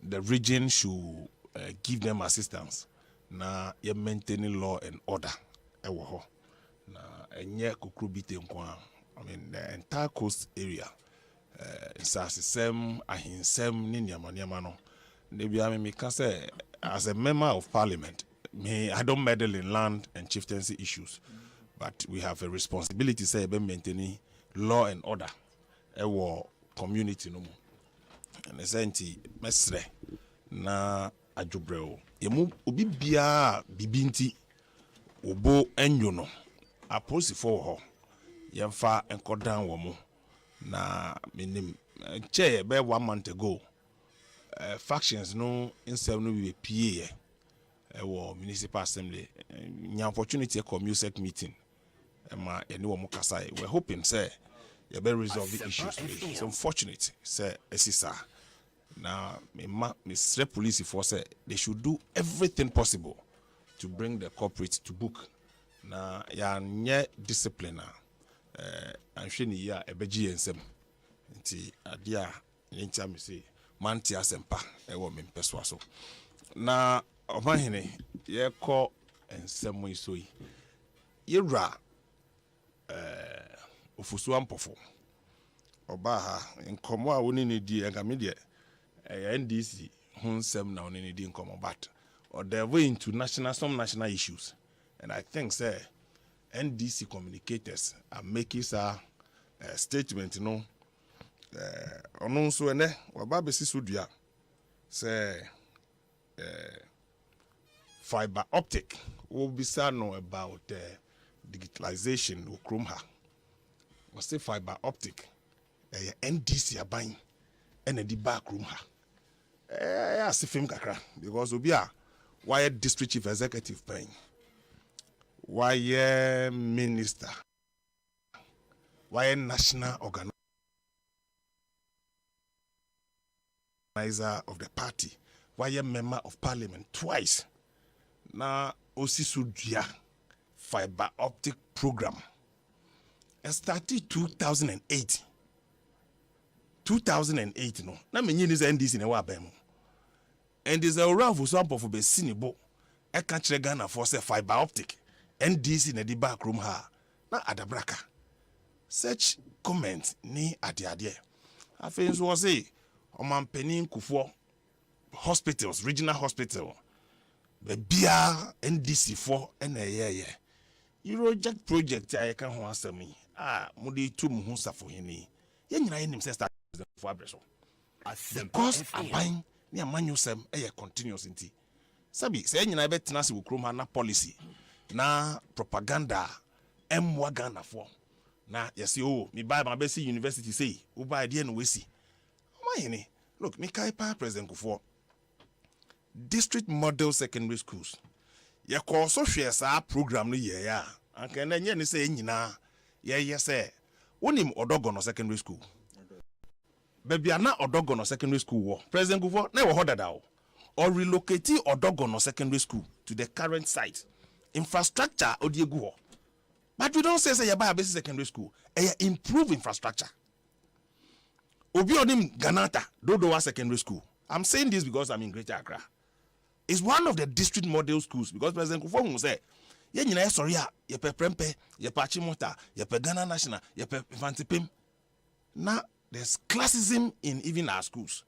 the region should give them assistance. Na ye maintaining law and order. Enye kukrubite nkwa. I mean the entire coast area. Insasisem ahinsem ni nyama no. Nebia me can say as a member of parliament, I don't meddle in land and chieftaincy issues, but we have a responsibility say be maintaining law and order. Ewo community no mo. And essenti mesre na adwobreo. Yemu obi bia bibinti obo enyo no. Aposifo ho yemfa enkodan wo mo na menim che be 1 month ago factions no insem no be PA wo municipal assembly nya opportunity e MUSEC meeting ma ene wo mo kasa we hoping say you be resolve the issues. It's unfortunate say esisa na me police force say they should do everything possible to bring the culprit to book. Na ya nye discipline anhwe ni ya ebeji ensem nti adia ntia me say manti ASEMPA ewo me mpeswa so na omahene ye ko ensem isoi yewra ofusu ampofo Obaha in Komoa woni di engamide NDC hunsem na woni di nkomo but or they're way into some national issues. And I think say NDC communicators are making a statement, you know. Ono so ene waba besi sudua say fiber optic will be know about digitalization of Chromha. We say fiber optic NDC aban and the back room ha. I see film kakra because obi a why district chief executive paying. Why minister? Why national organizer of the party? Why member of parliament twice? Na osisudia fiber optic program. It started 2008. 2008 no. Na menye ni NDC na wa bemu. And there's a round for some of the sinibo. I can't check Ghana for say fiber optic. NDC na di back room ha. Na adabraka. Such comment ni ade. Afei so say omanpenin kufo hospitals, regional hospital. Be bia NDC for na ye. Euroject project I can ho asemi. Mudi tu mu safo hini. Ye nyina ye nim say start for abreso. Because aban ni amanyo sem continuous nti. Sabi say nyina be tena se wokrom na policy na propaganda emwa Ghana for. Na yesi me buy my best university say wo buy there no wesi. Omayini look me kai pa president for district model secondary schools. Ye ko so hwe sa program no ye ya. Anka na nye ni say nyina ye say wonim Odogono secondary school. Baby ana Odogono secondary school wo. President Gufo na wo hodada o. Or relocate Odogono secondary school to the current site. Infrastructure odiegu ho. But we don't say you buy a basic secondary school. Improve infrastructure. Obi onim Ganata Dodowa secondary school. I'm saying this because I'm in Greater Accra. It's one of the district model schools because President Kufo say, "Ye nyina sorry a ye pe prempe, ye pa chimota, ye pe Ghana National, ye pe Fantipim." Now there's classism in even our schools.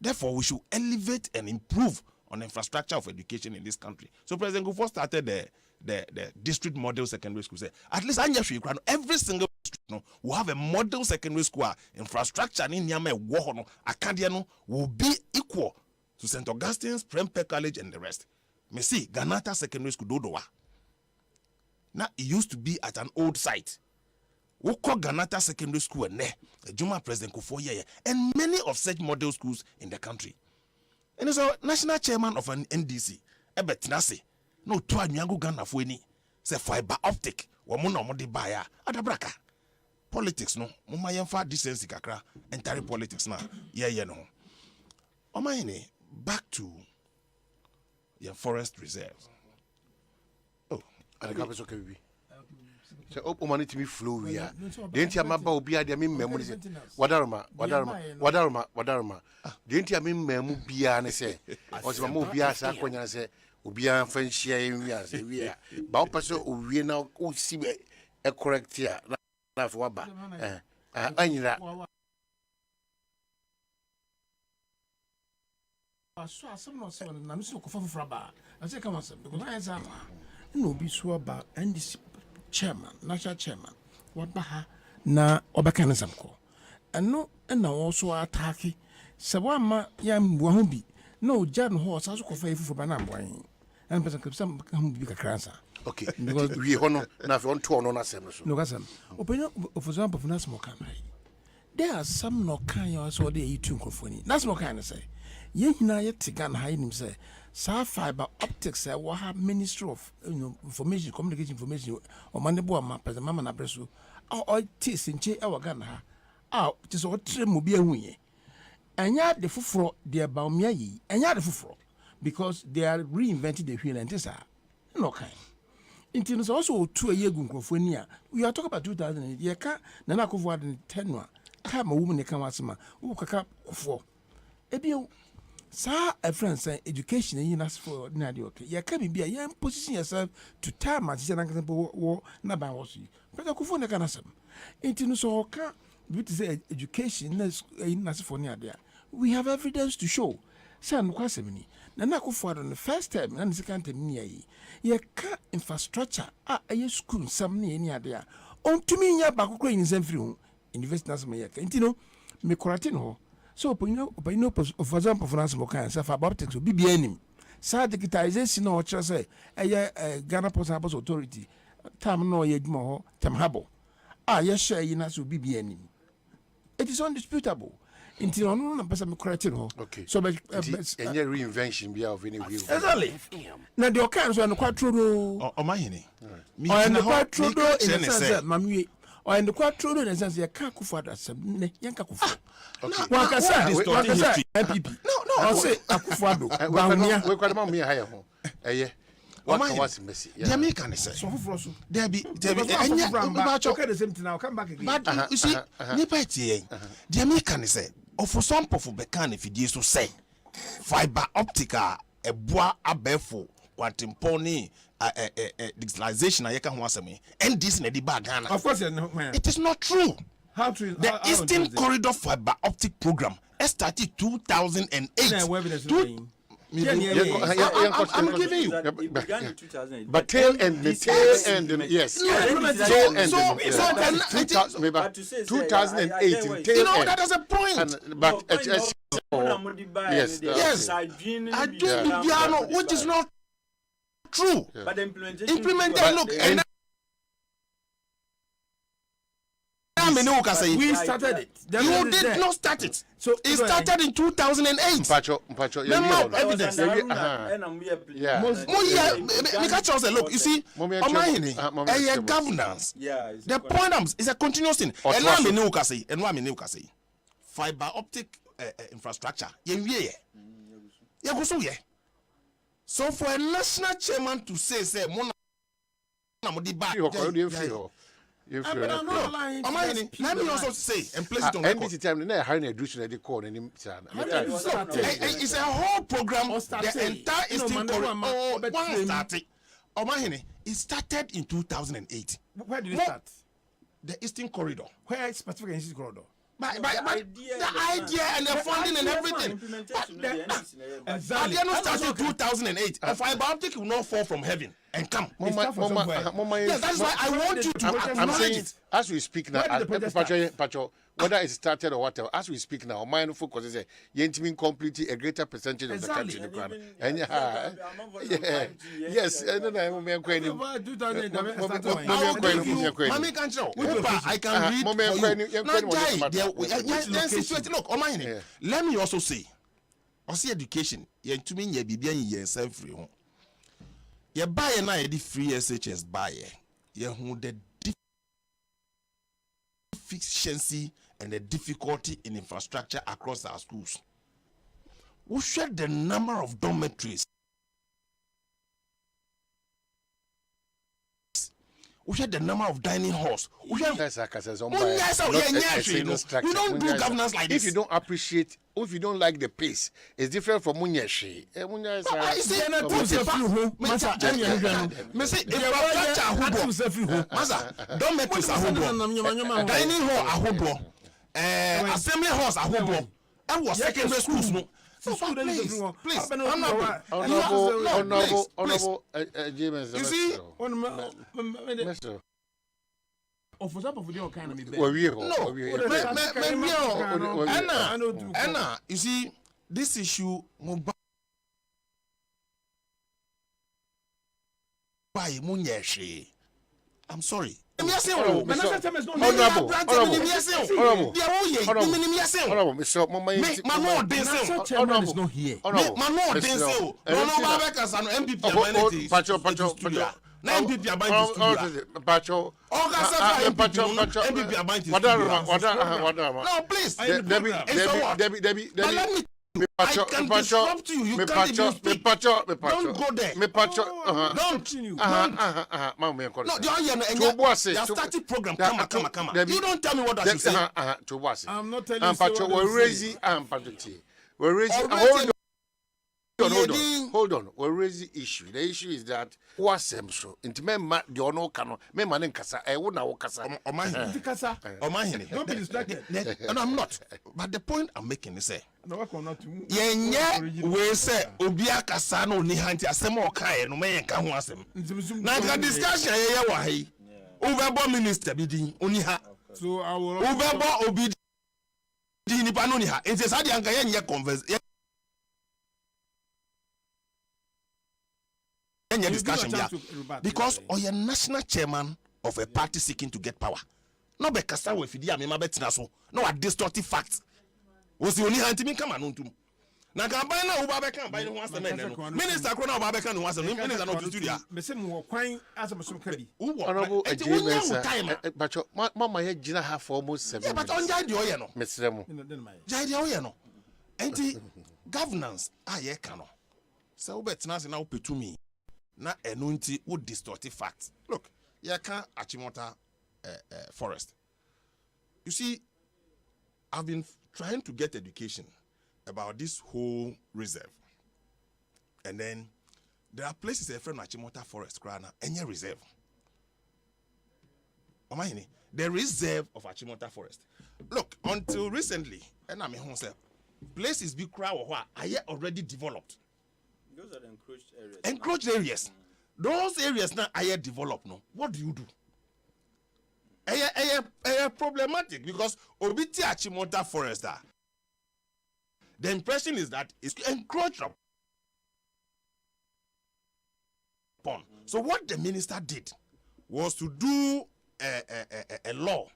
Therefore, we should elevate and improve on the infrastructure of education in this country. So President Kufo started the district model secondary school. Say at least every single district will have a model secondary school. Infrastructure in Niamey Wohono Acadiano will be equal to St. Augustine's, Prempeh College, and the rest. Me see Ganata Secondary School Dodowa. Now it used to be at an old site. We call Ganata Secondary School and Juma President Kufo and many of such model schools in the country. And so national chairman of an NDC, Ebetinase, no to a nyango Ghana for any say fiber optic, woman or de buyer, adabraka. Politics no, mama yemfa decency kakra, entire politics na, no. Omayene, back to your forest reserves. Oh, and the capital can be. So, open money to me flow here. Didn't you remember Obia? I mean, memory. Wadarma. Didn't you mean Memu Bia? And say, was my Mobia Sakonia say, Ubia French share we are. But person we now see a correct here. That's Waba. I knew that. So some not so na miso ko for fraba I say come on because I answer no be so about NDC chairman national chairman what ba na obaka na samko eno na also attack se wa ma ya mbo ho bi na o ja no ho sa so ko fa ifufu ba na mbo yin en person ko sam ka ho bi kakra sa okay because we hono na fi on to no na sem so no ka sam opinion of example for nas mo kan there are some no kan you so dey you too nkofoni nas mo kan say ye hina ye tigan ha nim say sa fiber optics we have ministry of information communication information o manebo ma president mama na breso o tis nche e waga na ha ti so tre mo bi ahuye anya de foforo de ba omia yi anya de foforo because they are reinventing the wheel and this no kind intino so also to a yegu nkrofoni a we are talking about 2008 ye ka na na kofo ad 10 no ka ma woman ne kan wasema wo kaka kofo ebio sa a friend say education in us for ordinary okay you can be a position yourself to time as you na ba was you but ku phone kana sam intinu so ka we to say education in for near there. We have evidence to show. San Quasemini. Nana Kufuad on the first time and the second time near ye can't infrastructure a school some near there. On to me, ya back in Zenfru, University Nasmaya, and you know, me Coratino. So, for example, for us, Mokan, self optics will be enemy. Sad digitization or just say a Ghana Post Harbour's authority. Tam no yet more, Tam Habo. Yes, share in us will be enemy. It is undisputable. Until no person correct no. Okay. So any reinvention be of any wheel. Exactly. Now the occurrence on the quattro or my henny. And the quattro in the sense that mammy or in the quattro in the sense you can't go for that some yanka kufu. Okay. One can say MPP. No, I'll say Akufado. We got mammy higher home. Eh. What was messy? Jamaican say. So for there be okay the same thing now come back again. But you see, Nipati Jamaican say. Or for some of Becan if it is to say fiber optica a bois abefo quantimponi digitalization I can once me and this in the bagana. Of course, it is not true. How to the Eastern Corridor Fiber Optic Program started 2008. I'm giving you. It began in 2008. But tail end, yes. So 2008 in tail end. You know, that is a point. But yes. Which is not true. But the implementation. Look, and we started it. You did not start it. So it started in 2008. Evidence. Look, you see, governance. The point is a continuous thing. And fiber optic infrastructure. So for a national chairman to say, I'm not lying. Let me also say, and place it on NBC time, they hiring a division they call and it's a whole program. The entire Eastern Corridor. It started in 2008. Where did it start? The Eastern Corridor. Where specifically Eastern Corridor? The idea and the funding and everything. But they not started in 2008. A fiber optic will not fall from heaven and come. Yes, that's why I want you to acknowledge it. As we speak now, Pacho, whether it started or whatever, as we speak now, my focus is Yentimin completely a greater percentage of the country. And yes, I can read. Look, let me also say, education, Yentumin Yabibian Yensen free. You buy and I the free SHS buyer. You who the deficiency and the difficulty in infrastructure across our schools. We shed the number of dormitories. We shed the number of dining halls. We don't do governance like this. If you don't appreciate, if you don't like the pace, it's different from Munyashi. Dining hall, assembly halls, and was secondary schools. Please, honorable James. You see, for example, for your kind of Anna, you see, this issue by Munyashi. I'm sorry. Honorable, I can disrupt you. You can't even speak. Don't go there. Don't. No, you started program. Come. You don't tell me what I should say. I'm not telling you. We're raising. Hold on. What is the issue? The issue is that so into member the ono cano, member in Casa, I would now Casa. Don't be distracted. And I'm not. But the point I'm making is say, we say, Obia Casano, Nihanti, Asemo Kai, no man can want them. Now the discussion, why? Overbo minister bidding, Uniha. So I will Overbo obid. Dinipanonia. It's a Sadian converse. Discussion because you're national chairman of a party seeking to get power. No be kasa we fidi amema betina so. No a distorted fact. Was the only hand me come on to. Na kan ban na uba be kan ban no asem na no. Minister kro na uba be kan no asem. Minister no tutu dia. Me say mo kwan asem so kabi. Honorable Ejimesa. But mama ye gina ha for almost 7 years. Yeah, but on jai de oye no. Mesre mo. Jai de oye no. Enti governance aye kan no. Se wo betina se na wo petumi. Na enunti would distort facts. Look, you can't Achimota forest. You see, I've been trying to get education about this whole reserve. And then there are places a friend Achimota forest, Krana, any reserve. The reserve of Achimota forest. Look, until recently, and I mean, places be crowd or what are already developed. Those are the encroached areas. Encroached areas. Those areas now are developed now. What do you do? Problematic because Obiti Achimota forest. The impression is that it's encroached upon. So what the minister did was to do a law.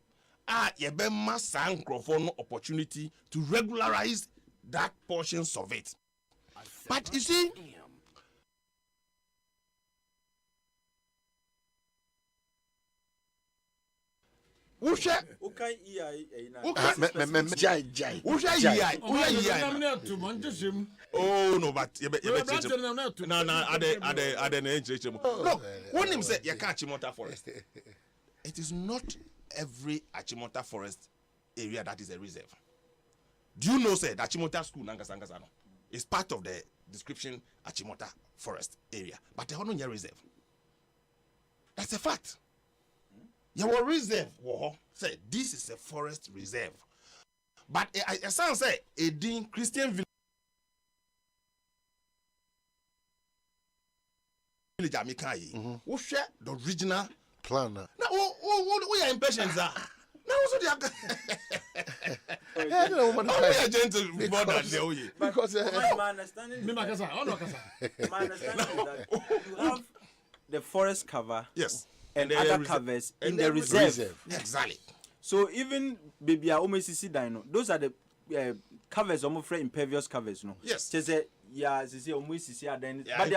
Opportunity to regularize that portions of it. But you see, oh no, but look, when him say you can't Achimota forest, it is not every Achimota forest area that is a reserve. Do you know say that Achimota school Nangasangazano is part of the description Achimota forest area, but they don't have reserve. That's a fact. Your reserve, say this is a forest reserve, but I sound say a Dean Christian village Amikai, who share the original plan. Now, what your impressions are? Now, also because my understanding is that you have the forest cover, yes, and other covers in the reserve. Exactly. So even baby almost see dino, those are the covers almost impervious covers, no? Yes. But they are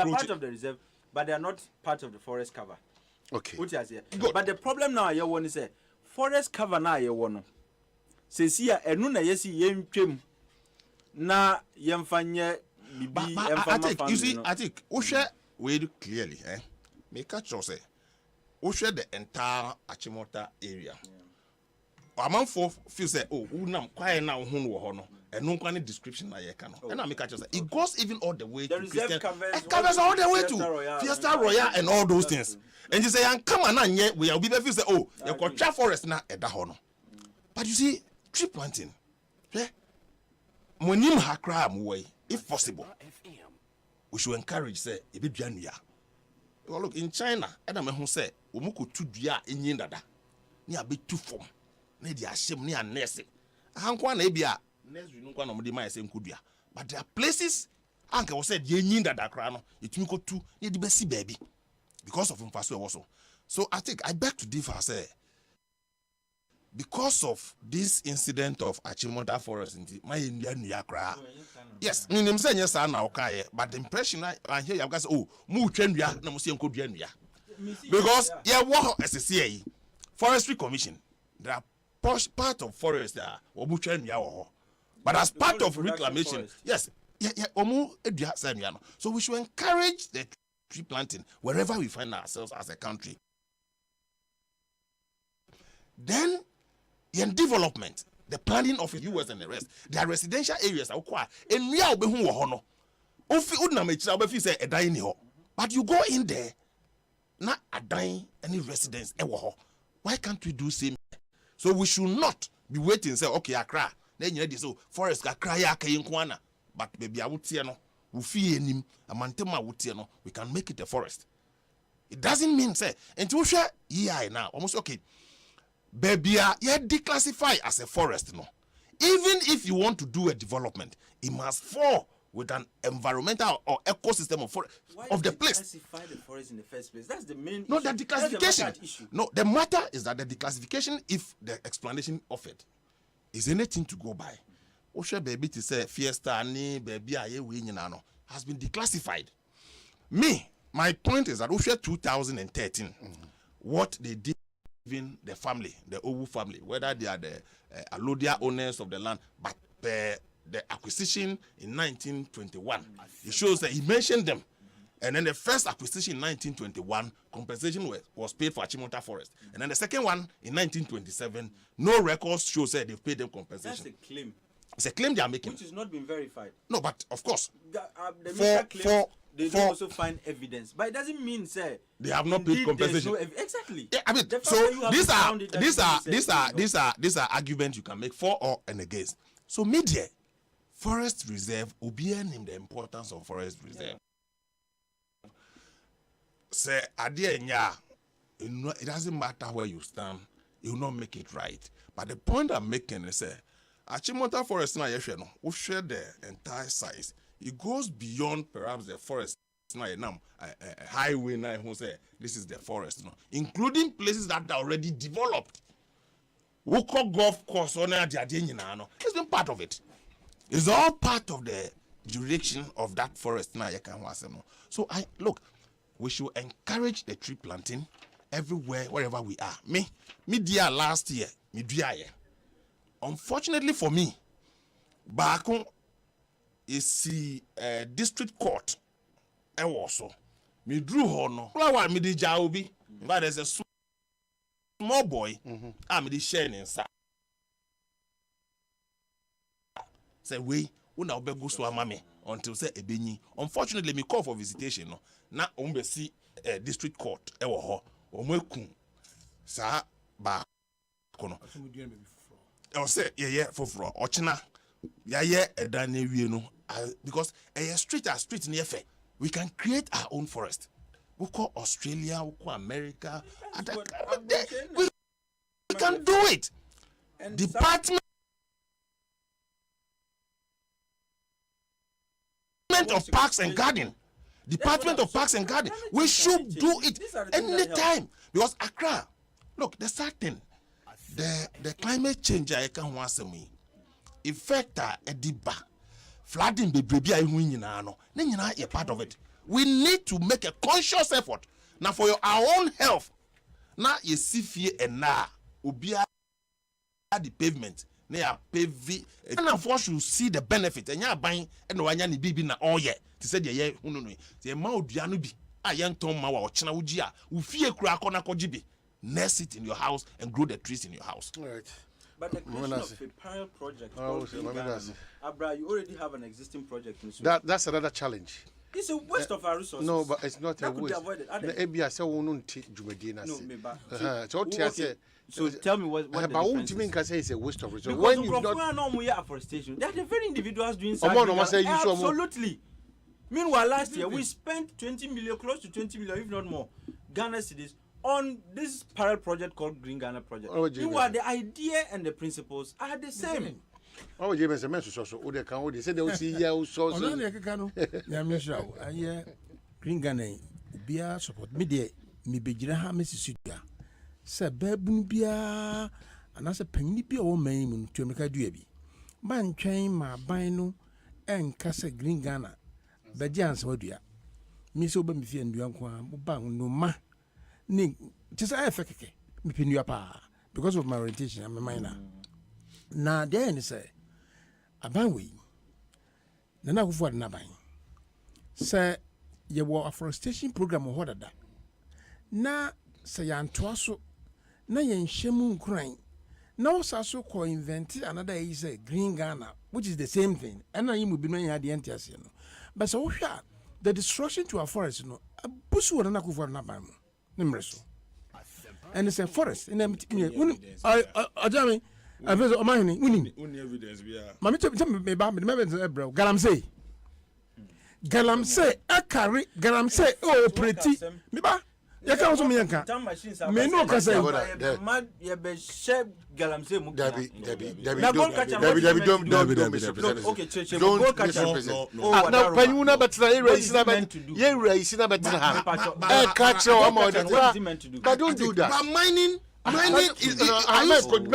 part of the reserve, but they are not part of the forest cover. Okay. Which is here. But the problem now you want to say forest cover na you want. Says here enu na yesi yentwem na yemfanye bibi emfama. You see, I think Usha weighed clearly, make a choice. Usha the entire Achimota area. Among four feel say, oh, unam quiet now hono. And no kind of description na yekano. And I make a choice. It goes even all the way the to reserve covers all the way to Fiesta Royale and all those things. And you say, and come on, and yet we will be there. Say, oh, you got tree forest now at the hono. But you see, tree planting, monim hakra way, if possible. We should encourage say a bit January. Well, look in China, Adam who say, Umuku to dia in Yindada, near bit too form, near the Ashim near Nessie. Hankwan Abia, Nes, you know, one of the my same Kudia. But there are places, Uncle said, ye Yindada crano, it will go to near the Bessie baby. Because of him, also. So I think I beg to differ, say, because of this incident of Achimota Forest in my Indian Yakra. Yes, I'm saying yes, I know, okay, but the impression I hear you guys, oh, Muchendia, no Musian Kudiania. Because, yeah, what as a CA, Forestry Commission, there are part of forest there, or Muchenia, but as part of reclamation, yes, so we should encourage the tree planting wherever we find ourselves as a country. Then, in development, the planning of the US and the rest, their residential areas are required. And we are being Ofi una mechira obefi say edan ni ho. But you go in there, na adan any residence ewo ho. Why can't we do same? So we should not be waiting say okay Accra. Then you know so forest Accra ya kayin kwana. But baby awutie no, we fie enim, amantema awutie no, we can make it a forest. It doesn't mean say until we share EI now almost okay. Baby yeah declassify as a forest no. Even if you want to do a development, it must fall with an environmental or ecosystem of the place. Classify the forest in the first place. That's the main No, issue. the declassification. That's the issue. No, the matter is that the declassification, if the explanation offered is anything to go by, Osha baby to say Fiesta ni baby aye we nyina no has been declassified. My point is that Osha 2013, what they did in the family, the Owu family, whether they are the Alodia owners of the land, but the acquisition in 1921, it shows that he mentioned them. And then the first acquisition in 1921, compensation was paid for Achimota Forest. And then the second one in 1927, no records show that they've paid them compensation. That's a claim. It's a claim they are making. Which has not been verified. No, but of course. They don't also find evidence. But it doesn't mean, say, they have not paid compensation. Exactly. Yeah, I mean, so these are arguments you can make for or and against. So media, forest reserve, Obia named the importance of forest reserve. Say, it doesn't matter where you stand, you will not make it right. But the point I'm making is, Achimota Forest na yeshwe we share the entire size. It goes beyond perhaps the forest. A highway now who say this is the forest, including places that are already developed. Woko golf course on it's been part of it. It's all part of the jurisdiction of that forest now. So we should encourage the tree planting everywhere, wherever we are. Me dear last year, me dear. Unfortunately for me, Bakon is the district court. And also, me drew hono. Why me di jaubi? But there's a small boy. I'm the sharing inside. Say we una obego so amame until say ebenyi. Unfortunately, me call for visitation. No, na umbe see district court. Ewo ho. Omwekun sa ba kono. I say yeah for ochina yeah edane wie no because a street near fair we can create our own forest. We call Australia, we call America, we can do it. And Department of Parks and Garden. Department of Parks and Garden. We should do it anytime because Accra. Look, the certain. The climate change I can want me. Effect a diba. Flooding the baby I win no. Then you know a part of it. We need to make a conscious effort. Now for our own health. Now you see fear and now ubia the pavement. Now pave and of course you see the benefit and you're buying and no one bibi na all year. To say the year no. The amount dianubi. I young Tom Mawa or China Ujia. Ufie Krakona Kojibi. Nest it in your house and grow the trees in your house. All right. But the creation of a parallel project Abra, you already have an existing project. That's another challenge. It's a waste of our resources. No, but it's not a waste. So tell me what the difference is. Can say it's a waste of resources. When you not afforestation, they are the very individuals doing something. Absolutely. Meanwhile, last year we spent 20 million, close to 20 million, if not more, Ghana cedis on this parallel project called Green Ghana Project. Meanwhile, the idea and the principles are the same. Oh, James, a message also. They said they will see you so. Green Ghana, Bia support media, me begin ha Mrs. Sir Babun Bia, and as a penny be all main to make a duty. Man train my bino and Casa Green Ghana. Bajans Wodia. Miss Obamifi and Duanqua, Bang no ma. Ning, just I fake me pin your pa because of my orientation. I'm a minor. Now, then, say, a banwe. Nana who for Nabai. Say, you were afforestation program or what that. Na say yan twaso, na yen shemun crying. Now, Sasso co invented another is a Green Ghana, which is the same thing. And I will be knowing at the antiasian. But so the destruction to our forest, busu or nakufa na bamu. Nimreso. And it's a forest. And then Ajami, I was on my winning. Only evidence we are. Mammy, tell me about the bro. Galamsey. Galamsey, I carry Galamsey, oh, pretty. Miba. You can't also mean time machines are me no cause mad you be share galamsey mu Debbie don't okay cheche go catch no na panyuna betra ye raise na betra ha catch your amount but don't do that. But mining is I'm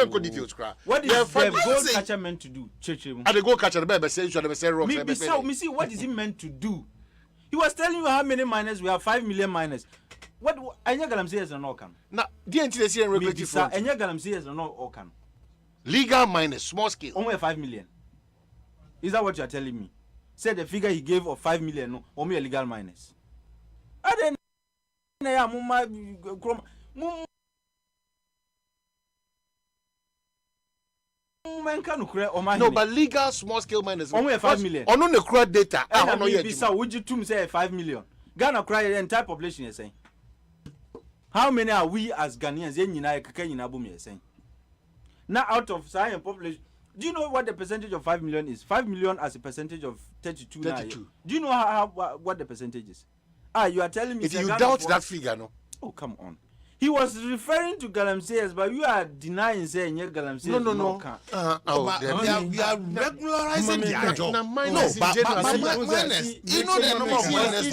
going details cry. What is the gold catcher meant to do? Cheche mu. And the gold catcher be say you should say rocks. Me see what is he meant to do? He was telling you how many miners we have 5 million miners. What Anya Galamsey is not can. Now, the NTC and regulatory front. Anya Galamsey is not all can. Legal miners, small scale. Only 5 million. Is that what you are telling me? Say the figure he gave of 5 million, no, only illegal miners. I didn't no, but legal small scale miners. Only 5 million. On the crowd data. I know you would you say 5 million? Ghana cry the entire population is saying. How many are we as Ghanaians? Now out of science population, do you know what the percentage of 5 million is? 5 million as a percentage of 32. Do you know what the percentage is? You are telling me if you doubt that figure, no? Oh, come on. He was referring to Galamseyers, but you are denying saying Galamseyers. No. We are regularizing their job. No, but miners, you know the number of miners.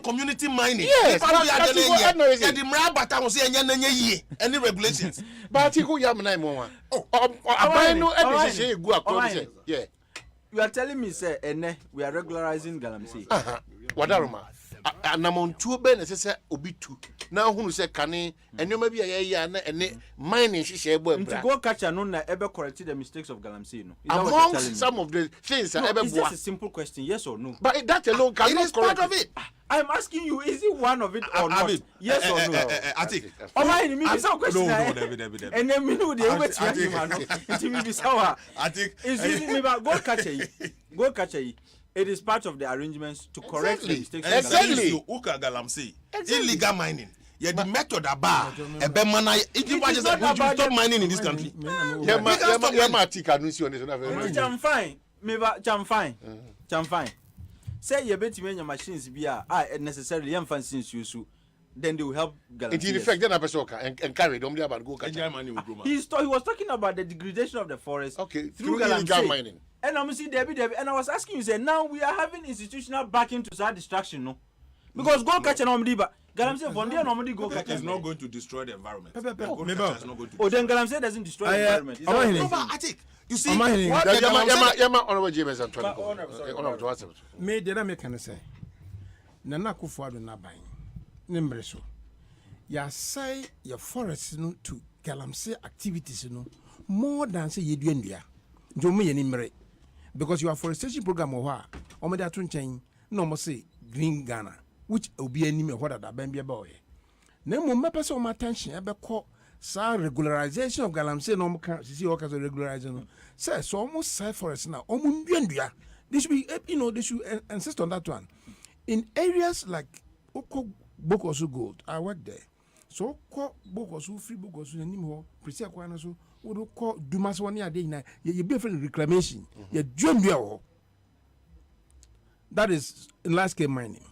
Community mining. Yes, any regulations. But yeah. You are telling me, sir, we are regularizing Galamsey. Wadaruma. Anamontu be necessary obitu. Now who say kane and you maybe a mining she to go catch no na ebe correct the mistakes of Galamsey no. Among some of the things it's just a simple question, yes or no? But that alone cannot part of it. I'm asking you, is it one of it or not? Yes or no? I think. Oh my, me be some question. No, and then me know the way to you man. It me be sour. I think. Is it me about go catch it. It is part of the arrangements to correct the mistakes. Exactly. Uka Galamsey. Illegal mining. Yeah, the method about a bemana. If you stop mining in this country, I'm fine. Say you bet me your machines be necessarily since you so then they will help Galamsey. In effect, then a person and carry them about go catch. He was talking about the degradation of the forest. Okay, through illegal mining. And I'm saying Debbie, and I was asking you, say now we are having institutional backing to start distraction, no? Because go catch an omniba. Galamsey from there normally go catch is not going to destroy the environment. Then Galamsey doesn't destroy the environment. I think you see honorable James and me did I make an say Nana Kufuado Nabai Nimbreso ya say your forests no to Galamsey activities no more than say you do India Jomi Nimbre because your forestation program or Omeda Tunchain no more say Green Ghana which will be enemy of what that Bambia boy. Nemo mepes on my attention ever call sa regularization of Galamsey no can see all kinds of regularization. Say so almost side forest now. They should be they should insist on that one. In areas like Oko Bokosu Gold, I work there. So call Bokosu free Bokosu anymore, Prisia Kwanaso, would call Dumas 1 year day now. You be for reclamation. You join that is in large scale mining.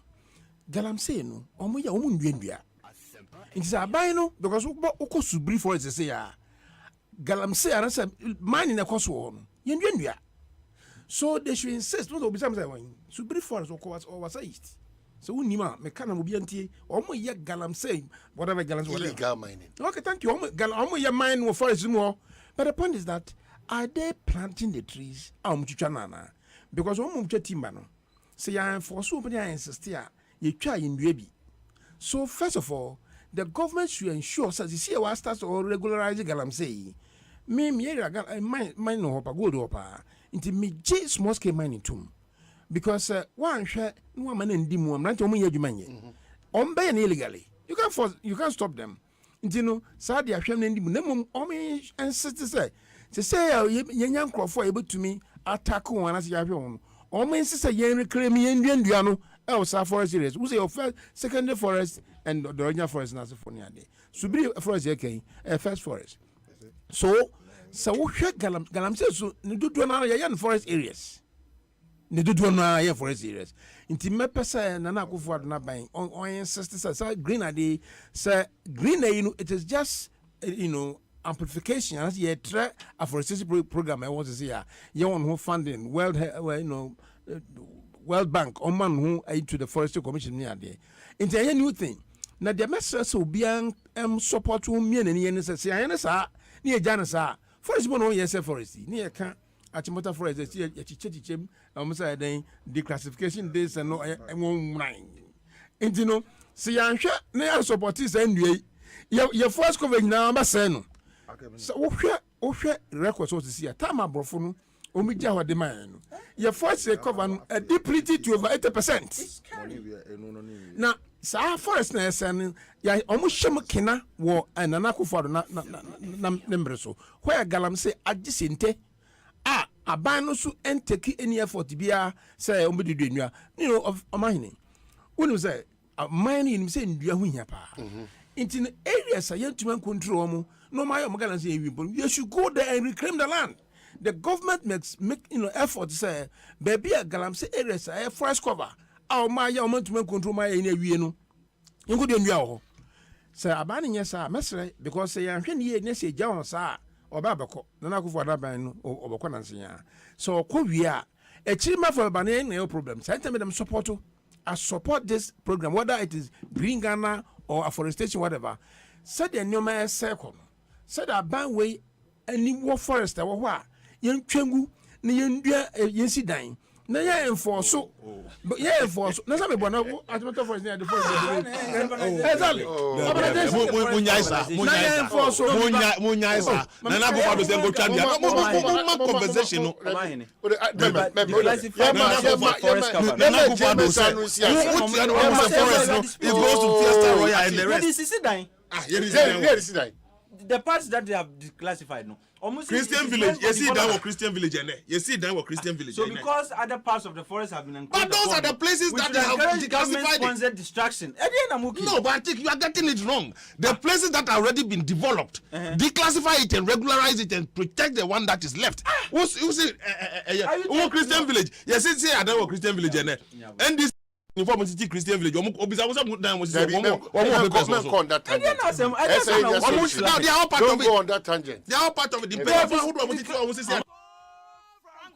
Galamsey no, omuya omunduendua. It is a no because Oko Subri for it say ya. Galamsey and mining a cost one. Yenduendua. So they should insist not to be something like Subri forest or was east. So Unima, Mekana Mubianti, omuya Galamsey, whatever Galamsey illegal mining. Okay, thank you. Omuya mine forest more. But the point is that are they planting the trees? Because Omucha Timbano. Say I am for super insist here. You try in baby. So first of all, the government should ensure that you see our starts or regularize Galamsey. Me mine no hopa go do hopa. Into me J small scale mining too. Because one share no man and dimu am not only you man. Ombe illegally. You can't stop them. nti no saa de ahwem no ndim na mom ɔmo insist say yenya nkrofo a yebetumi attack wɔn anase yahwe wɔn no ɔmo insist say yen reclaim yen ndua no sa forest areas we say your first secondary forest and the original forest na se for ne ade subiri forest yake first forest so wo hwe galamsey so ne dodo na ya yen forest areas ne dodo na ya forest areas nti mepesa na na akofo adona ban on insist say green ade say green it is just amplification as ye try afforestation program I want to say you want who funding World Bank on man who to the forestry commission near there into a new thing now the message will be support to me and any say I sa near Janasa forest bono yes forest near can Achimota forest chem almost then declassification days and no nine into no see I'm sure near support is anyway your first coverage now ambassador so wohwe records what see time abrofo no omija hode man no your forest cover a depleted to over 80%. Now sa forest na esen ya omo hwem kena wo anana kofado na membre so where galamsey agisente aban no so enteki any effort bia say omo de dua of omahene wonu say mine ni say ndua ho hia pa into the areas are yet to control mu no my Ghana say you should go there and reclaim the land. The government make effort to say baby a galamsey areas are forest cover our my to control my in a no you go dey ho say abani yes sir mesre because say yan hwe ne say jaw sa obabeko na akufo adaban no obeko nansia so ko wi a echirima for abani no problem say them support I support this program whether it is Green Ghana or afforestation whatever said the nyoma circle said a ban way any war forest wa ho a yen twangu na yen dua yen si dan na yen enforce so but yen enforce na say me bona atmosphere forest na the forest exactly munya na na go do say go twa dia mo compensation no the parts that they have declassified no Christian village you see that Christian village you see that Christian village so because other parts of the forest have been included but those are the places that they have declassified distraction no but I think you are getting it wrong the places that have already been developed declassify it and regularize it and protect the one that is left who say Christian village you see that Christian village and this uniform city Christian village obisa was down was one on that tangent. Now they are all part of it. Don't go on that tangent. They are all part of it. The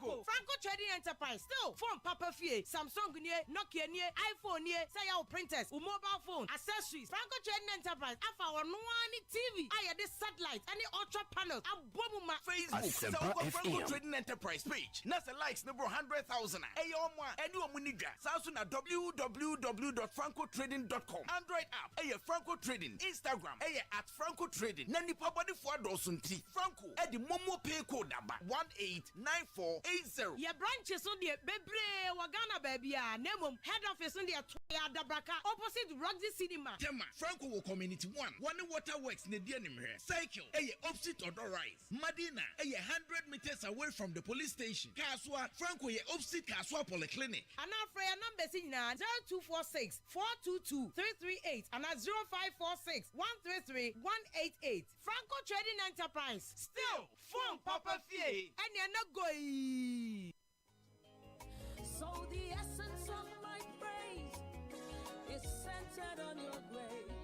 Franco Trading Enterprise still phone Papa Fie, Samsung nie, Nokia nie, iPhone nie, say your printers, mobile phone, accessories. Franco Trading Enterprise afa no one TV, I this satellite, any ultra panels, abomuma Facebook. Franco Trading Enterprise page. Nasa likes number 100,000. Ayomwa, any muniga. Samsung at www.francotrading.com. Android app, Franco Trading, Instagram, at Franco Trading. Nani pabadi for dosunti. Franco, the Momo pay code number 189480. Your branches on the Bebre Wagana baby, Nemo, head office on the Atoya Dabraka, opposite Roxy Cinema. Tema, Franco Community 1, One Waterworks, Nedianim here. Cycle, opposite Odor Rise. Madina, 100 meters away from the police station. Kaswa, Franco, opposite Kaswa Polyclinic. And our prayer number is 0246 422 338 and 0546 133 188. Franco Trading Enterprise. Still, phone Papa Fie. And you're not going. So the essence of my praise is centered on your grace.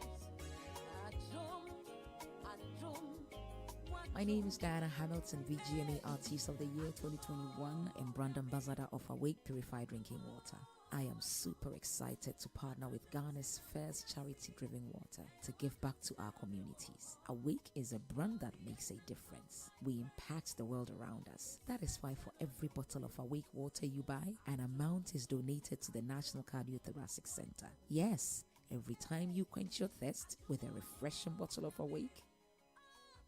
My name is Diana Hamilton, VGMA Artist of the Year 2021 and brand ambassador of Awake Purified Drinking Water. I am super excited to partner with Ghana's first charity-driven water to give back to our communities. Awake is a brand that makes a difference. We impact the world around us. That is why for every bottle of Awake water you buy, an amount is donated to the National Cardiothoracic Center. Yes, every time you quench your thirst with a refreshing bottle of Awake,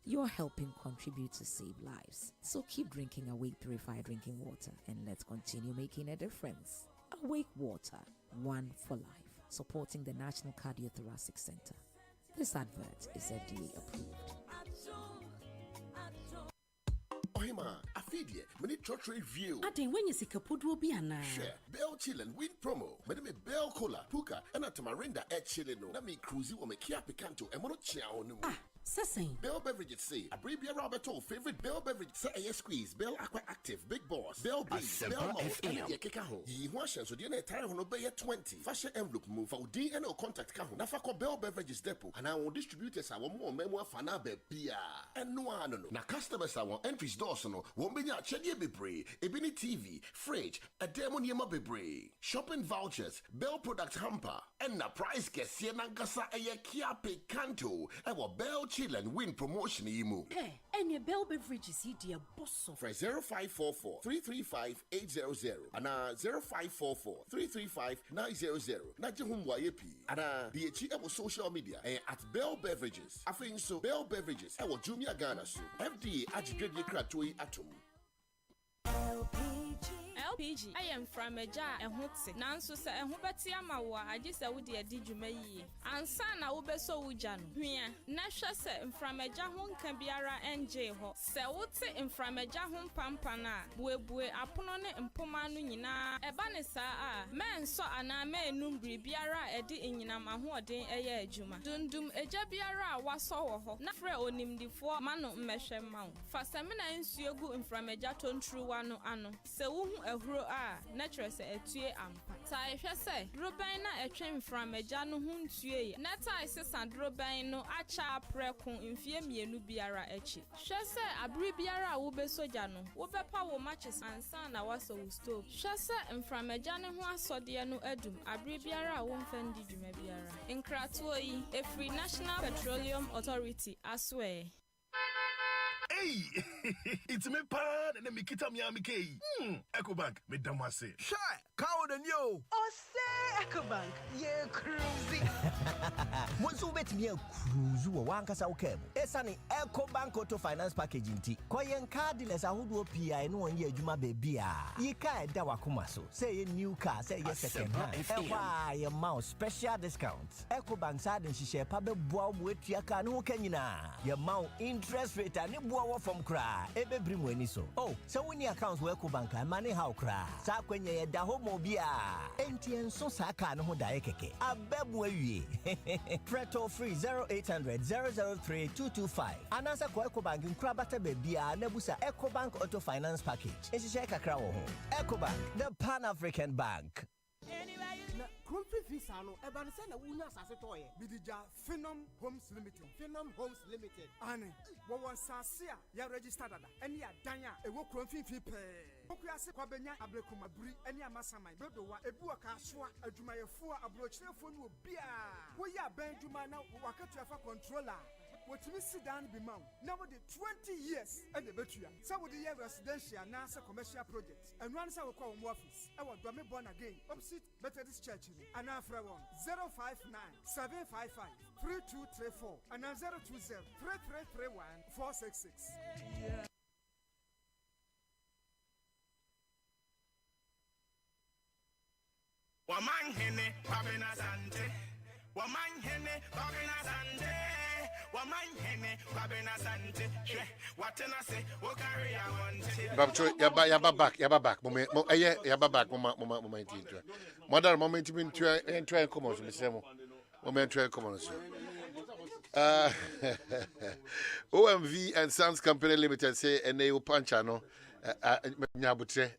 you're helping contribute to save lives. So keep drinking Awake Purified Drinking Water and let's continue making a difference. Awake Water, one for life, supporting the National Cardiothoracic Center. This advert is FDA approved. Ohima, Afidie, many trottery view. Aden when you see Kapudu Biana. Share, Bell Chillin, win promo. Madame Bell Cola, Puka, and a Tamarinda at Chillino. Let me cruise you on my Kia Picanto and Monochia on Sessing. Bell Beverages say, Abrabia Roberto, favorite Bell Beverage, say a squeeze, Bell Aqua Active, Big Boss, Bell Beans, Bell Mouth, and a Kikaho. Ye washes with your entire Honobay 20. Fashion envelope move for D and O contact Kaho. Nafako Bell Beverages Depot, and our distributors are more memoir Fanabe Pia. And no, now customers are one entries Dawson, won't be not Chedia Bebre, Ebony TV, fridge, a demonium Bebre, shopping vouchers, Bell Product Hamper, and the price get Siena Gasa a Kia Picanto, and what Bell and win promotion emu. Hey, and your Bell Beverages dear boss of 0544 335 800 and 0544 335 900. Najahum YP and the our social media at Bell Beverages. I think so. Bell Beverages. Our Jumia Ghana so FDA Ajigadi Kratoi Atom. LPG. I am from a jar and hotse. Nanso sa and Hubatia Mawa, I just a woody a dijume. And son, I will be so ujano. Here, Nasha said from a jahon can be ara NJ ho. Se would say in from a jahon pampana, bue aponone and pomanu yina, a banesa man saw an ame numbri biara edi in yinamahu de a juma. Dundum a jabiara was so ho. Nafre onim the four mano meshe mount. Fasamina in Siogu in from a jaton true one ano. Se a natural say a tue ampa. Tai say, Robina a train from a janu hun tue. Nata is and Robino acha precon in Fiemi Nubiara echi. She say a bribiara ube sojano, ube power matches and son I was so stove. She say and from a janu who saw the anu edum, a bribiara won't fendi jumebiara. In Kratoi, a free National Petroleum Authority, I swear. Hey, it's me pan and then me kita mi amike. EcoBank, me damase. Shy, cow than you. OSEI EcoBank, yeah, cruisy. Once you bet me a cruise, you want to say okay. It's an EcoBank Auto Finance Package in T. Koyen car dealers are who do PI no one year Juma baby. Ye ka da wakumaso. Say a new car, say yes second hand. Why your mouse special discounts. EcoBank side and she share pabe boa with your car no kenyina. Your mount interest rate and from cry, ebe bring when so. Oh, so when your accounts work bank and money how cry. Sa when ye da homo bia. NTN so saka no dae keke. Abebwe. Preto free 0800 003 225. Anasa ko EcoBank nkrabata bebia nebusa EcoBank Auto Finance Package. Esi kakra wo ho. EcoBank, the Pan-African Bank. Kumfi visa no ebane se na wunya asase toye bidija Phenom Homes Limited ane wo sase a ya register dada ene ya dan a ewo kumfi fi pe okuase kwabenya abrekumaburi ene amasaman bedowa ebu akasoa adwumayefo abrochirefo no obia wo ya ban dwuma na wakatu afa controller what me sit down be man now with the 20 years and the betua so with the residential now commercial project and one say we call home office I was born again opposite Methodist Church and now for 059 755 3234 and now 020 3331 466. Wamanhene babena sante Wamanhene babena sante Wamanhene babena sante Watena se wo carry a wante Babcho yaba back moment yaba back moment into mother moment in try come on me say moment try come on OMV and Sons Company Limited say and they pancha no nyabutre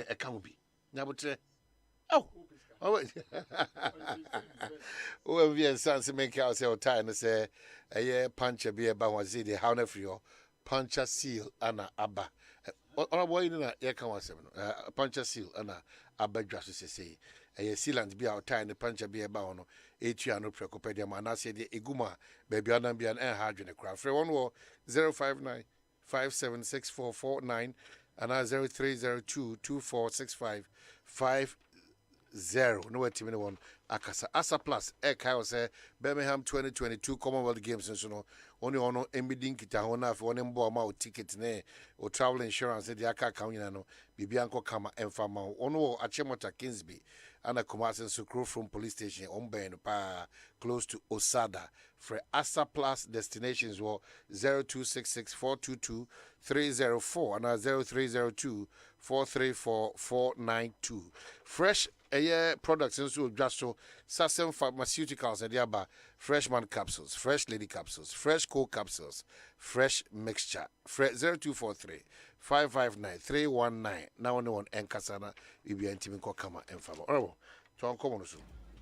e kan obi nyabutre OMV and Sons make out say time say a puncher be about was the how free puncher seal ana abba or boy in a year can puncher seal ana abba dress say a sealant be out time the puncher be about no no precopedia man I say the iguma baby on be an air hard in a craft for 059 576449 and 0302 2465 0 no what team one akasa asa plus Kyle say Birmingham 2022 Commonwealth Games and so no only ono embeding kita hona for one mbo ma ticket ne o travel insurance the aka account no bibianko kama emfama ono achemota Kingsby and a commerce Sukru from police station on Ben pa close to Osada for Asa Plus destinations were 0266-422-304 and 0302-434-492. Fresh products into just so Sasem Pharmaceuticals and Yaba freshman capsules, fresh lady capsules, fresh cold capsules, fresh mixture, 0243-559-319. Now on Enkasana, we be intimate kama enfamo. Alright, so come on.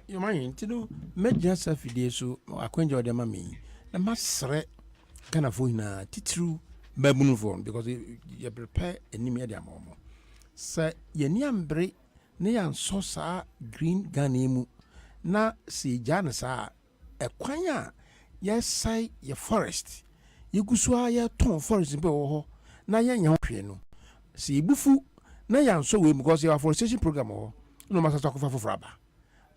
You mind, Tino, Major Safide, so I can't enjoy the mammy. The master can avoid na titru babunu phone because you prepare a media momo. Sir, Yeniambre, Nean Sosa, Green Ganemu, na si Janasa, a quanya, yes, say your forest. You go so ya ton forest in Boho, na yan piano. Si bufu, na yan so we because you are forestation program or no matter talk for Fraba.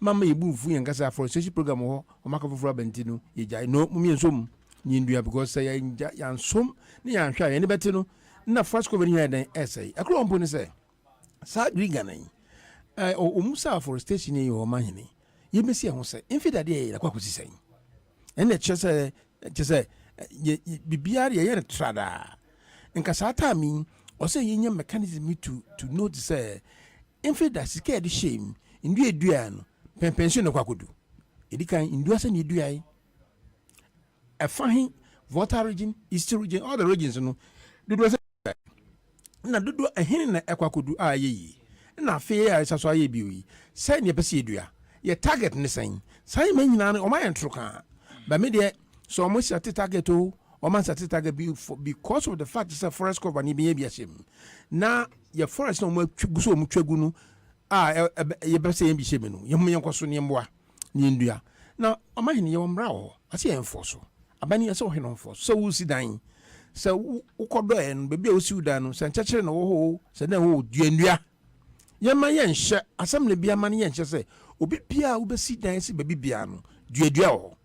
Mama ibu fu yan kasa forestation program or maka for Fraba ntino, ija no mumi nsum nyindua because say yan som ni yan hwa yan betino na first cover ni yan essay. Akro ompo ni say sa griga nan. O musa forestation ni o mahini. Ye mesi ho say infida de ya kwa kusi say. Ene chese bibiari ye trada. Nka sa ta mi o say ye mechanism to notice say infida sika de shame ndu edua no pension no kwakodu. Edikan ndu asa ni edua yi. A fine water region, east region, all the regions no. Dudu say na dudu ehene na ekwakodu ayeyi. Na fe ya saso aye biwi. Say ne pese edua. Ye target ne sen. Say man nyina no o man troka. Ba me de so mo set target o man set target because of the fact that forest cover ni be biasem. Na ye forest no mo guso mo twagu no ye be say bi sheme no. Ye mo yenkoso ne mboa ni ndua. Na o man ye wo mra ho. Ase enforce. Abani ase ohwe no for so wusi dan so ukodo en bebi a wusi udan no sanchachere no wo se na wo duanua yema ye nhye asamle bia mane ye nhye se obi bia wo besi dan se bebi bia no duadua wo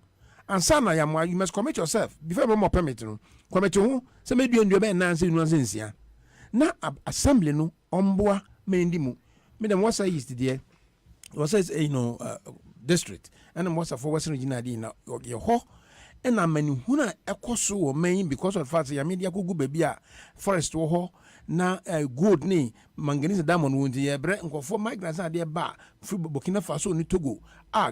ansa na ya you must commit yourself before more permit no commit ho se me duanua be na ansa nu ansa nsia na assembly no omboa mendi mu me dem wasa east there wasa district and wasa for western region adi na ye ho and I'm many huna ekoso wo man because of the fact ya media go baby a forest wo ho na gold ni manganese diamond wonti ye bre nkofo migrants ade ba free Burkina Faso ni Togo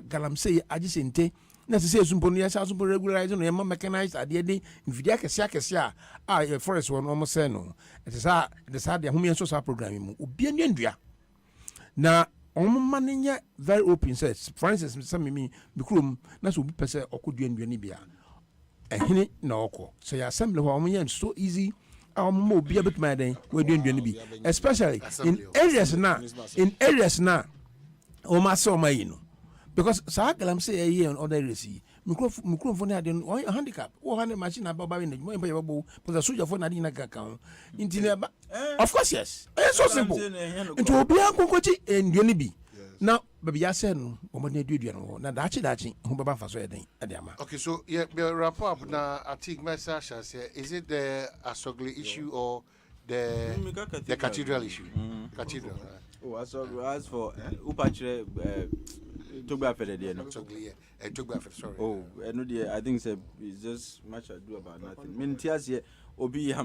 galamsey agisente na se sumpo no ya sa sumpo regularize no ya mechanized ade de nvidia kese a forest wo no mo se no it is de home so sa program mu obi ndua na manya very open says for instance some me krom na so obi pese okodua ni bia ehene na oko so ya assembly ho omo so easy mo bia betuma den we dua ni bi especially in areas na o ma so ma yi no because sa galam say here on other areas microphone for na dey handicap o hand machine about in the mo empa yabo because soldier for na dey na kan intineba of course yes it's so simple into obi ankokochi ndua ni bi now baby ya say no o mo na dua no na dachi ho baba fa so eden ama. Okay, so yeah, we wrap up now. I think message say is it the Asogli issue or the cathedral issue? Cathedral. Oh, as for upachre Togba Fede there no. Togba Fede, sorry. Oh, I think it's just much ado about nothing. Min tias here obi ya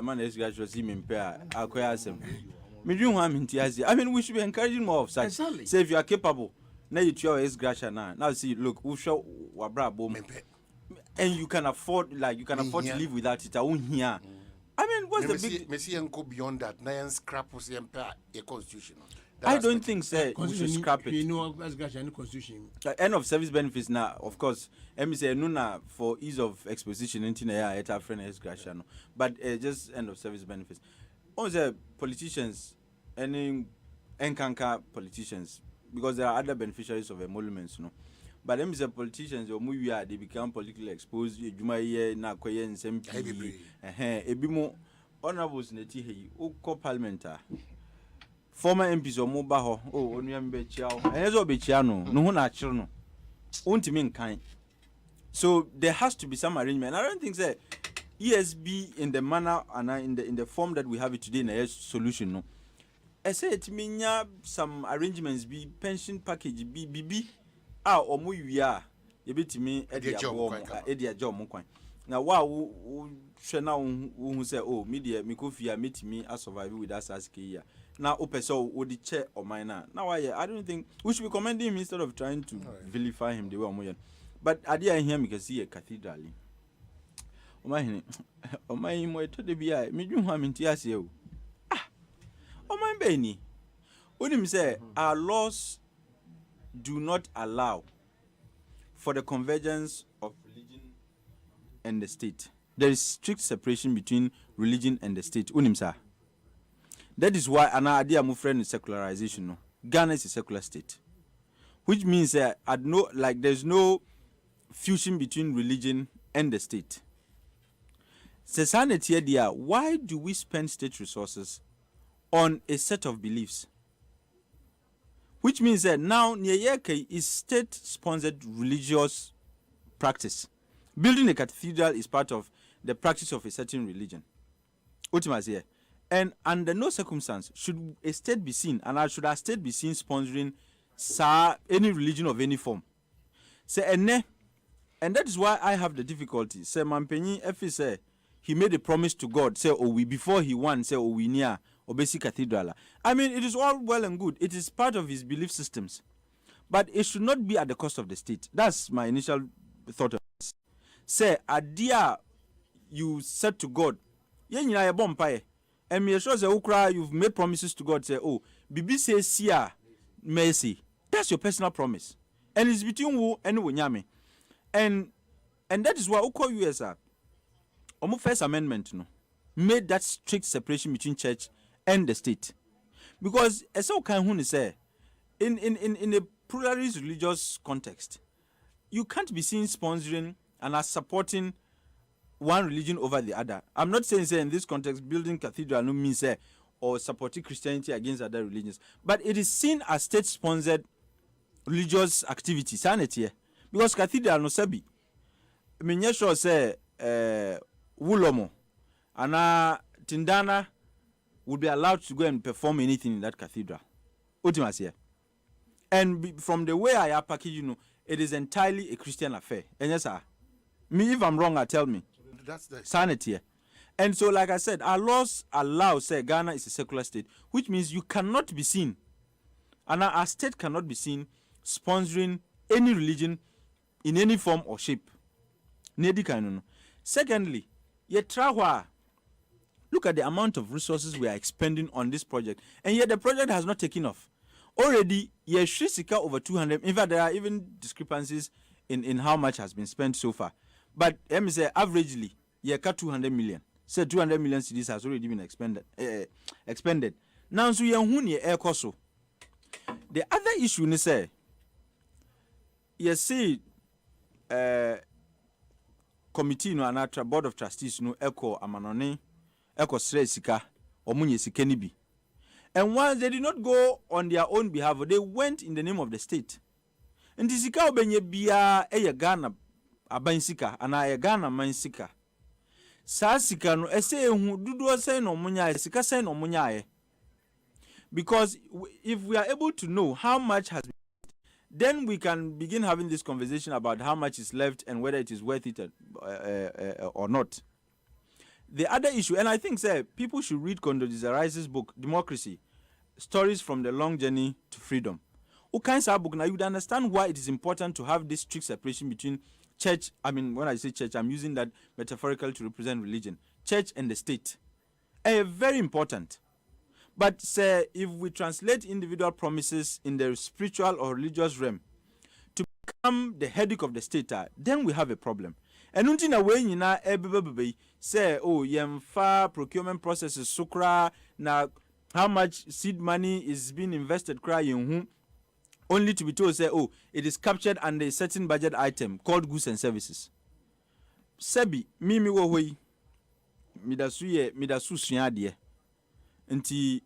man is graduate see me pair akoya asem. I mean, we should be encouraging more of such. Exactly. Say if you are capable, now you try your gracia now see, look, we show wabra boom, and you can afford to live without it. I won't hear. I mean, what's the big? Messi and go beyond that. Now scrap was a constitution. I don't think so. We should scrap it. You know, as gracia and constitution. End of service benefits now, of course. Let me say no for ease of exposition into at our friend as gracia, but just end of service benefits. All the politicians, any enkanka politicians, because there are other beneficiaries of emoluments, But them the politicians, they become politically exposed. Jumaye na koye nsempi. Ebimo honorables neti he uko parliamenta former MPs or mobile ho oh only am be chiao and so be chiano no na chiro no untimi nkan. So there has to be some arrangement. I don't think that ESB in the manner and in the form that we have it today in a solution no. I say it mean some arrangements be pension package be or mu ya ye betimi e dia job mo kwan. Now wow share now who say oh media me ko fia metimi a survive with us as here. Now opeso wo the chair or minor. Now I don't think we should be commending him instead of trying to vilify him the way omo. But idea here me can see a cathedral. Omai mo to de bia me dwu ha menti ase o. Omai beni. Onim say our laws do not allow for the convergence of religion and the state. There is strict separation between religion and the state. Unim sir. That is why an idea my friend is secularization. No. Ghana is a secular state. Which means that there's no fusion between religion and the state. Society idea, why do we spend state resources on a set of beliefs? Which means that now Nyeyeke is state-sponsored religious practice. Building a cathedral is part of the practice of a certain religion. Ultimately, and under no circumstance should a state be seen, and should a state be seen sponsoring any religion of any form. And that is why I have the difficulty. Say Mampenyi Efi say he made a promise to God. Say we before he won. Say we near Obesi Cathedral. I mean it is all well and good. It is part of his belief systems, but it should not be at the cost of the state. That's my initial thought of this. Say adia you said to God, Yenina bompaye. And me sure say ukra you've made promises to God. Say Bibi say sia mercy. That's your personal promise, and it's between you and Wunyame. And that is why Uko USR Omo First Amendment made that strict separation between church and the state. Because as all can who say in a pluralist religious context, you can't be seen sponsoring and as supporting one religion over the other. I'm not saying in this context building cathedral no means or supporting Christianity against other religions, but it is seen as state-sponsored religious activity. Sanity. Because cathedral no sabi. Menye sure say Wulomo and Tindana would be allowed to go and perform anything in that cathedral. Ultimately. And from the way I package, it is entirely a Christian affair. And yes, sir. Me, if I'm wrong, tell me. That's the sanity. And so, like I said, our laws allow, say, Ghana is a secular state, which means you cannot be seen, and our state cannot be seen sponsoring any religion in any form or shape. Secondly, look at the amount of resources we are expending on this project, and yet the project has not taken off. Already, Shisika over 200. In fact, there are even discrepancies in how much has been spent so far. But let me say, averagely, 200 million. Say 200 million cedis has already been expended. Now, so air coso. The other issue is say, you see, committee no anatra board of trustees no echo amanone echo sika omunye sikenibi. And once they did not go on their own behalf, they went in the name of the state. And the sika obenye bia Ghana abansika ana Ghana mansika. Sa sika no ese ehu dudu say no munya sika say no munya. Because if we are able to know how much has been, then we can begin having this conversation about how much is left and whether it is worth it or not. The other issue, and I think people should read Condoleezza Rice's book, Democracy, Stories from the Long Journey to Freedom. Book now you would understand why it is important to have this strict separation between church. I mean, when I say church, I'm using that metaphorically to represent religion. Church and the state. Very important. But if we translate individual promises in the spiritual or religious realm to become the headache of the state, then we have a problem. And until a way say, yemfa procurement processes sukra na how much seed money is being invested crying only to be told say, it is captured under a certain budget item called goods and services. Sebi mimi wo hoi midasu suade nti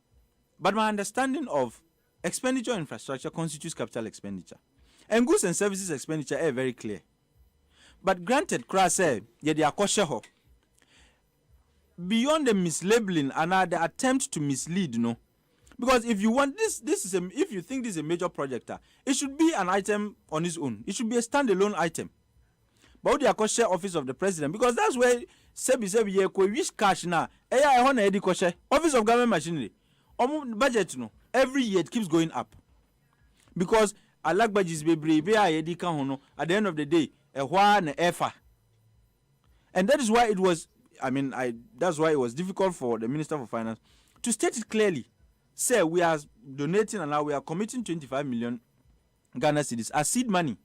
But my understanding of expenditure on infrastructure constitutes capital expenditure. And goods and services expenditure are very clear. But granted, Kra say, yeah, they are cautious. Beyond the mislabeling and the attempt to mislead, no. Because if you want if you think this is a major project, it should be an item on its own. It should be a standalone item. But the Akoshe office of the president, because that's where sebi ye wish cash na. Office of government machinery. Budget no. Every year it keeps going up. Because alagbajis bebre at the end of the day, and that is why it was. That's why it was difficult for the Minister for Finance to state it clearly. Say we are donating and now we are committing 25 million Ghana cedis as seed money.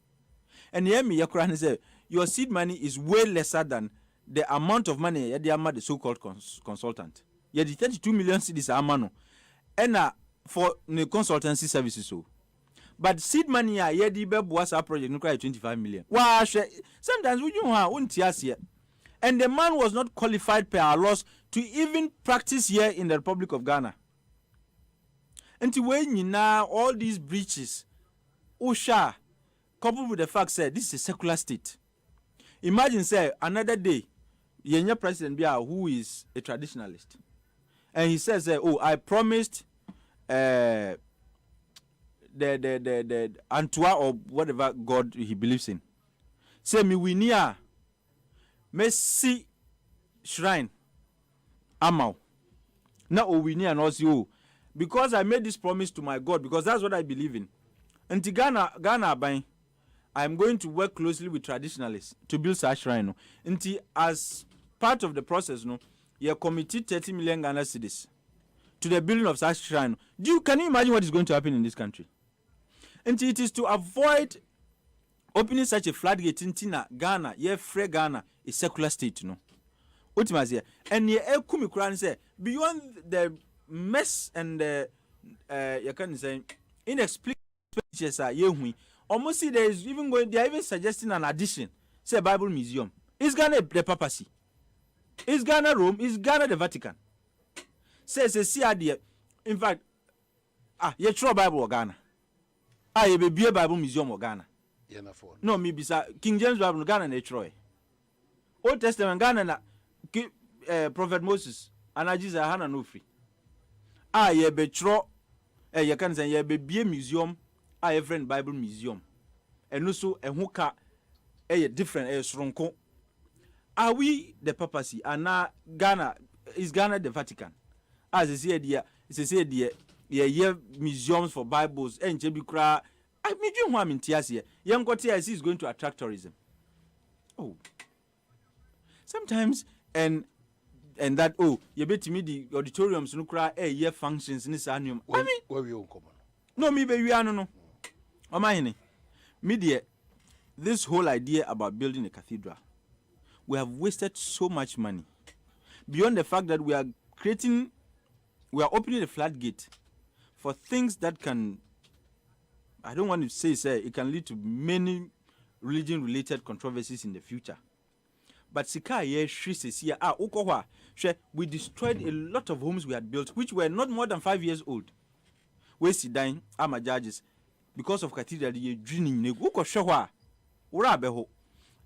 And hear me, say your seed money is way lesser than the amount of money the so-called consultant. Yeah, the 32 million cedis are mano. And for the consultancy services so. But seed money was a project no 25 million. Sometimes we don't and the man was not qualified per our laws to even practice here in the Republic of Ghana. And when you now all these breaches, Osha, coupled with the fact that this is a secular state. Imagine say another day, Yenya President Bia, who is a traditionalist, and he says, "Oh, I promised the Antua or whatever God he believes in. Say me we near Messi shrine Amau. Now we near and also because I made this promise to my God because that's what I believe in. And to Ghana buying, I'm going to work closely with traditionalists to build such shrine. And as part of the process, you committed 30 million Ghana cedis to the building of such shrine. Can you imagine what is going to happen in this country? And it is to avoid opening such a floodgate in Ghana, free Ghana, a secular state, Ultimately, and say beyond the mess and the you can say inexplicable expenditures almost see there is even going they are even suggesting an addition. Say Bible Museum. Is Ghana the papacy? Is Ghana Rome? Is Ghana the Vatican? See idea. In fact, you throw Bible or Ghana. You be a Bible Museum or Ghana. No, me bisa King James Bible Ghana na Troy. Old Testament Ghana na Prophet Moses anajiza hana no free. Ye be tro you can say ye be museum a friend Bible Museum. And also a huka different sronko. Are we the papacy? And now Ghana is Ghana the Vatican? As I said, yeah, museums for Bibles and Jebikra. I mean, you want me to say, young Kotias is going to attract tourism. Oh, sometimes and that you bet me the auditoriums no cry year functions in this annual. I mean, where we all come on. No, me baby, I don't know. Oh my, media. This whole idea about building a cathedral, we have wasted so much money. Beyond the fact that we are opening a floodgate for things that can, I don't want to say it can lead to many religion-related controversies in the future. But we destroyed a lot of homes we had built, which were not more than 5 years old. We see dying, our judges, because of cathedral, you're dreaming.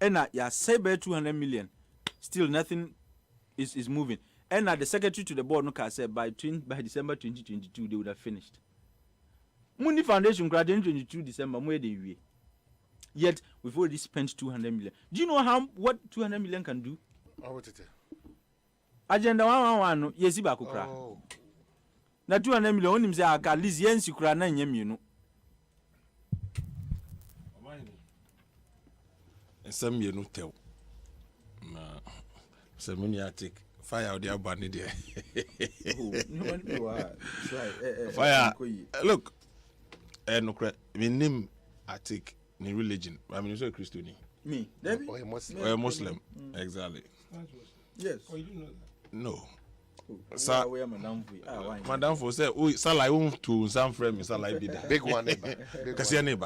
And ya say 200 million, still nothing is moving. And the secretary to the board said by December 2022 they would have finished. Mundi Foundation graduated 22 December where they were. Yet we've already spent 200 million. Do you know what 200 million can do? Agenda 111 yesi ba kukra. Na 200 million onim say at least yensi kura na nyem you know. Some you know tell. Some you take fire out the abani there. Fire. Look, no credit. My name I take in religion. I mean, you're a Christian. Me, or a Muslim. Or a Muslim. Exactly. Yes. Oh, you didn't know that? No. So, Madam for say, "Oh, Salah to some friend, Salah be that big one neighbor,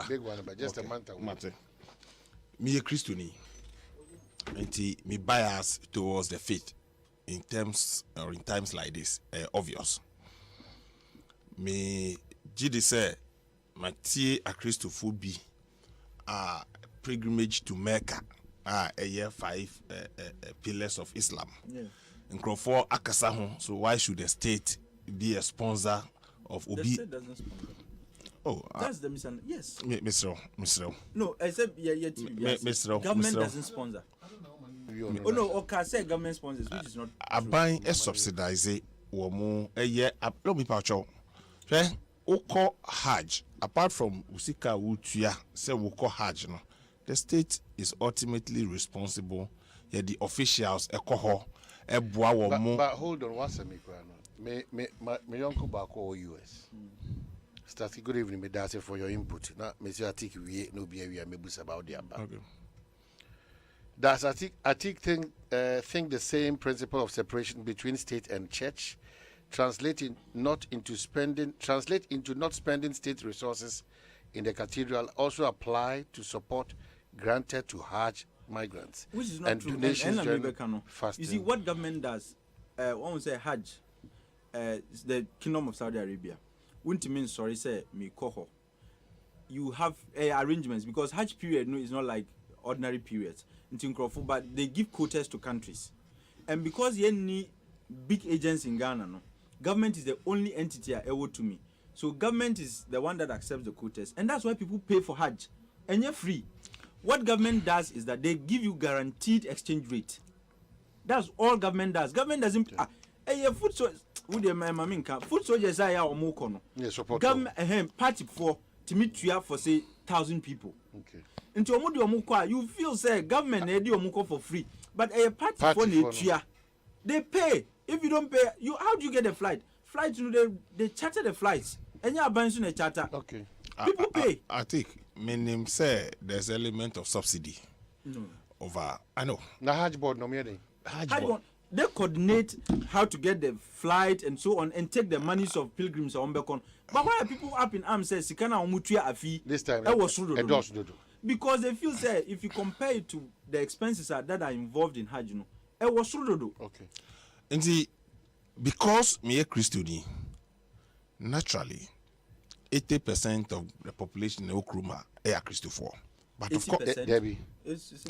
big one, but just okay. a matter. Me a Christian, and me bias towards the faith in times like this, obvious. me gidi say matie a Christopher B pilgrimage to Mecca a year 5 pillars of Islam. Nkrofo akasa ho, so why should the state be a sponsor of Obi? The state doesn't sponsor. Oh, that's the misunderstanding. Yes. Mr. No, except Mr. Government doesn't sponsor. Oh no, okay, say government sponsors, which is not. Aban e subsidize wo mo eye let me pacho. Hwe ukọ Hajj apart from usika wutua say ukọ Hajj no. The state is ultimately responsible. Yeah, the officials ekoho eboa wo mo. But hold on, what's a me uncle back or US. Start good evening, me that's for your input. Now, Monsieur Atik, we no be we are mebus about the above. Okay. Does Atik think the same principle of separation between state and church translate into not spending state resources in the cathedral also apply to support granted to Hajj migrants? Which is not and true. Donations during fasting. You see, what government does, one will say Hajj, the Kingdom of Saudi Arabia. Wouldn't mean sorry say me koho. You have arrangements because Hajj period is not like ordinary periods in Tinkrofo, but they give quotas to countries. And because you need big agents in Ghana, no, government is the only entity able to me. So government is the one that accepts the quotas, and that's why people pay for Hajj, and you're free. What government does is that they give you guaranteed exchange rate. That's all government does. Government doesn't. Food soldiers are omokono. Yes, support. Government party for to meet you for say 1,000 people. Okay. Into omudi omukwa, you feel say government edi omuko for free, but a party for netia, they pay. If you don't pay, how do you get a flight? Flights, they charter the flights, and you are buying a charter. Okay. People pay. I think meaning say there's element of subsidy. No. Over. I know. Na Hajj board no meaning. Hajj board. They coordinate how to get the flight and so on and take the monies of pilgrims on Bekon. But why are people up in arms say Sikana Omutua Afi? This time because they feel say if you compare it to the expenses that are involved in Hajj, it was Sudodo. Okay. And see, because me a Christian, naturally 80% of the population in Okruma are Christian for. But of course, Debbie,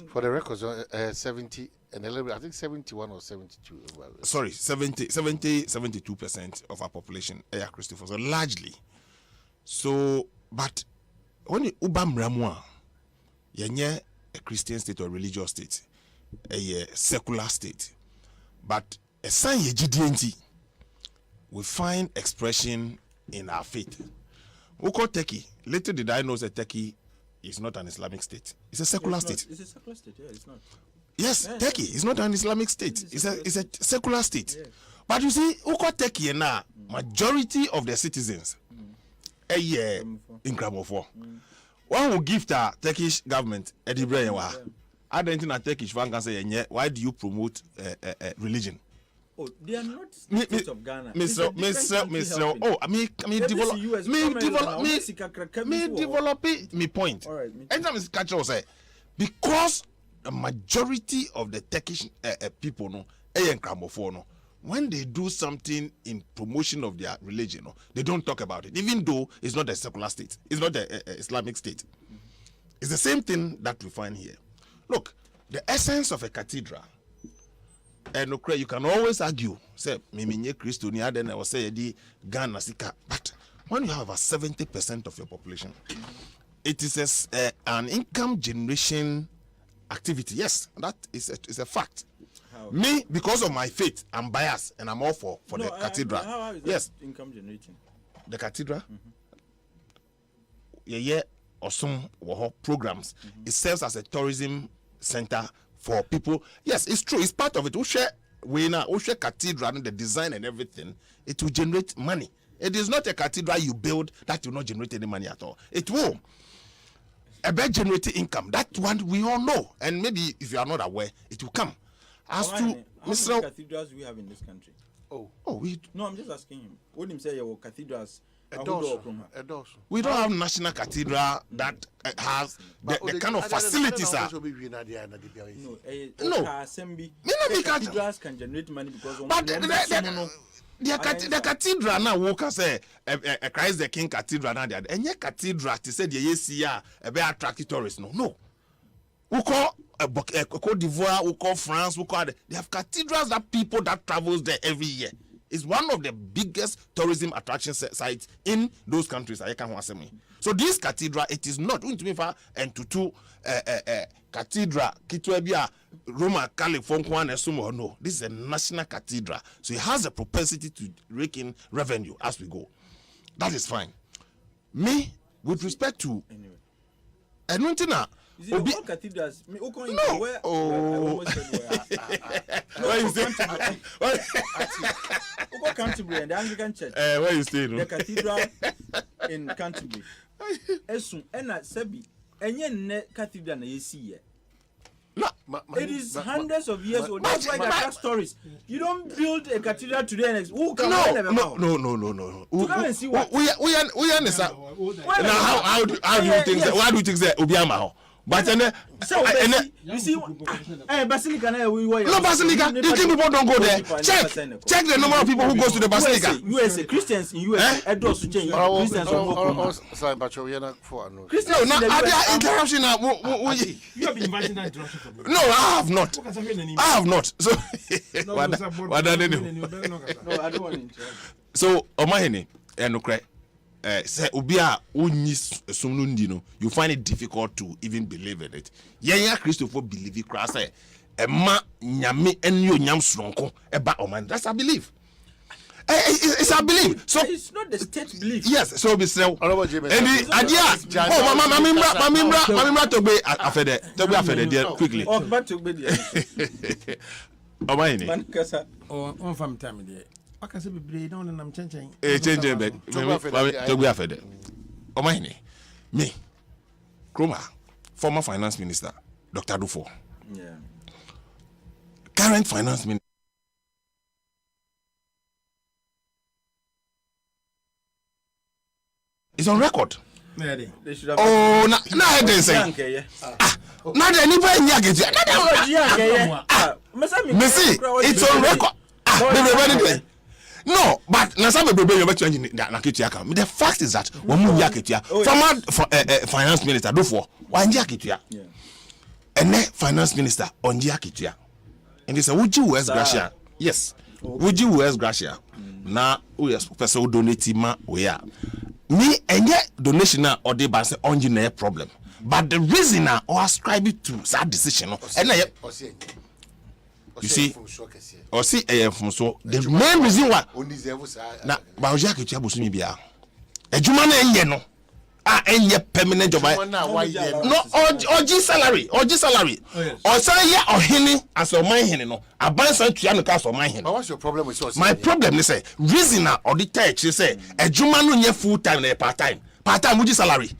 for the records, 70 and a little bit, I think 71 or 72. Sorry, 72% of our population are Christian, so largely. So, but when you Ubam Ramwa, you're a Christian state or religious state, a secular state, but a sign GDNT, we find expression in our faith. We call Turkey. Later did I know that Turkey is not an Islamic state. It's a secular state. It's a secular state, yeah, it's not. Yes, yeah, Turkey is not an Islamic state. It's a secular state. Yeah. But you see, uko Turkey now, majority of the citizens a year in Kramofo. One will give the Turkish government a debrainwa. I don't think a Turkish fan can say, why do you promote religion? Oh, they are not states of Ghana. Mr. Oh, develop me point. All right. Anytime Mr. Catcher will say, because a majority of the Turkish people, when they do something in promotion of their religion, they don't talk about it, even though it's not a secular state, it's not an Islamic state. Mm-hmm. It's the same thing that we find here. Look, the essence of a cathedral. And you can always argue, say, Miminye Christonia, then I will say, Ghana Sika. But when you have a 70% of your population, it is an income generation activity. Yes, that is a fact. How? Me, because of my faith, I'm biased and I'm all for the cathedral. How is yes. That income generating? The cathedral? Yeah, or some programs. It serves as a tourism center for people. Yes, it's true. It's part of it. Ushe cathedral and the design and everything, it will generate money. It is not a cathedral you build that will not generate any money at all. It will. About generating income. That one we all know. And maybe if you are not aware, it will come. As how many cathedrals do we have in this country? No, I'm just asking him. What him say your cathedrals? We don't have national cathedral that has the kind of facilities. Cathedrals can generate money because the cathedral now walk say a Christ the King cathedral now there. And cathedral to say the yesia a be attract tourists. No. We call Cote d'Ivoire, we call France, we call they have cathedrals that people that travels there every year. It's one of the biggest tourism attraction sites in those countries. So this cathedral, it is not going to be far and to two cathedral, Kitwebia, Roma, California, and Sumo. No, this is a national cathedral. So it has a propensity to rake in revenue as we go. That is fine. Me, with respect to Enuntina. Is it all cathedrals? No. Where you stay? Canterbury and the Anglican Church. Where you stay? The cathedral in Canterbury. Esun ena sebi enye ne cathedral na yesi. It is hundreds of years old. That's why there are stories. You don't build a cathedral today and who can No. To come and see what? We understand. Now how do you think that? Why do you think that Obiama? But you see, Basilica. No Basilica. You think people don't go there? Check the number of people who goes to the Basilica. USA Christians in USA. Christians Christians. No, are there interruption now? You have been inviting that interruption from me. No, I have not. So no, I don't want to interrupt. So Omahene enokre. Say Ubia Unis you find it difficult to even believe in it. Yenya Christopher believe it crass Emma Nyame enyo nyam sronko eba oman. That's a belief. It's a belief. So it's not the state belief. Yes, so be say and the idea mamimra to be afede there quickly. Oh, but to be there. Omahene. Mankasa. Oh, on from time there. I can say be down and I'm changing. Changing back. To be afede. Omahene. Me. Kroma, former finance minister, Dr. Dufo. Yeah. Current finance minister. It's on record. They should have. Oh, now I didn't say. Now the anybody nyage. Messi, it's on record. No, but na sabe bebe you betu na ketua ka. The fact is that when mu ya ketua, former finance minister do for wan ya ketua. And finance minister on ya ketua. And they say would you West Gracia? Yes. Would you West Gracia? Na we yes person donate ma we are. Me enye donation na or dey ban say on na problem. But the reason I ascribe it to that decision no. You see, or see from so the main reason why na Baoja Ketua Bosumi bia ejuma na enye no enye permanent job no oji salary or say ye ohini as o man hini no abansan tua no ka so man hini. But what's your problem with us? My problem is say reason na or the church say ejuma no nye full time na part time oji salary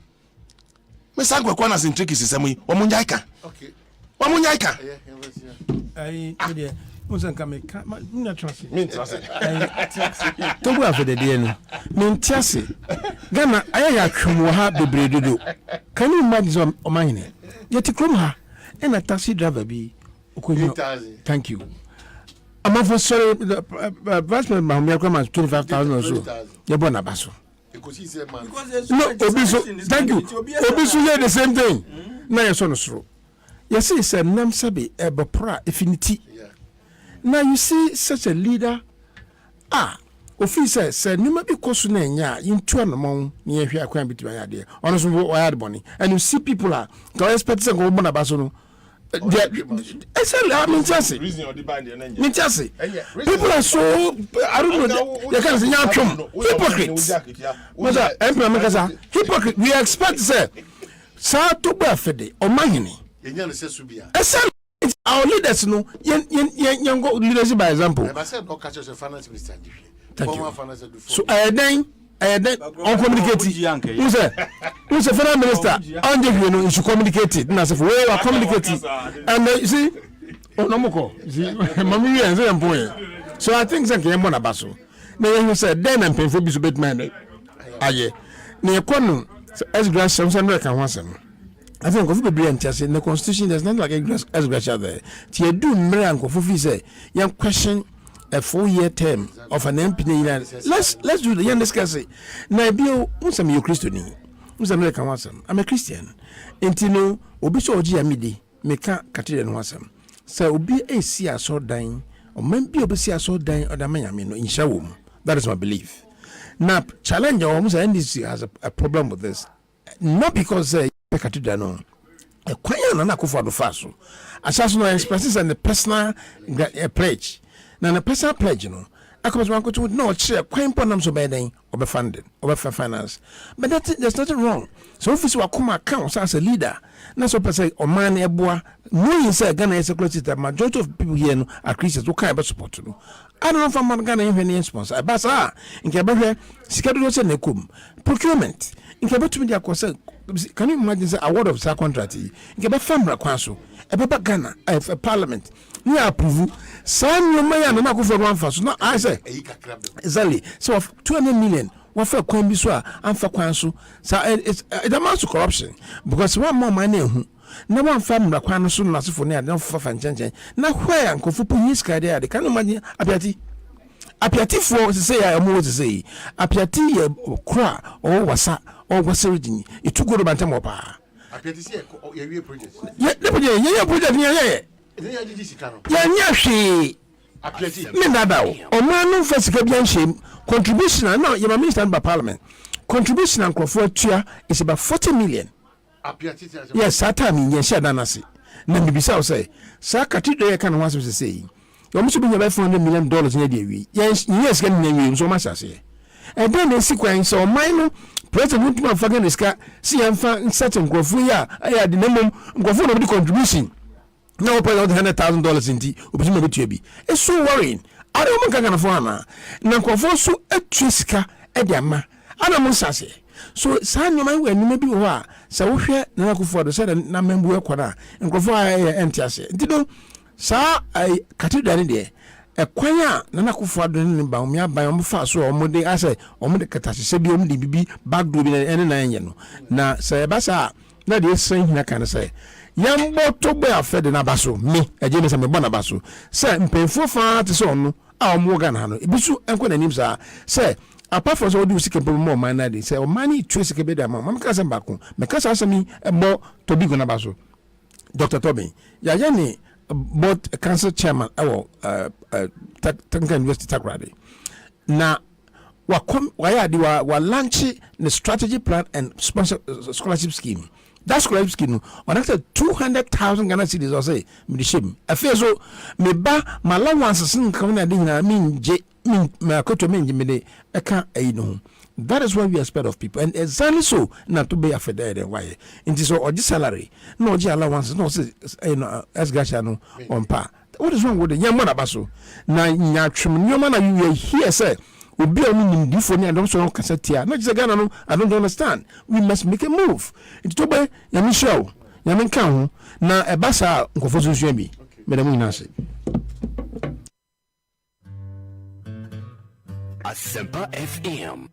me san kwekwa na sintriki sisemu yi omunja ka okay omunja ka I media Musan kame na trust me trust to go after the day no me tiase Ghana aya twemo ha bebredodo can you imagine o mine yet krom ha and a taxi driver bi thank you I'm for sorry vice president Mahmoud Kwame 25,000 or so you born abaso because he said man no obiso thank you obiso hear the same thing na your son so yes he said nam sabe ebopra infinity. Now you see such a leader officer said no maybe kosu na nya into anamon ni ehwe akwan bitu ya de ono so wire boni and you see people are go expect say go bona baso no people are so I don't know they can say hypocrites hypocrite we expect say sa to ba fede o mahini enya no se subia our leaders no yen go leadership by example. I said no catch us finance minister. Thank you. So then on communicate. Who say finance minister on the you should communicate it. Na say we are communicating. And you see no moko. See mami yen say employee. So I think say yen bona baso. Na you say then am pay for bisu betman. Aye. Na ekono as grass 700 kan wansem. I think of the and in the constitution there's not like a gracia there. Tia do miracle for say young question a 4-year term of an MP. Let's do the young discuss it. Now, Bio, Musam, you Christian. Musam, I'm a Christian. Intino, Obiso Oji Amidi, Meka Cathedral Wasam. So, Obi a sea so dying, or maybe Obi so dying, or the Mayamino in Shawum. That is my belief. Now, challenge almost NDC has a problem with this. Not because Cathedral no. A choir and a for the faso. Assassin expresses and the personal pledge. Now, the personal pledge, you know. I come to would not share quite important so bad or funded or finance. But there's nothing wrong. So, if you are counts as a leader, not so per se, or man, a boy, no, inside Ghana is a close that majority of people here are Christians who can't support to. I don't know if I'm Ghana any sponsor. But in Quebec, schedule nekum procurement. In Quebec, to me, can you imagine the award of sa contract? In Quebec, family council, a Papa Ghana, a parliament. We approve. Some you may not go for one first. No, I say exactly. So of 200 million. What for Queen Biswa and for council? So it amounts to corruption because one more money. No one family council not for near no for fanchang. Now where Uncle Fupu his career, they can't imagine Apiati for to say I am to say Apiati cra or wasa or was origin. It took good about Tamopa. Apiati project. Yeah, project. Yeah, she. Menada, or man, first shame. Contribution, no, you minister by parliament. Contribution and Crawford is about 40 million. Yes, Satami, yes, Shadanasi. Nambisa say, Sakati, can once was saying. You must be about $400 million in a day. Yes, getting so much as say. And then the sequence or minor President Woodman Faganisca, see, I'm found certain Crawford. I had the name of the contribution. Now, pay out $100,000 in tea, presumably to be. It's so worrying. I don't want to go na. Nanko so a triska ediama. I don't want to say. So, San you when you be wa. So, we share Nanako for the said and Namembu Quana and go for Entiase. Did you sa I cathedral in there? A choir Nanako for the Baumia by Omfaso or Monday as a Omode Catasibium DB back doing any 9 na say Bassa. That is saying that kind of say. Yambo to be a fed in Abaso, me, a James and Bonabaso. Say, pay for far to son, our Morgan Hano. Ibisu and when names are, say, apart from all do seek more money, say, or money trace a bit among Mamma Baku, because I me a more to be Gonabaso. Dr. Toby, Yayani, board council chairman, Tanka University Takradi. Now, why are launching the strategy plan and sponsor scholarship scheme. That scholarship scheme, on after 200,000 Ghana cedis or say, me shame. I feel so, me ba, my loved ones are coming at dinner, my coach me, I can't, know. That is what we expect of people, and exactly so, not to be a federal why. It is all this salary, no, allowance, no, as Gashano on par. What is wrong with the young man abaso? Now, your man, you here, sir. We be only different and also cassette. Not just again, I don't understand. We must make a move. It's to be Yamin show. Yamin count. Now a bassa confusion should be. Madam Nasi. ASEMPA FM